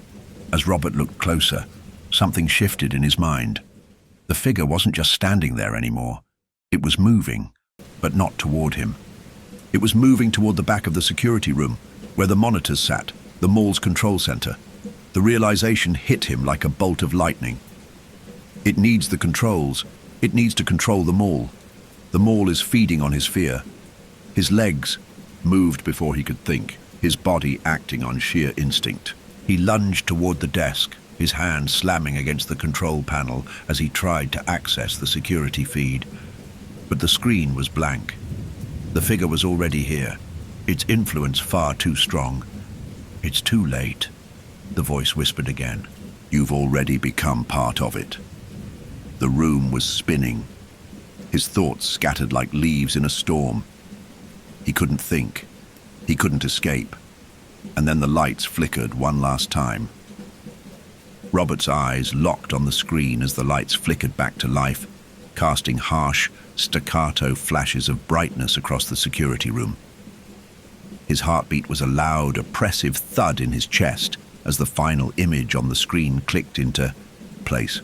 as Robert looked closer, something shifted in his mind. The figure wasn't just standing there anymore. It was moving, but not toward him. It was moving toward the back of the security room, where the monitors sat, the mall's control center. The realization hit him like a bolt of lightning. It needs the controls. It needs to control the mall. The mall is feeding on his fear. His legs moved before he could think, his body acting on sheer instinct. He lunged toward the desk, his hand slamming against the control panel as he tried to access the security feed. But the screen was blank. The figure was already here, its influence far too strong. It's too late, the voice whispered again. You've already become part of it. The room was spinning, his thoughts scattered like leaves in a storm. He couldn't think, he couldn't escape. And then the lights flickered one last time. Robert's eyes locked on the screen as the lights flickered back to life, casting harsh, staccato flashes of brightness across the security room. His heartbeat was a loud, oppressive thud in his chest as the final image on the screen clicked into place.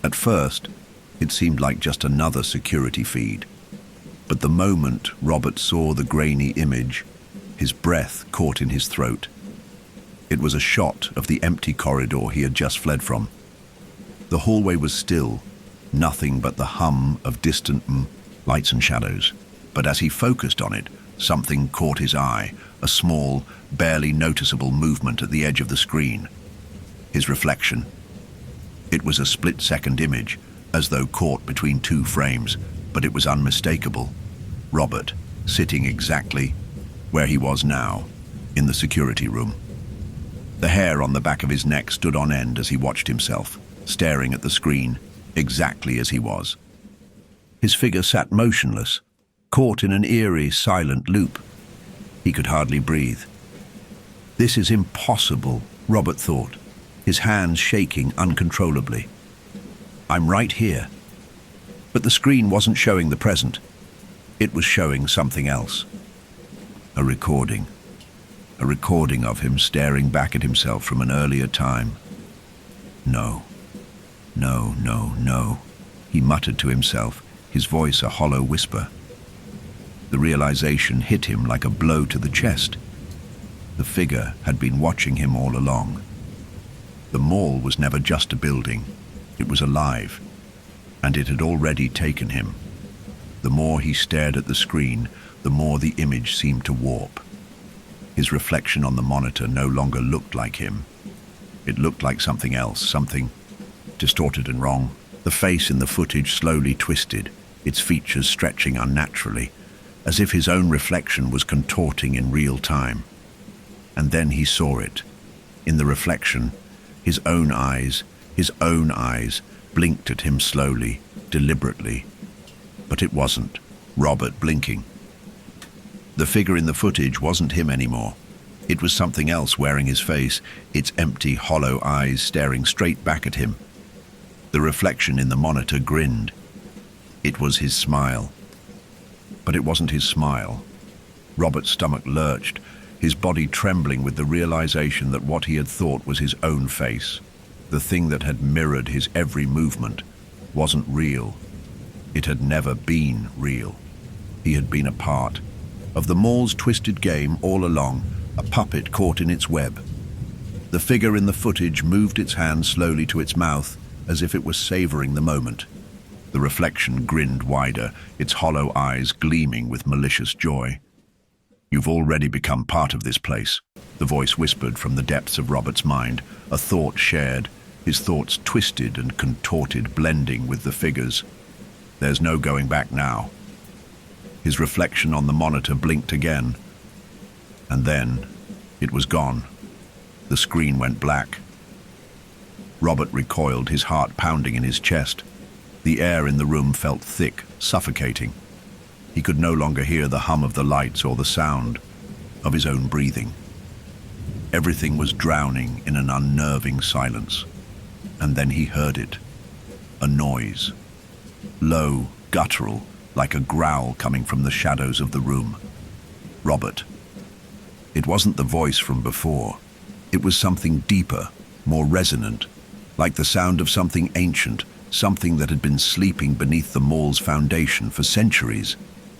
At first, it seemed like just another security feed. But the moment Robert saw the grainy image, his breath caught in his throat. It was a shot of the empty corridor he had just fled from. The hallway was still, nothing but the hum of distant lights and shadows. But as he focused on it, something caught his eye, a small, barely noticeable movement at the edge of the screen. His reflection. It was a split-second image, as though caught between two frames, but it was unmistakable. Robert, sitting exactly where he was now, in the security room. The hair on the back of his neck stood on end as he watched himself, staring at the screen, exactly as he was. His figure sat motionless, caught in an eerie, silent loop. He could hardly breathe. This is impossible, Robert thought, his hands shaking uncontrollably. I'm right here. But the screen wasn't showing the present. It was showing something else. A recording of him staring back at himself from an earlier time. No, no, no, no, he muttered to himself, his voice a hollow whisper. The realization hit him like a blow to the chest. The figure had been watching him all along. The mall was never just a building. It was alive, and it had already taken him. The more he stared at the screen, the more the image seemed to warp. His reflection on the monitor no longer looked like him. It looked like something else, something distorted and wrong. The face in the footage slowly twisted, its features stretching unnaturally, as if his own reflection was contorting in real time. And then he saw it. In the reflection, his own eyes blinked at him slowly, deliberately. But it wasn't Robert blinking. The figure in the footage wasn't him anymore. It was something else wearing his face, its empty, hollow eyes staring straight back at him. The reflection in the monitor grinned. It was his smile. But it wasn't his smile. Robert's stomach lurched, his body trembling with the realization that what he had thought was his own face, the thing that had mirrored his every movement, wasn't real. It had never been real. He had been a part of the mall's twisted game all along, a puppet caught in its web. The figure in the footage moved its hand slowly to its mouth, as if it was savoring the moment. The reflection grinned wider, its hollow eyes gleaming with malicious joy. "You've already become part of this place," the voice whispered from the depths of Robert's mind, a thought shared, his thoughts twisted and contorted, blending with the figures. "There's no going back now." His reflection on the monitor blinked again, and then it was gone. The screen went black. Robert recoiled, his heart pounding in his chest. The air in the room felt thick, suffocating. He could no longer hear the hum of the lights or the sound of his own breathing. Everything was drowning in an unnerving silence. And then he heard it. A noise. Low, guttural, like a growl coming from the shadows of the room. Robert. It wasn't the voice from before. It was something deeper, more resonant, like the sound of something ancient, something that had been sleeping beneath the mall's foundation for centuries.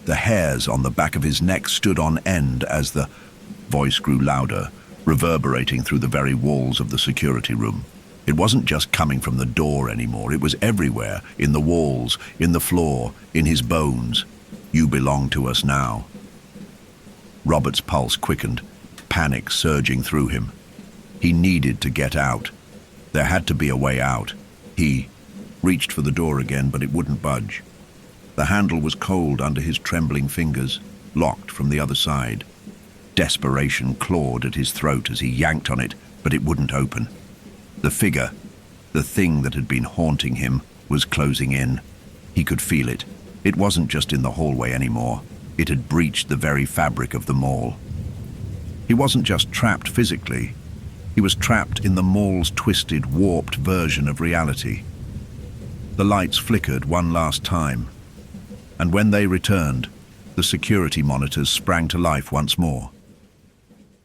The hairs on the back of his neck stood on end as the voice grew louder, reverberating through the very walls of the security room. It wasn't just coming from the door anymore, it was everywhere, in the walls, in the floor, in his bones. "You belong to us now." Robert's pulse quickened, panic surging through him. He needed to get out. There had to be a way out. He reached for the door again, but it wouldn't budge. The handle was cold under his trembling fingers, locked from the other side. Desperation clawed at his throat as he yanked on it, but it wouldn't open. The figure, the thing that had been haunting him, was closing in. He could feel it. It wasn't just in the hallway anymore. It had breached the very fabric of the mall. He wasn't just trapped physically. He was trapped in the mall's twisted, warped version of reality. The lights flickered one last time, and when they returned, the security monitors sprang to life once more.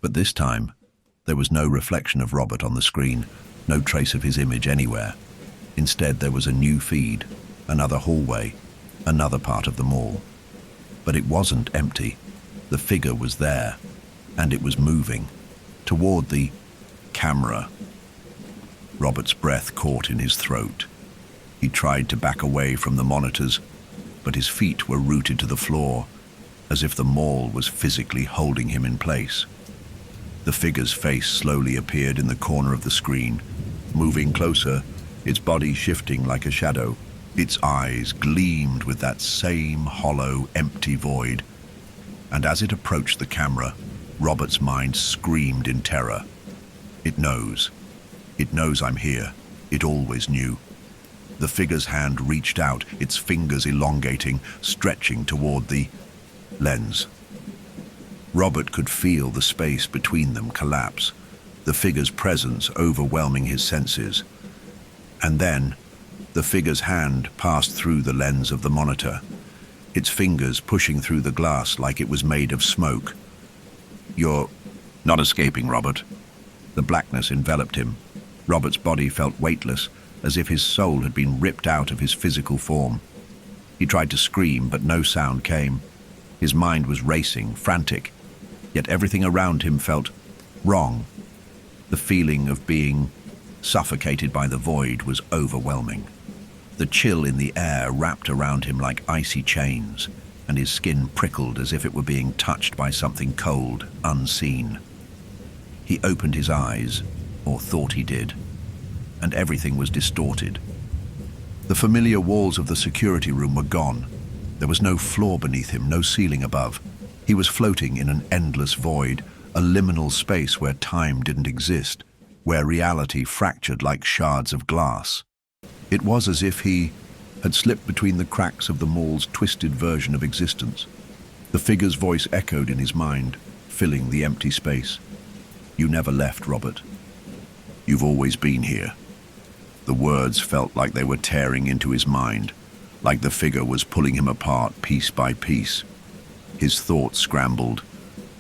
But this time, there was no reflection of Robert on the screen, no trace of his image anywhere. Instead, there was a new feed, another hallway, another part of the mall. But it wasn't empty. The figure was there, and it was moving toward the camera. Robert's breath caught in his throat. He tried to back away from the monitors, but his feet were rooted to the floor, as if the mall was physically holding him in place. The figure's face slowly appeared in the corner of the screen, moving closer, its body shifting like a shadow. Its eyes gleamed with that same hollow, empty void. And as it approached the camera, Robert's mind screamed in terror. It knows. It knows I'm here. It always knew. The figure's hand reached out, its fingers elongating, stretching toward the lens. Robert could feel the space between them collapse, the figure's presence overwhelming his senses. And then, the figure's hand passed through the lens of the monitor, its fingers pushing through the glass like it was made of smoke. "You're not escaping, Robert." The blackness enveloped him. Robert's body felt weightless, as if his soul had been ripped out of his physical form. He tried to scream, but no sound came. His mind was racing, frantic, yet everything around him felt wrong. The feeling of being suffocated by the void was overwhelming. The chill in the air wrapped around him like icy chains, and his skin prickled as if it were being touched by something cold, unseen. He opened his eyes, or thought he did, and everything was distorted. The familiar walls of the security room were gone. There was no floor beneath him, no ceiling above. He was floating in an endless void, a liminal space where time didn't exist, where reality fractured like shards of glass. It was as if he had slipped between the cracks of the mall's twisted version of existence. The figure's voice echoed in his mind, filling the empty space. "You never left, Robert. You've always been here." The words felt like they were tearing into his mind, like the figure was pulling him apart piece by piece. His thoughts scrambled,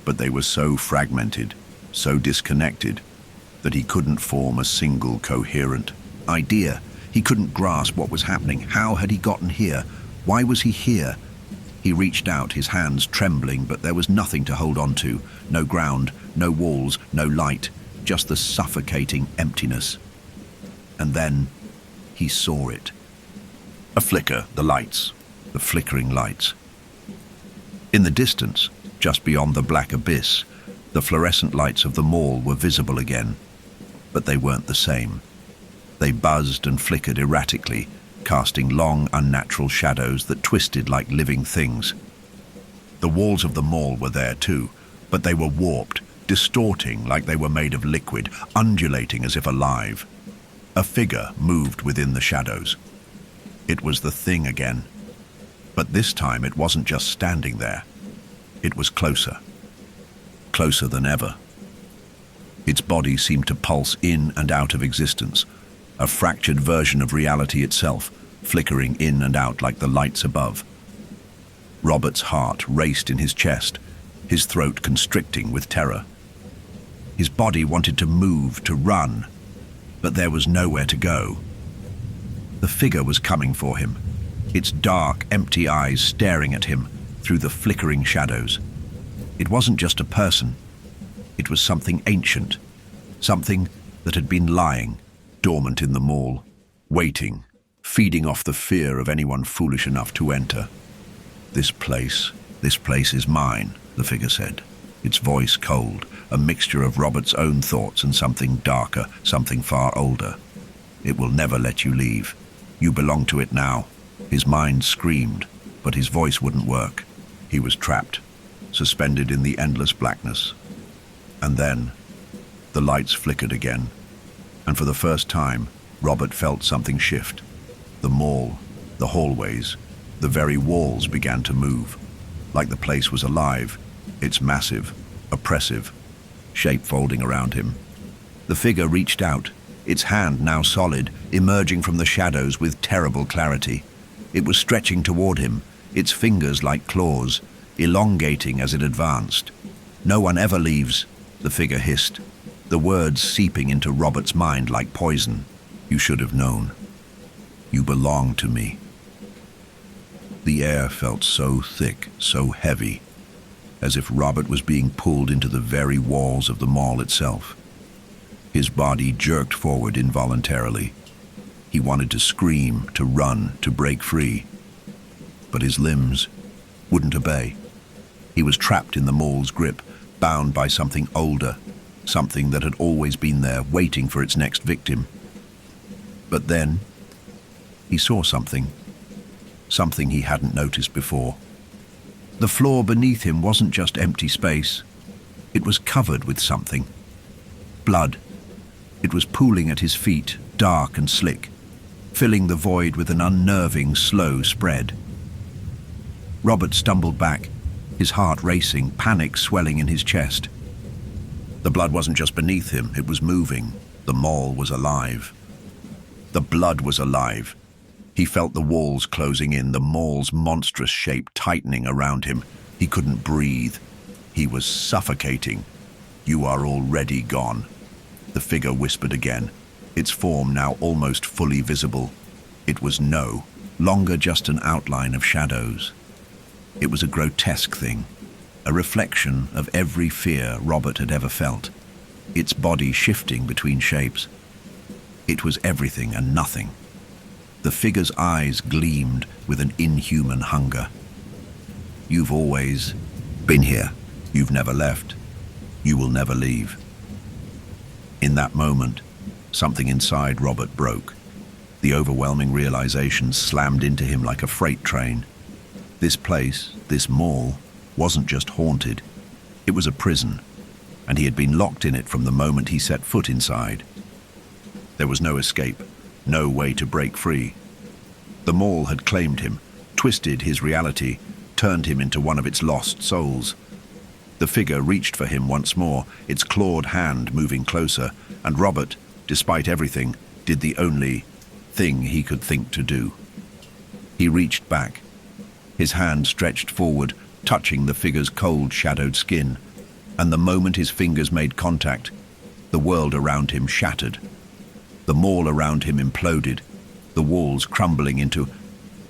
but they were so fragmented, so disconnected, that he couldn't form a single coherent idea. He couldn't grasp what was happening. How had he gotten here? Why was he here? He reached out, his hands trembling, but there was nothing to hold on to. No ground, no walls, no light, just the suffocating emptiness. And then he saw it. A flicker, the lights, the flickering lights. In the distance, just beyond the black abyss, the fluorescent lights of the mall were visible again. But they weren't the same. They buzzed and flickered erratically, casting long, unnatural shadows that twisted like living things. The walls of the mall were there too, but they were warped, distorting like they were made of liquid, undulating as if alive. A figure moved within the shadows. It was the thing again. But this time it wasn't just standing there. It was closer. Closer than ever. Its body seemed to pulse in and out of existence, a fractured version of reality itself, flickering in and out like the lights above. Robert's heart raced in his chest, his throat constricting with terror. His body wanted to move, to run, but there was nowhere to go. The figure was coming for him, its dark, empty eyes staring at him through the flickering shadows. It wasn't just a person. It was something ancient, something that had been lying, dormant in the mall, waiting, feeding off the fear of anyone foolish enough to enter. This place is mine," the figure said, its voice cold, a mixture of Robert's own thoughts and something darker, something far older. "It will never let you leave. You belong to it now." His mind screamed, but his voice wouldn't work. He was trapped, suspended in the endless blackness. And then, the lights flickered again, and for the first time, Robert felt something shift. The mall, the hallways, the very walls began to move, like the place was alive, its massive, oppressive shape folding around him. The figure reached out, its hand now solid, emerging from the shadows with terrible clarity. It was stretching toward him, its fingers like claws, elongating as it advanced. "No one ever leaves," the figure hissed, the words seeping into Robert's mind like poison. "You should have known. You belong to me." The air felt so thick, so heavy, as if Robert was being pulled into the very walls of the mall itself. His body jerked forward involuntarily. He wanted to scream, to run, to break free. But his limbs wouldn't obey. He was trapped in the mall's grip, bound by something older, something that had always been there, waiting for its next victim. But then, he saw something he hadn't noticed before. The floor beneath him wasn't just empty space. It was covered with something. Blood. It was pooling at his feet, dark and slick, filling the void with an unnerving, slow spread. Robert stumbled back, his heart racing, panic swelling in his chest. The blood wasn't just beneath him, it was moving. The mall was alive. The blood was alive. He felt the walls closing in, the mall's monstrous shape tightening around him. He couldn't breathe. He was suffocating. "You are already gone," the figure whispered again, its form now almost fully visible. It was no longer just an outline of shadows. It was a grotesque thing, a reflection of every fear Robert had ever felt, its body shifting between shapes. It was everything and nothing. The figure's eyes gleamed with an inhuman hunger. "You've always been here. You've never left. You will never leave." In that moment, something inside Robert broke. The overwhelming realization slammed into him like a freight train. This place, this mall, wasn't just haunted. It was a prison, and he had been locked in it from the moment he set foot inside. There was no escape, no way to break free. The mall had claimed him, twisted his reality, turned him into one of its lost souls. The figure reached for him once more, its clawed hand moving closer, and Robert, despite everything, did the only thing he could think to do. He reached back, his hand stretched forward, touching the figure's cold, shadowed skin, and the moment his fingers made contact, the world around him shattered. The mall around him imploded, the walls crumbling into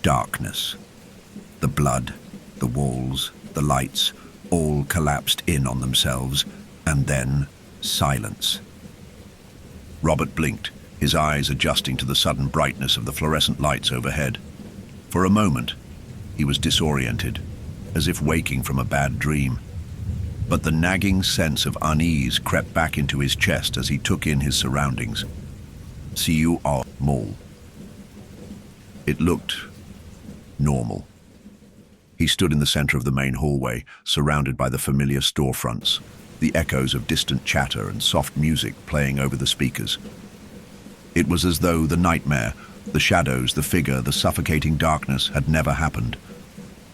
darkness. The blood, the walls, the lights, all collapsed in on themselves, and then silence. Robert blinked, his eyes adjusting to the sudden brightness of the fluorescent lights overhead. For a moment, he was disoriented, as if waking from a bad dream. But the nagging sense of unease crept back into his chest as he took in his surroundings. See you all, mall. It looked normal. He stood in the center of the main hallway, surrounded by the familiar storefronts, the echoes of distant chatter and soft music playing over the speakers. It was as though the nightmare, the shadows, the figure, the suffocating darkness had never happened.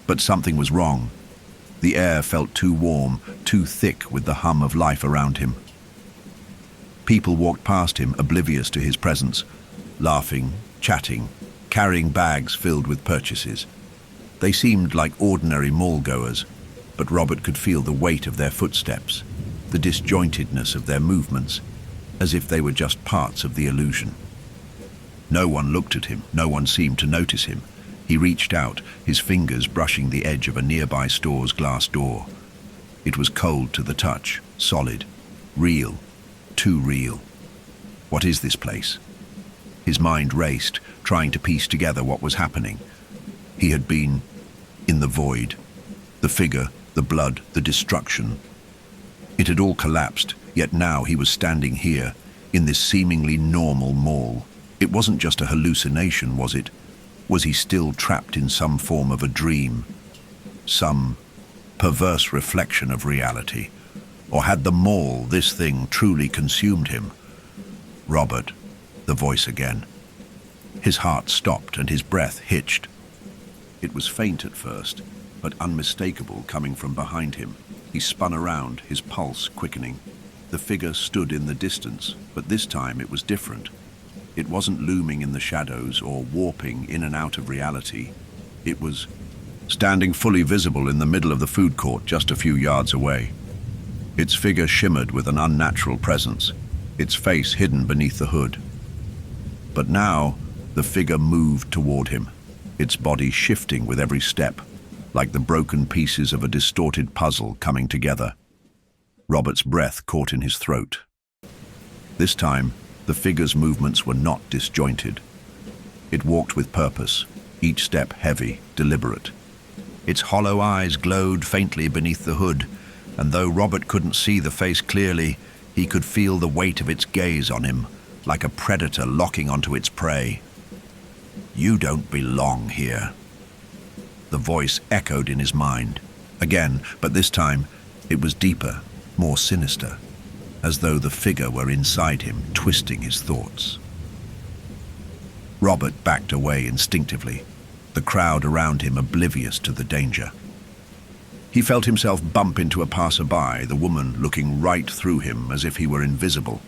But something was wrong. The air felt too warm, too thick with the hum of life around him. People walked past him, oblivious to his presence, laughing, chatting, carrying bags filled with purchases. They seemed like ordinary mall-goers, but Robert could feel the weight of their footsteps, the disjointedness of their movements, as if they were just parts of the illusion. No one looked at him, no one seemed to notice him. He reached out, his fingers brushing the edge of a nearby store's glass door. It was cold to the touch, solid, real, too real. What is this place? His mind raced, trying to piece together what was happening. He had been in the void. The figure, the blood, the destruction. It had all collapsed, yet now he was standing here, in this seemingly normal mall. It wasn't just a hallucination, was it? Was he still trapped in some form of a dream? Some perverse reflection of reality? Or had the mall, this thing, truly consumed him? Robert, the voice again. His heart stopped and his breath hitched. It was faint at first, but unmistakable coming from behind him. He spun around, his pulse quickening. The figure stood in the distance, but this time it was different. It wasn't looming in the shadows or warping in and out of reality. It was standing fully visible in the middle of the food court just a few yards away. Its figure shimmered with an unnatural presence, its face hidden beneath the hood. But now, the figure moved toward him, its body shifting with every step, like the broken pieces of a distorted puzzle coming together. Robert's breath caught in his throat. This time, the figure's movements were not disjointed. It walked with purpose, each step heavy, deliberate. Its hollow eyes glowed faintly beneath the hood, and though Robert couldn't see the face clearly, he could feel the weight of its gaze on him, like a predator locking onto its prey. "You don't belong here." The voice echoed in his mind. Again, but this time, it was deeper, more sinister, as though the figure were inside him, twisting his thoughts. Robert backed away instinctively, the crowd around him oblivious to the danger. He felt himself bump into a passerby, the woman looking right through him as if he were invisible.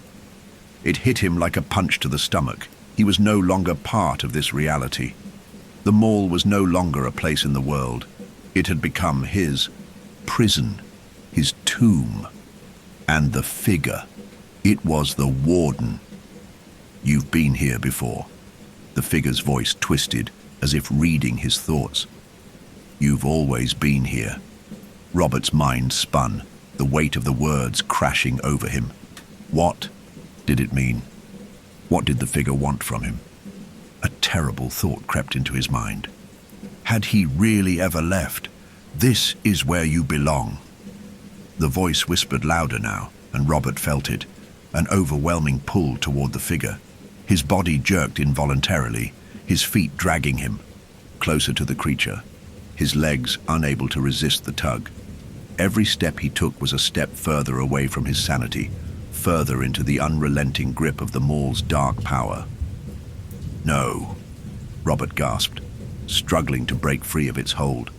It hit him like a punch to the stomach. He was no longer part of this reality. The mall was no longer a place in the world. It had become his prison, his tomb. And the figure, it was the warden. "You've been here before." The figure's voice twisted, as if reading his thoughts. "You've always been here." Robert's mind spun, the weight of the words crashing over him. What did it mean? What did the figure want from him? A terrible thought crept into his mind. Had he really ever left? "This is where you belong." The voice whispered louder now, and Robert felt it, an overwhelming pull toward the figure. His body jerked involuntarily, his feet dragging him closer to the creature, his legs unable to resist the tug. Every step he took was a step further away from his sanity, further into the unrelenting grip of the mall's dark power. "No," Robert gasped, struggling to break free of its hold.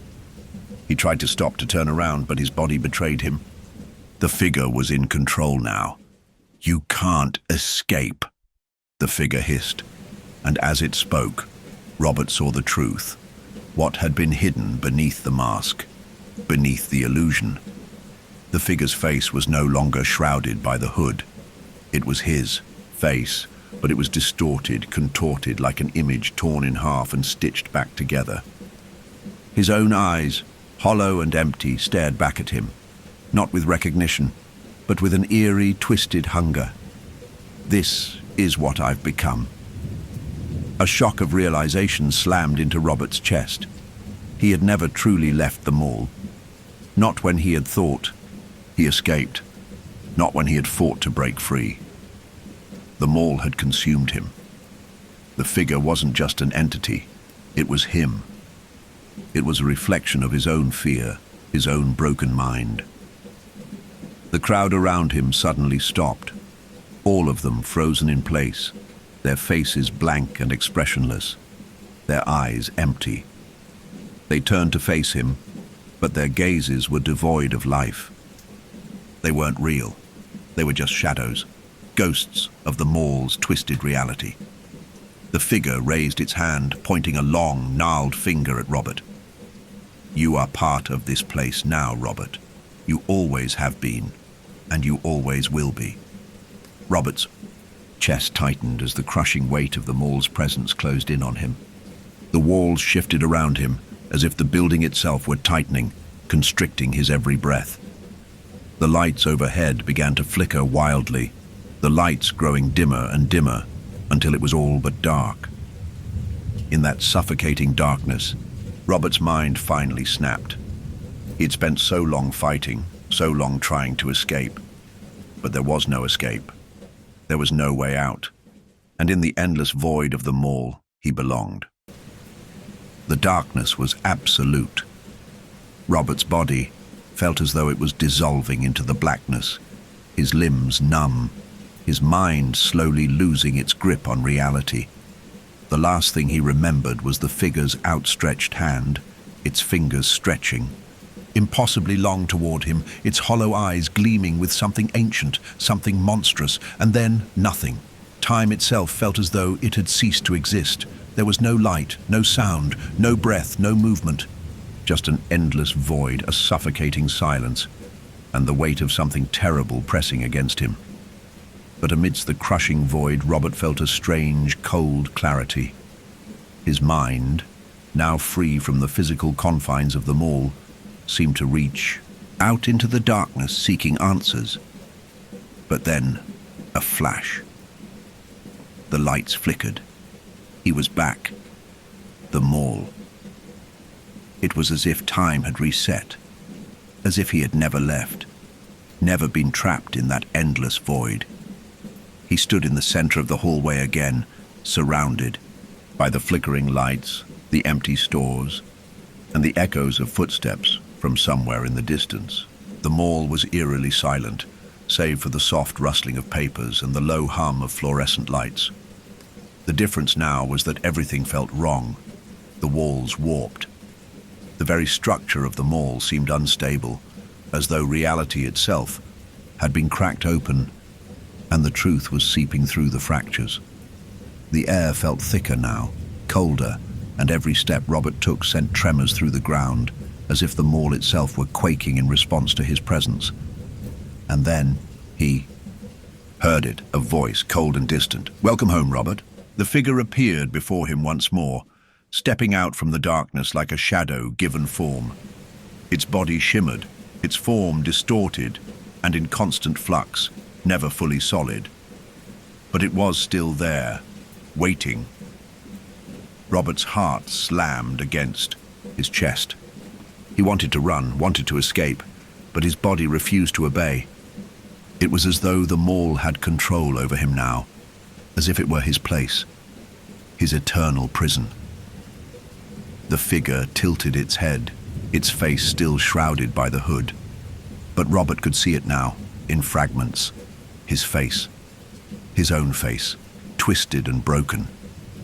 He tried to stop, to turn around, but his body betrayed him. The figure was in control now. "You can't escape," the figure hissed, and as it spoke, Robert saw the truth, what had been hidden beneath the mask, beneath the illusion. The figure's face was no longer shrouded by the hood. It was his face, but it was distorted, contorted like an image torn in half and stitched back together. His own eyes, hollow and empty, stared back at him, not with recognition, but with an eerie, twisted hunger. "This is what I've become." A shock of realization slammed into Robert's chest. He had never truly left the mall. Not when he had thought he escaped. Not when he had fought to break free. The mall had consumed him. The figure wasn't just an entity. It was him. It was a reflection of his own fear, his own broken mind. The crowd around him suddenly stopped, all of them frozen in place, their faces blank and expressionless, their eyes empty. They turned to face him, but their gazes were devoid of life. They weren't real. They were just shadows, ghosts of the mall's twisted reality. The figure raised its hand, pointing a long, gnarled finger at Robert. "You are part of this place now, Robert. You always have been, and you always will be." Robert's chest tightened as the crushing weight of the mall's presence closed in on him. The walls shifted around him, as if the building itself were tightening, constricting his every breath. The lights overhead began to flicker wildly, the lights growing dimmer and dimmer until it was all but dark. In that suffocating darkness, Robert's mind finally snapped. He'd spent so long fighting, so long trying to escape, but there was no escape. There was no way out, and in the endless void of the mall, he belonged. The darkness was absolute. Robert's body felt as though it was dissolving into the blackness, his limbs numb, his mind slowly losing its grip on reality. The last thing he remembered was the figure's outstretched hand, its fingers stretching impossibly long toward him, its hollow eyes gleaming with something ancient, something monstrous, and then nothing. Time itself felt as though it had ceased to exist. There was no light, no sound, no breath, no movement. Just an endless void, a suffocating silence, and the weight of something terrible pressing against him. But amidst the crushing void, Robert felt a strange, cold clarity. His mind, now free from the physical confines of the mall, seemed to reach out into the darkness seeking answers. But then, a flash. The lights flickered. He was back. The mall. It was as if time had reset, as if he had never left, never been trapped in that endless void. He stood in the center of the hallway again, surrounded by the flickering lights, the empty stores, and the echoes of footsteps from somewhere in the distance. The mall was eerily silent, save for the soft rustling of papers and the low hum of fluorescent lights. The difference now was that everything felt wrong. The walls warped. The very structure of the mall seemed unstable, as though reality itself had been cracked open and the truth was seeping through the fractures. The air felt thicker now, colder, and every step Robert took sent tremors through the ground, as if the mall itself were quaking in response to his presence. And then he heard it, a voice, cold and distant. "Welcome home, Robert." The figure appeared before him once more, stepping out from the darkness like a shadow given form. Its body shimmered, its form distorted and in constant flux, never fully solid. But it was still there, waiting. Robert's heart slammed against his chest. He wanted to run, wanted to escape, but his body refused to obey. It was as though the mall had control over him now, as if it were his place, his eternal prison. The figure tilted its head, its face still shrouded by the hood. But Robert could see it now, in fragments. His face, his own face, twisted and broken,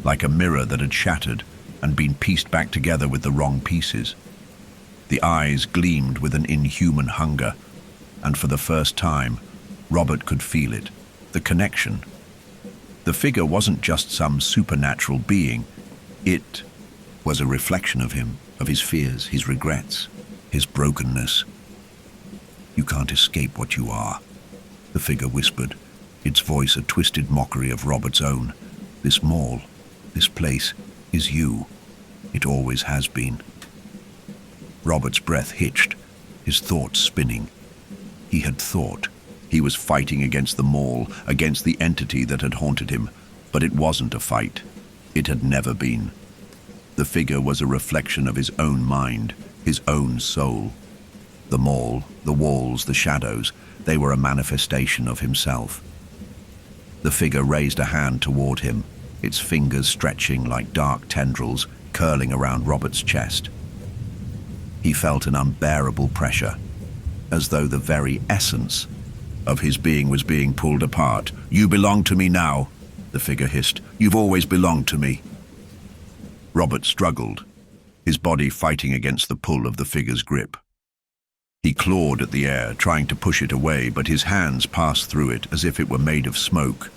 like a mirror that had shattered and been pieced back together with the wrong pieces. The eyes gleamed with an inhuman hunger, and for the first time, Robert could feel it, the connection. The figure wasn't just some supernatural being. It was a reflection of him, of his fears, his regrets, his brokenness. "You can't escape what you are," the figure whispered, its voice a twisted mockery of Robert's own. "This mall, this place, is you. It always has been." Robert's breath hitched, his thoughts spinning. He had thought. He was fighting against the mall, against the entity that had haunted him. But it wasn't a fight. It had never been. The figure was a reflection of his own mind, his own soul. The mall, the walls, the shadows, they were a manifestation of himself. The figure raised a hand toward him, its fingers stretching like dark tendrils, curling around Robert's chest. He felt an unbearable pressure, as though the very essence of his being was being pulled apart. "You belong to me now," the figure hissed. "You've always belonged to me." Robert struggled, his body fighting against the pull of the figure's grip. He clawed at the air, trying to push it away, but his hands passed through it as if it were made of smoke.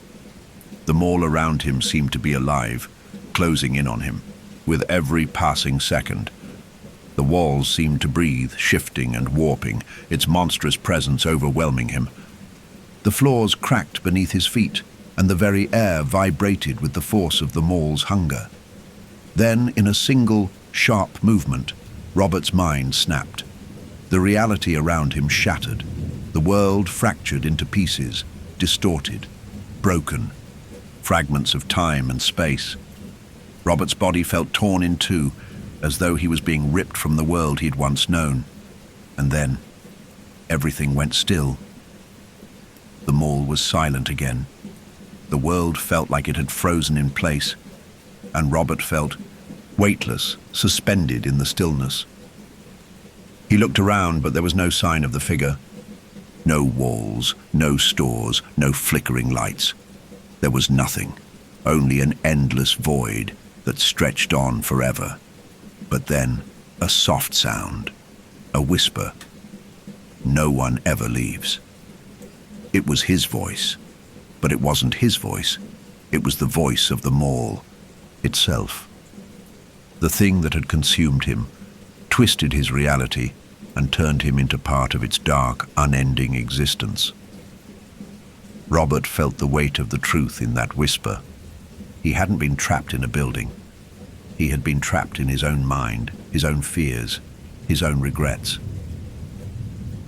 The mall around him seemed to be alive, closing in on him, with every passing second. The walls seemed to breathe, shifting and warping, its monstrous presence overwhelming him. The floors cracked beneath his feet, and the very air vibrated with the force of the mall's hunger. Then, in a single, sharp movement, Robert's mind snapped. The reality around him shattered, the world fractured into pieces, distorted, broken, fragments of time and space. Robert's body felt torn in two, as though he was being ripped from the world he'd once known. And then, everything went still. The mall was silent again. The world felt like it had frozen in place, and Robert felt weightless, suspended in the stillness. He looked around, but there was no sign of the figure. No walls, no stores, no flickering lights. There was nothing, only an endless void that stretched on forever. But then, a soft sound, a whisper. "No one ever leaves." It was his voice, but it wasn't his voice. It was the voice of the mall itself. The thing that had consumed him, twisted his reality, and turned him into part of its dark, unending existence. Robert felt the weight of the truth in that whisper. He hadn't been trapped in a building. He had been trapped in his own mind, his own fears, his own regrets.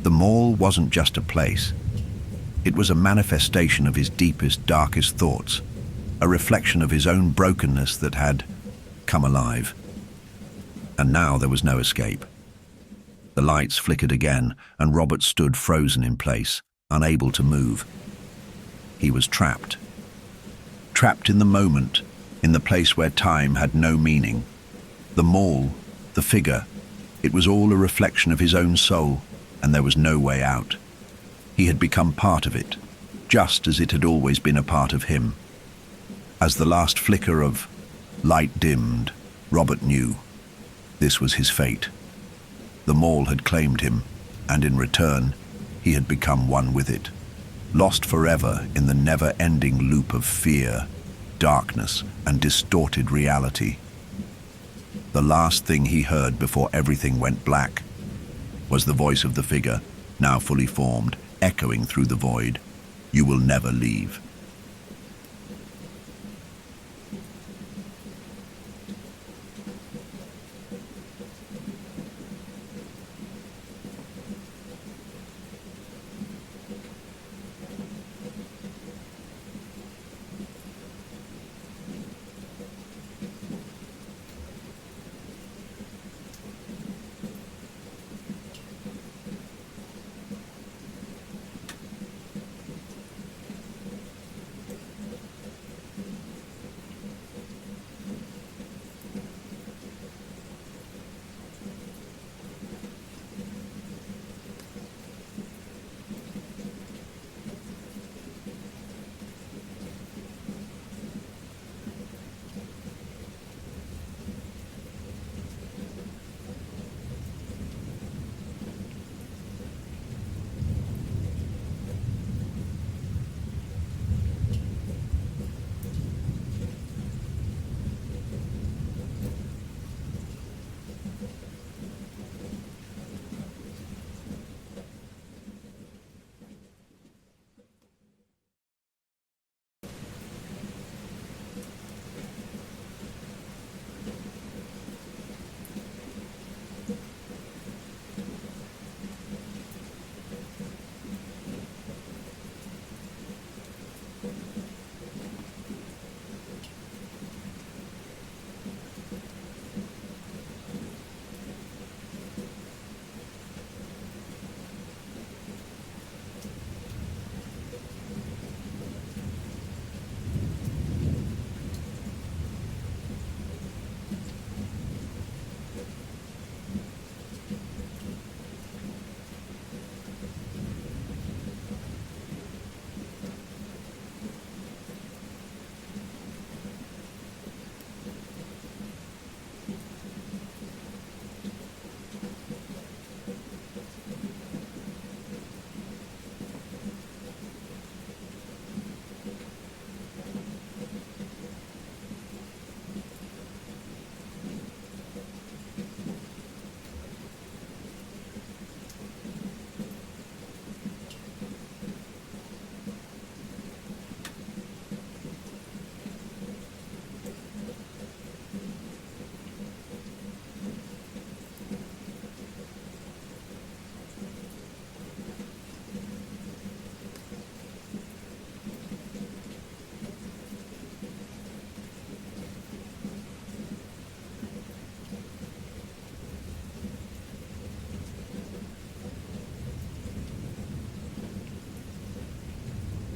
The mall wasn't just a place. It was a manifestation of his deepest, darkest thoughts, a reflection of his own brokenness that had come alive. And now there was no escape. The lights flickered again, and Robert stood frozen in place, unable to move. He was trapped. Trapped in the moment, in the place where time had no meaning. The mall, the figure, it was all a reflection of his own soul, and there was no way out. He had become part of it, just as it had always been a part of him. As the last flicker of light dimmed, Robert knew this was his fate. The mall had claimed him, and in return, he had become one with it, lost forever in the never-ending loop of fear, darkness, and distorted reality. The last thing he heard before everything went black was the voice of the figure, now fully formed, echoing through the void. "You will never leave."